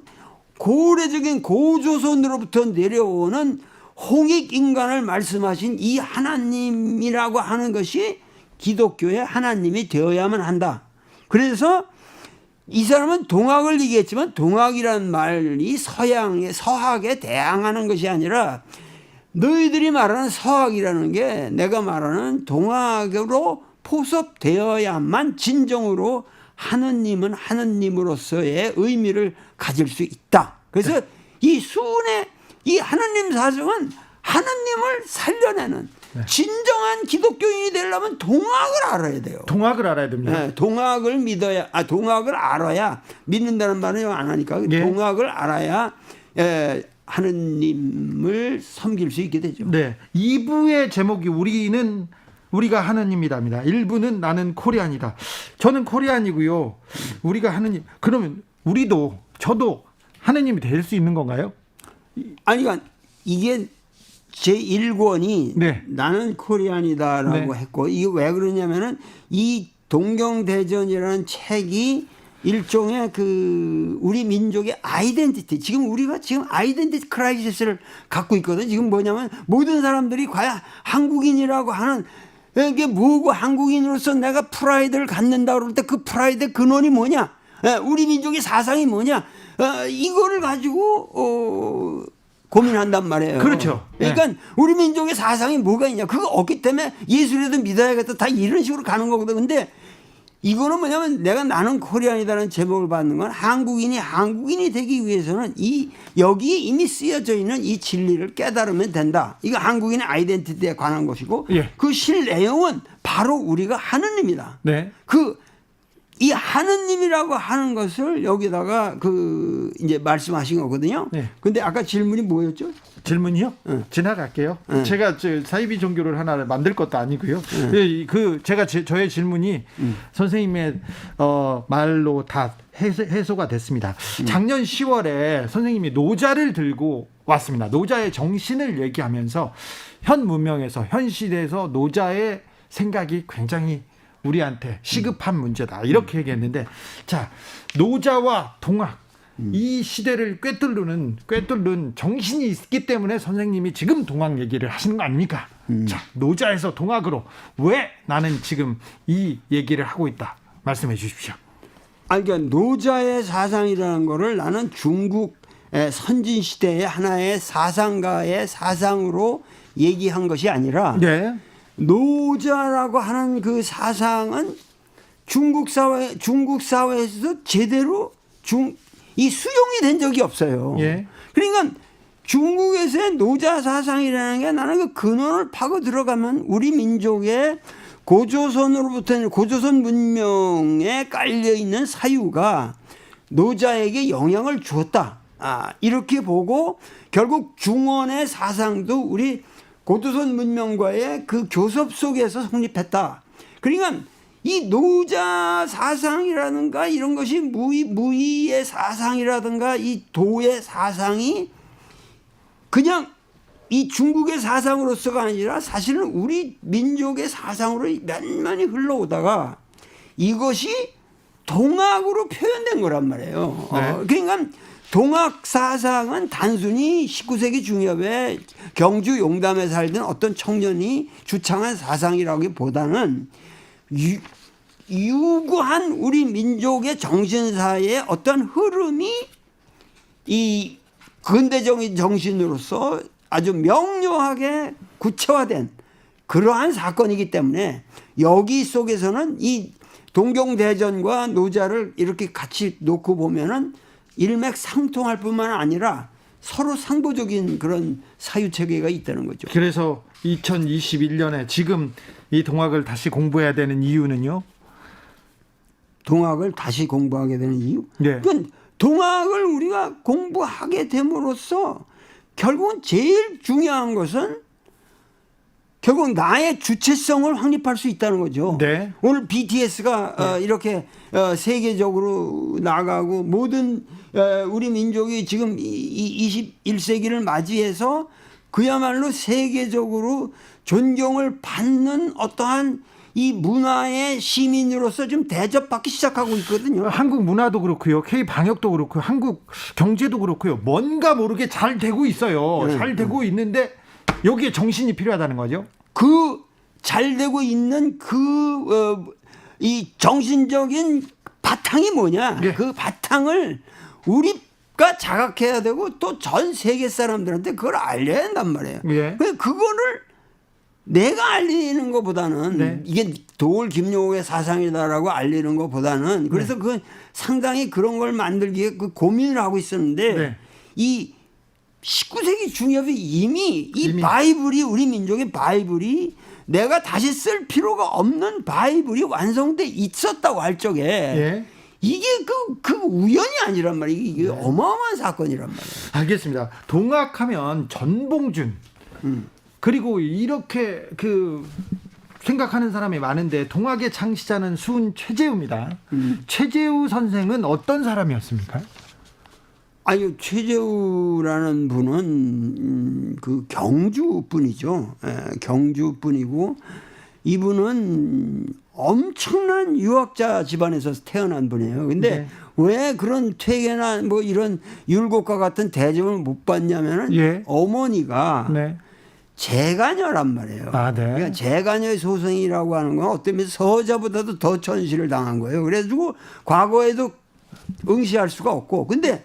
고래적인 고조선으로부터 내려오는 홍익 인간을 말씀하신 이 하나님이라고 하는 것이 기독교의 하나님이 되어야만 한다. 그래서 이 사람은 동학을 얘기했지만 동학이라는 말이 서학에 대항하는 것이 아니라 너희들이 말하는 서학이라는 게 내가 말하는 동학으로 포섭되어야만 진정으로 하느님은 하느님으로서의 의미를 가질 수 있다. 그래서 이 수운의 이 하느님 사정은 하느님을 살려내는 진정한 기독교인이 되려면 동학을 알아야 돼요. 동학을 알아야 됩니다. 네, 동학을 믿어야, 동학을 알아야, 믿는다는 말은 안 하니까, 예. 동학을 알아야 하느님을 섬길 수 있게 되죠. 네. 2부의 제목이 우리가 하느님이답니다. 1부는 나는 코리안이다. 저는 코리안이고요. 우리가 하느님. 그러면 저도 하느님이 될 수 있는 건가요? 아니, 그러니까 이게 제1권이 네. 나는 코리안이다라고 네. 했고, 이게 왜 그러냐면은 이 동경대전이라는 책이 일종의 우리 민족의 아이덴티티, 우리가 지금 아이덴티티 크라이시스를 갖고 있거든요. 지금 뭐냐면 모든 사람들이 과연 한국인이라고 하는, 이게 뭐고 한국인으로서 내가 프라이드를 갖는다 그럴 때 그 프라이드의 근원이 뭐냐? 우리 민족의 사상이 뭐냐? 이거를 가지고 고민한단 말이에요. 그렇죠. 그러니까 네. 우리 민족의 사상이 뭐가 있냐? 그거 없기 때문에 예술에도 믿어야겠다. 다 이런 식으로 가는 거거든. 근데 이거는 뭐냐면 내가 나는 코리안이다라는 제목을 받는 건 한국인이 되기 위해서는 여기에 이미 쓰여져 있는 이 진리를 깨달으면 된다. 이거 한국인의 아이덴티티에 관한 것이고 예. 그 실 내용은 바로 우리가 하느님이다. 네. 이 하느님이라고 하는 것을 여기다가 이제 말씀하신 거거든요. 네. 근데 아까 질문이 뭐였죠? 질문이요? 지나갈게요. 제가 사이비 종교를 하나를 만들 것도 아니고요. 저의 질문이 선생님의 말로 다 해소가 됐습니다. 작년 10월에 선생님이 노자를 들고 왔습니다. 노자의 정신을 얘기하면서 현 문명에서 현 시대에서 노자의 생각이 굉장히 우리한테 시급한 문제다 이렇게 얘기했는데, 자, 노자와 동학 이 시대를 꿰뚫는 정신이 있기 때문에 선생님이 지금 동학 얘기를 하시는 거 아닙니까? 자, 노자에서 동학으로 왜 나는 지금 이 얘기를 하고 있다 말씀해 주십시오. 그러니까 노자의 사상이라는 거를 나는 중국 선진 시대의 하나의 사상가의 사상으로 얘기한 것이 아니라, 네. 노자라고 하는 그 사상은 중국 사회에서도 제대로 이 수용이 된 적이 없어요. 예. 그러니까 중국에서의 노자 사상이라는 게 나는 그 근원을 파고 들어가면 우리 민족의 고조선으로부터 고조선 문명에 깔려 있는 사유가 노자에게 영향을 주었다. 이렇게 보고 결국 중원의 사상도 우리 고조선 문명과의 그 교섭 속에서 성립했다. 그러니까 이 노자 사상이라든가 이런 것이 무의의 사상이라든가 이 도의 사상이 그냥 이 중국의 사상으로서가 아니라 사실은 우리 민족의 사상으로 많이 흘러오다가 이것이 동학으로 표현된 거란 말이에요. 네. 그러니까 동학 사상은 단순히 19세기 중엽에 경주 용담에 살던 어떤 청년이 주창한 사상이라기보다는 유구한 우리 민족의 정신사의 어떤 흐름이 이 근대적인 정신으로서 아주 명료하게 구체화된 그러한 사건이기 때문에 여기 속에서는 이 동경대전과 노자를 이렇게 같이 놓고 보면은 일맥상통할 뿐만 아니라 서로 상보적인 그런 사유체계가 있다는 거죠. 그래서 2021년에 지금 이 동학을 다시 공부해야 되는 이유는요? 동학을 다시 공부하게 되는 이유? 네. 그건 동학을 우리가 공부하게 됨으로써 결국은 제일 중요한 것은 결국 나의 주체성을 확립할 수 있다는 거죠. 네. 오늘 BTS가 이렇게 세계적으로 나가고 모든 우리 민족이 지금 21세기를 맞이해서 그야말로 세계적으로 존경을 받는 어떠한 이 문화의 시민으로서 좀 대접받기 시작하고 있거든요. 한국 문화도 그렇고요. K 방역도 그렇고요. 한국 경제도 그렇고요. 뭔가 모르게 잘 되고 있어요. 잘 되고 있는데 여기에 정신이 필요하다는 거죠. 그 잘 되고 있는 이 정신적인 바탕이 뭐냐? 네. 그 바탕을 우리가 자각해야 되고 또 전 세계 사람들한테 그걸 알려야 한단 말이에요. 예. 그거를 내가 알리는 것보다는 네. 이게 도올 김용옥의 사상이다라고 알리는 것보다는 그래서 그 상당히 그런 걸 만들기에 그 고민을 하고 있었는데 네. 이 19세기 중엽에 이미 이 바이블이 우리 민족의 바이블이 내가 다시 쓸 필요가 없는 바이블이 완성돼 있었다고 할 적에 예. 이게 그 우연이 아니란 말이에요. 이게 어마어마한 사건이란 말이에요. 알겠습니다. 동학하면 전봉준 그리고 이렇게 생각하는 사람이 많은데 동학의 창시자는 수은 최재우입니다. 최재우 선생은 어떤 사람이었습니까? 아니, 최재우라는 분은 그 경주 분이죠. 경주 분이고 이분은 엄청난 유학자 집안에서 태어난 분이에요. 근데 왜 그런 퇴계나 뭐 이런 율곡과 같은 대접을 못 받냐면은 어머니가 재가녀란 말이에요. 그러니까 재가녀의 소생이라고 하는 건 어떤 면에서 서자보다도 더 천시를 당한 거예요. 그래가지고 과거에도 응시할 수가 없고, 근데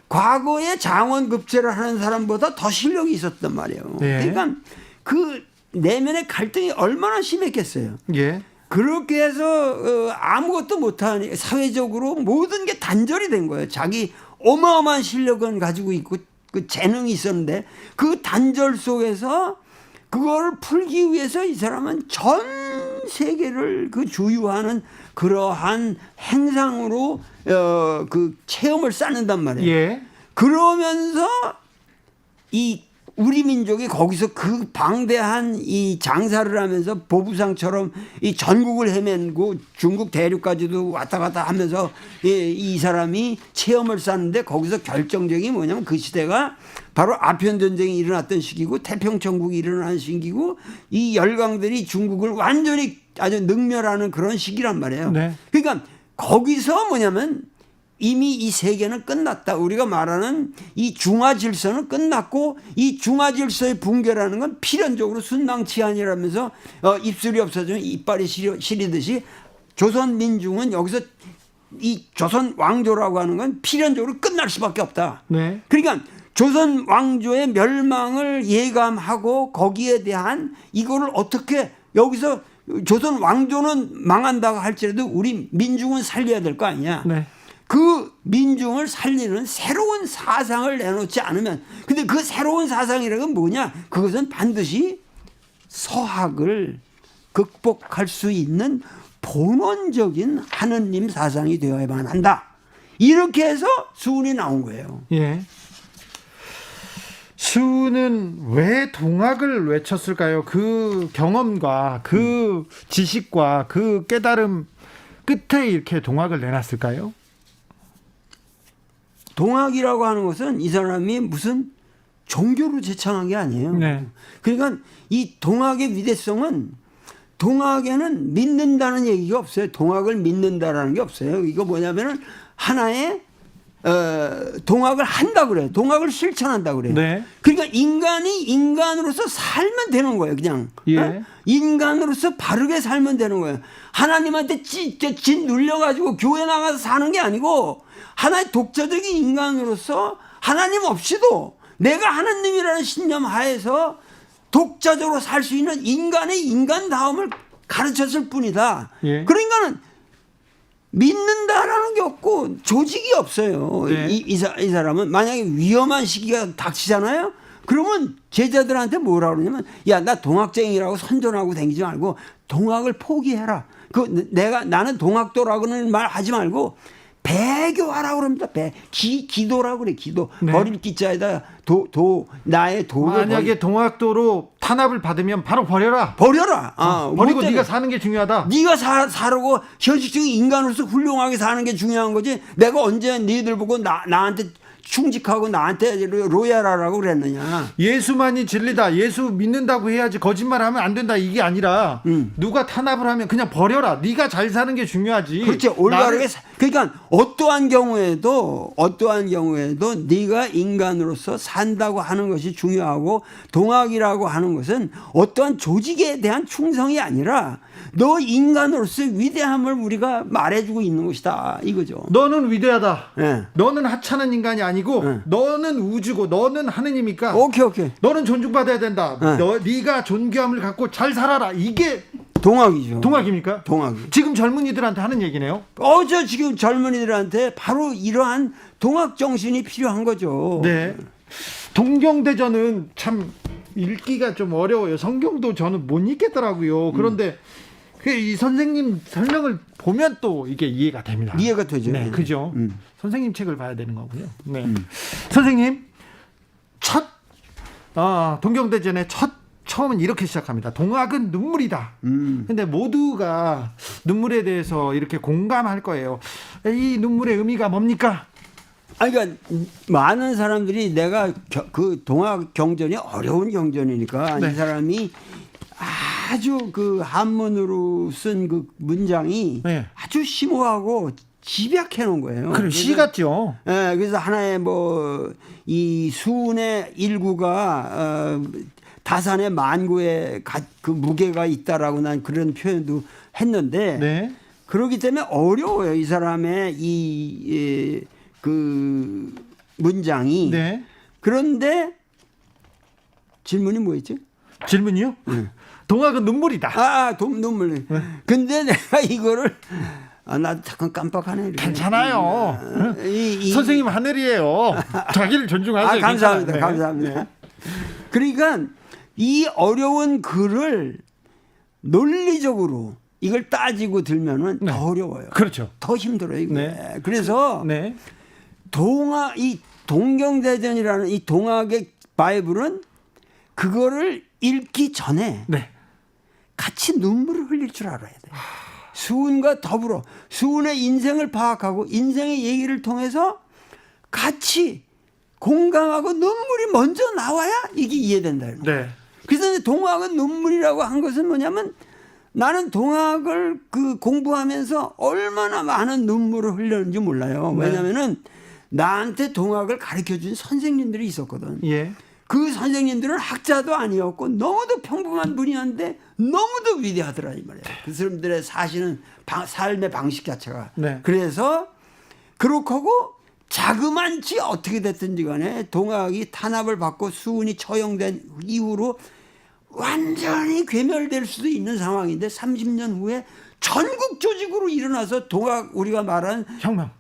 과거에 장원급제를 하는 사람보다 더 실력이 있었단 말이에요. 그러니까 그 내면의 갈등이 얼마나 심했겠어요. 그렇게 해서 아무것도 못하니 사회적으로 모든 게 단절이 된 거예요. 자기 어마어마한 실력은 가지고 있고 그 재능이 있었는데 그 단절 속에서 그걸 풀기 위해서 이 사람은 전 세계를 그 주유하는 그러한 행상으로 그 체험을 쌓는단 말이에요. 그러면서 이 우리 민족이 거기서 그 방대한 이 장사를 하면서 보부상처럼 이 전국을 헤맨고 중국 대륙까지도 왔다 갔다 하면서 이 사람이 체험을 쌓는데 거기서 결정적인 뭐냐면 그 시대가 바로 아편전쟁이 일어났던 시기고 태평천국이 일어난 시기고 이 열강들이 중국을 완전히 아주 능멸하는 그런 시기란 말이에요. 그러니까 거기서 뭐냐면 이미 이 세계는 끝났다. 우리가 말하는 이 중화 질서는 끝났고 이 중화 질서의 붕괴라는 건 필연적으로 순망치안이라면서 입술이 없어지면 이빨이 시리듯이 조선 민중은 여기서 이 조선 왕조라고 하는 건 필연적으로 끝날 수밖에 없다. 그러니까 조선 왕조의 멸망을 예감하고 거기에 대한 이거를 어떻게 여기서 조선 왕조는 망한다고 할지라도 우리 민중은 살려야 될 거 아니냐. 그 민중을 살리는 새로운 사상을 내놓지 않으면, 근데 그 새로운 사상이라는 건 뭐냐? 그것은 반드시 서학을 극복할 수 있는 본원적인 하느님 사상이 되어야만 한다. 이렇게 해서 수훈이 나온 거예요. 수훈은 왜 동학을 외쳤을까요? 그 경험과 그 지식과 그 깨달음 끝에 이렇게 동학을 내놨을까요? 동학이라고 하는 것은 이 사람이 무슨 종교로 제창한 게 아니에요. 그러니까 이 동학의 위대성은 동학에는 믿는다는 얘기가 없어요. 동학을 믿는다라는 게 없어요. 이거 뭐냐면은 하나의 동학을 한다 그래요. 동학을 실천한다 그래요. 그러니까 인간이 인간으로서 살면 되는 거예요. 그냥 인간으로서 바르게 살면 되는 거예요. 하나님한테 진 눌려가지고 교회 나가서 사는 게 아니고 하나의 독자적인 인간으로서 하나님 없이도 내가 하나님이라는 신념 하에서 독자적으로 살 수 있는 인간의 인간다움을 가르쳤을 뿐이다. 그러니까는 믿는다라는 게 없고 조직이 없어요. 이 사람은 만약에 위험한 시기가 닥치잖아요. 그러면 제자들한테 뭐라 그러냐면, 야, 나 동학쟁이라고 선전하고 다니지 말고 동학을 포기해라. 나는 동학도라고는 말 하지 말고 배교하라고 그럽니다. 기도라고 그래. 기도. 버릴 기자에다 나의 도를 만약에 동학도로 탄압을 받으면 바로 버려라. 버리고 네가 사는 게 중요하다. 네가 사라고 현실적인 인간으로서 훌륭하게 사는 게 중요한 거지. 내가 언제 니들 보고 나한테 충직하고 나한테 로얄하라고 그랬느냐. 예수만이 진리다. 예수 믿는다고 해야지 거짓말하면 안 된다. 이게 아니라 누가 탄압을 하면 그냥 버려라. 네가 잘 사는 게 중요하지. 그렇지. 올바르게. 그러니까 어떠한 경우에도 네가 인간으로서 산다고 하는 것이 중요하고 동학이라고 하는 것은 어떠한 조직에 대한 충성이 아니라 너 인간으로서의 위대함을 우리가 말해주고 있는 것이다. 이거죠. 너는 위대하다. 너는 하찮은 인간이 아니고 너는 우주고 너는 하느님이니까 오케이. 너는 존중받아야 된다. 네가 존귀함을 갖고 잘 살아라. 이게 동학이죠. 동학입니까? 동학이. 지금 젊은이들한테 하는 얘기네요. 지금 젊은이들한테 바로 이러한 동학 정신이 필요한 거죠. 동경대전은 참 읽기가 좀 어려워요. 성경도 저는 못 읽겠더라고요. 그런데 이 선생님 설명을 보면 또 이게 이해가 됩니다. 이해가 되죠. 네, 그죠. 선생님 책을 봐야 되는 거고요. 네. 선생님, 동경대전의 처음은 이렇게 시작합니다. 동학은 눈물이다. 근데 모두가 눈물에 대해서 이렇게 공감할 거예요. 이 눈물의 의미가 뭡니까? 그러니까 많은 사람들이 내가 그 동학 경전이 어려운 경전이니까 이 사람이 아주 그 한문으로 쓴 그 문장이 아주 심오하고 집약해 놓은 거예요. 그럼 시 같죠. 네, 그래서 하나의 이 수운의 일구가 다산의 만구의 그 무게가 있다라고 난 그런 표현도 했는데 그렇기 때문에 어려워요. 이 사람의 그 문장이. 그런데 질문이 뭐였죠? 질문이요? 동학은 눈물이다. 눈물. 근데 내가 이거를 나도 잠깐 깜빡하네. 이렇게. 괜찮아요. 선생님 하늘이에요. 자기를 존중하세요. 감사합니다. 네. 감사합니다. 그러니까 이 어려운 글을 논리적으로 이걸 따지고 들면은 더 어려워요. 그렇죠. 더 힘들어요. 이게. 그래서 이 동경대전이라는 이 동학의 바이블은 그거를 읽기 전에 같이 눈물을 흘릴 줄 알아야 돼요. 수운과 더불어 수운의 인생을 파악하고 인생의 얘기를 통해서 같이 공감하고 눈물이 먼저 나와야 이게 이해된다. 그래서 동학은 눈물이라고 한 것은 뭐냐면 나는 동학을 공부하면서 얼마나 많은 눈물을 흘렸는지 몰라요. 왜냐하면은 나한테 동학을 가르쳐준 선생님들이 있었거든. 그 선생님들은 학자도 아니었고 너무도 평범한 분이었는데 너무도 위대하더라 이 말이에요. 그 사람들의 사실은 삶의 방식 자체가. 그래서 그렇고 하고 자그만치 어떻게 됐든지 간에 동학이 탄압을 받고 수운이 처형된 이후로 완전히 괴멸될 수도 있는 상황인데 30년 후에 전국 조직으로 일어나서 우리가 말하는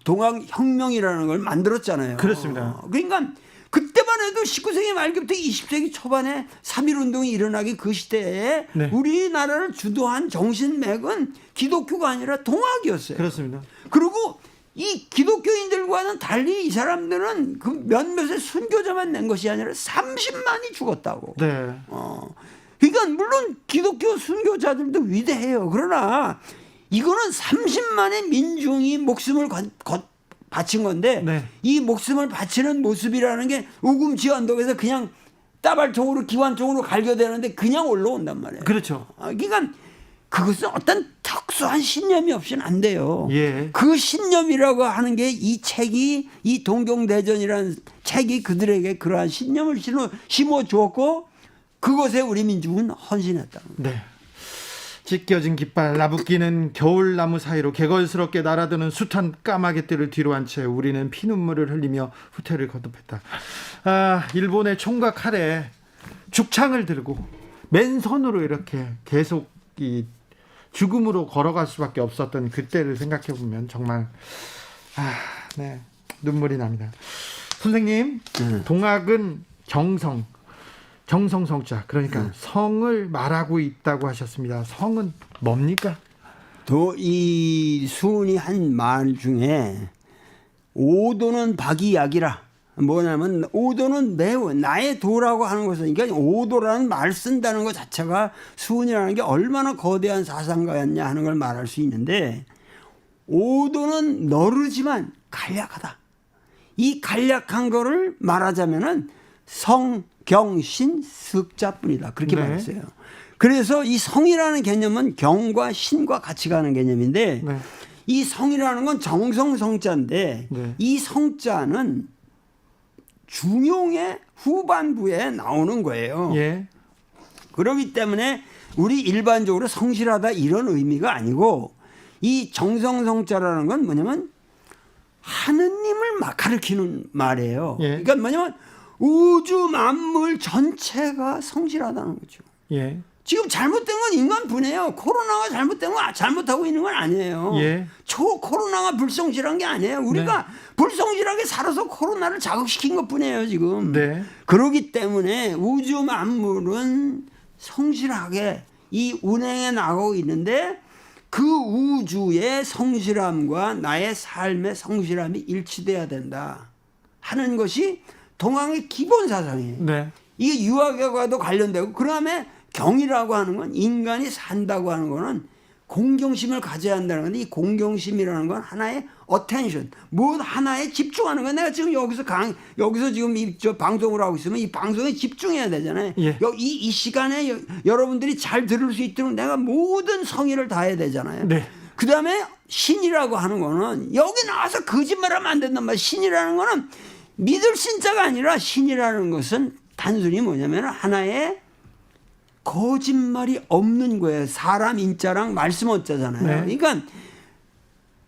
동학혁명이라는 걸 만들었잖아요. 그렇습니다. 그러니까 그때만 해도 19세기 말기부터 20세기 초반에 3.1운동이 일어나기 그 시대에 우리나라를 주도한 정신맥은 기독교가 아니라 동학이었어요. 그렇습니다. 그리고 이 기독교인들과는 달리 이 사람들은 그 몇몇의 순교자만 낸 것이 아니라 30만이 죽었다고. 그러니까 물론 기독교 순교자들도 위대해요. 그러나 이거는 30만의 민중이 목숨을 바친 건데 이 목숨을 바치는 모습이라는 게 우금치 언덕에서 그냥 따발총으로 기관총으로 갈겨대는데 그냥 올라온단 말이에요. 그렇죠. 그러니까 그것은 어떤 특수한 신념이 없이는 안 돼요. 그 신념이라고 하는 게 이 책이 이 동경대전이라는 책이 그들에게 그러한 신념을 심어 주었고 그것에 우리 민중은 헌신했다. 찢겨진 깃발 나부끼는 겨울나무 사이로 개걸스럽게 날아드는 숱한 까마귀들을 뒤로 한 채 우리는 피눈물을 흘리며 후퇴를 거듭했다. 일본의 총과 칼에 죽창을 들고 맨손으로 이렇게 계속 이 죽음으로 걸어갈 수밖에 없었던 그때를 생각해 보면 정말 눈물이 납니다. 선생님, 동학은 정성성자, 그러니까 성을 말하고 있다고 하셨습니다. 성은 뭡니까? 이 수운이 한 말 중에 오도는 박이약이라 뭐냐면 오도는 매우 나의 도라고 하는 것은 그러니까 오도라는 말 쓴다는 것 자체가 수운이라는 게 얼마나 거대한 사상가였냐 하는 걸 말할 수 있는데 오도는 너르지만 간략하다. 이 간략한 거를 말하자면은 성, 경, 신, 습자뿐이다. 그렇게 말했어요. 그래서 이 성이라는 개념은 경과 신과 같이 가는 개념인데 이 성이라는 건 정성성자인데 이 성자는 중용의 후반부에 나오는 거예요. 그렇기 때문에 우리 일반적으로 성실하다 이런 의미가 아니고 이 정성성자라는 건 뭐냐면 하느님을 막 가리키는 말이에요. 그러니까 뭐냐면 우주 만물 전체가 성실하다는 거죠. 지금 잘못된 건 인간분이에요. 코로나가 잘못된 건 잘못하고 있는 건 아니에요. 예. 코로나가 불성실한 게 아니에요. 우리가 불성실하게 살아서 코로나를 자극시킨 것뿐이에요 지금. 네. 그렇기 때문에 우주 만물은 성실하게 이 운행해 나가고 있는데 그 우주의 성실함과 나의 삶의 성실함이 일치돼야 된다 하는 것이 동학의 기본 사상이에요. 네. 이게 유학과도 관련되고 그다음에 경이라고 하는 건 인간이 산다고 하는 거는 공경심을 가져야 한다는 건데 이 공경심이라는 건 하나의 어텐션, 뭐 하나에 집중하는 거야. 내가 지금 여기서 지금 저 방송을 하고 있으면 이 방송에 집중해야 되잖아요. 예. 이 시간에 여러분들이 잘 들을 수 있도록 내가 모든 성의를 다해야 되잖아요. 네. 그 다음에 신이라고 하는 거는 여기 나와서 거짓말하면 안 된단 말이야. 신이라는 거는 믿을 신자가 아니라 신이라는 것은 단순히 뭐냐면 하나의 거짓말이 없는 거예요. 사람 인자랑 말씀 어쩌잖아요. 네. 그러니까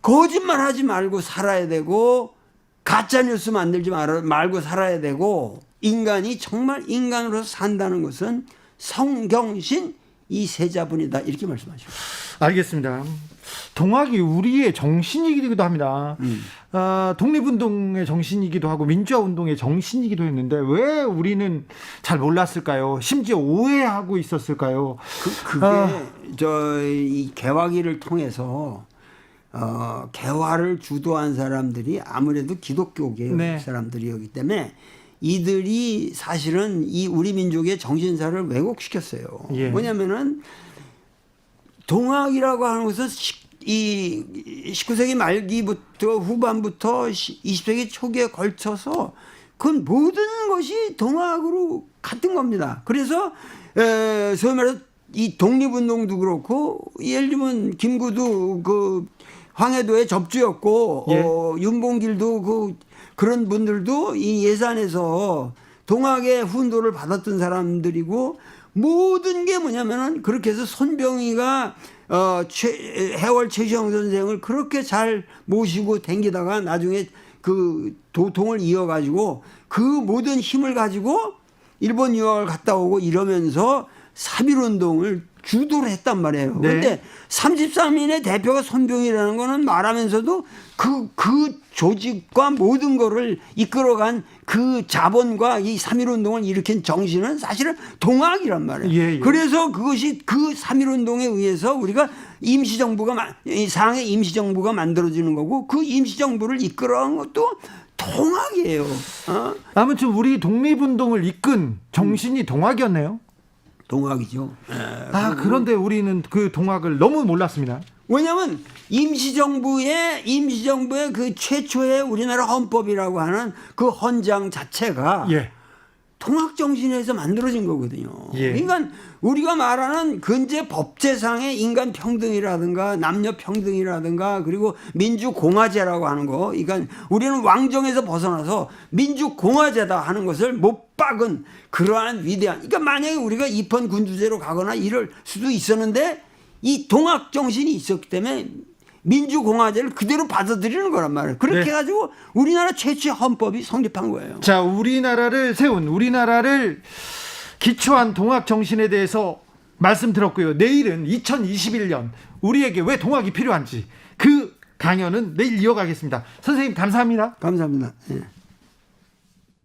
거짓말하지 말고 살아야 되고 가짜 뉴스 만들지 말고 살아야 되고 인간이 정말 인간으로서 산다는 것은 성경신 이 세자분이다 이렇게 말씀하시죠. 알겠습니다. 동학이 우리의 정신이기도 합니다. 독립운동의 정신이기도 하고 민주화운동의 정신이기도 했는데 왜 우리는 잘 몰랐을까요? 심지어 오해하고 있었을까요? 그게 이 개화기를 통해서 개화를 주도한 사람들이 아무래도 기독교계 네. 사람들이었기 때문에 이들이 사실은 이 우리 민족의 정신사를 왜곡시켰어요. 예. 뭐냐면은 동학이라고 하는 것은 이 19세기 말기부터 후반부터 20세기 초기에 걸쳐서 그 모든 것이 동학으로 같은 겁니다. 그래서 소위 말해서 이 독립운동도 그렇고 예를 들면 김구도 그 황해도의 접주였고 예. 윤봉길도 그런 분들도 이 예산에서 동학의 훈도를 받았던 사람들이고 모든 게 뭐냐면은 그렇게 해서 손병희가 해월 최시영 선생을 그렇게 잘 모시고 댕기다가 나중에 그 도통을 이어가지고 그 모든 힘을 가지고 일본 유학을 갔다 오고 이러면서 3.1운동을 주도를 했단 말이에요. 그런데 네. 33인의 대표가 손병희라는 거는 말하면서도 그 조직과 모든 거를 이끌어간 그 자본과 이 3.1운동을 일으킨 정신은 사실은 동학이란 말이에요. 예, 예. 그래서 그것이 그 3.1운동에 의해서 우리가 상해 임시정부가 만들어지는 거고 그 임시정부를 이끌어간 것도 동학이에요. 아무튼 우리 독립운동을 이끈 정신이 동학이었네요. 동학이죠. 그런데 우리는 그 동학을 너무 몰랐습니다. 왜냐하면 임시정부의 그 최초의 우리나라 헌법이라고 하는 그 헌장 자체가 예. 통합정신에서 만들어진 거거든요. 예. 그러니까 우리가 말하는 근대 법제상의 인간 평등이라든가 남녀 평등이라든가 그리고 민주공화제라고 하는 거, 그러니까 우리는 왕정에서 벗어나서 민주공화제다 하는 것을 못 박은 그러한 위대한, 그러니까 만약에 우리가 입헌군주제로 가거나 이럴 수도 있었는데 이 동학정신이 있었기 때문에 민주공화제를 그대로 받아들이는 거란 말이에요. 그렇게 네. 해가지고 우리나라 최초의 헌법이 성립한 거예요. 자, 우리나라를 기초한 동학 정신에 대해서 말씀 들었고요. 내일은 2021년 우리에게 왜 동학이 필요한지 그 강연은 내일 이어가겠습니다. 선생님 감사합니다. 감사합니다. 예.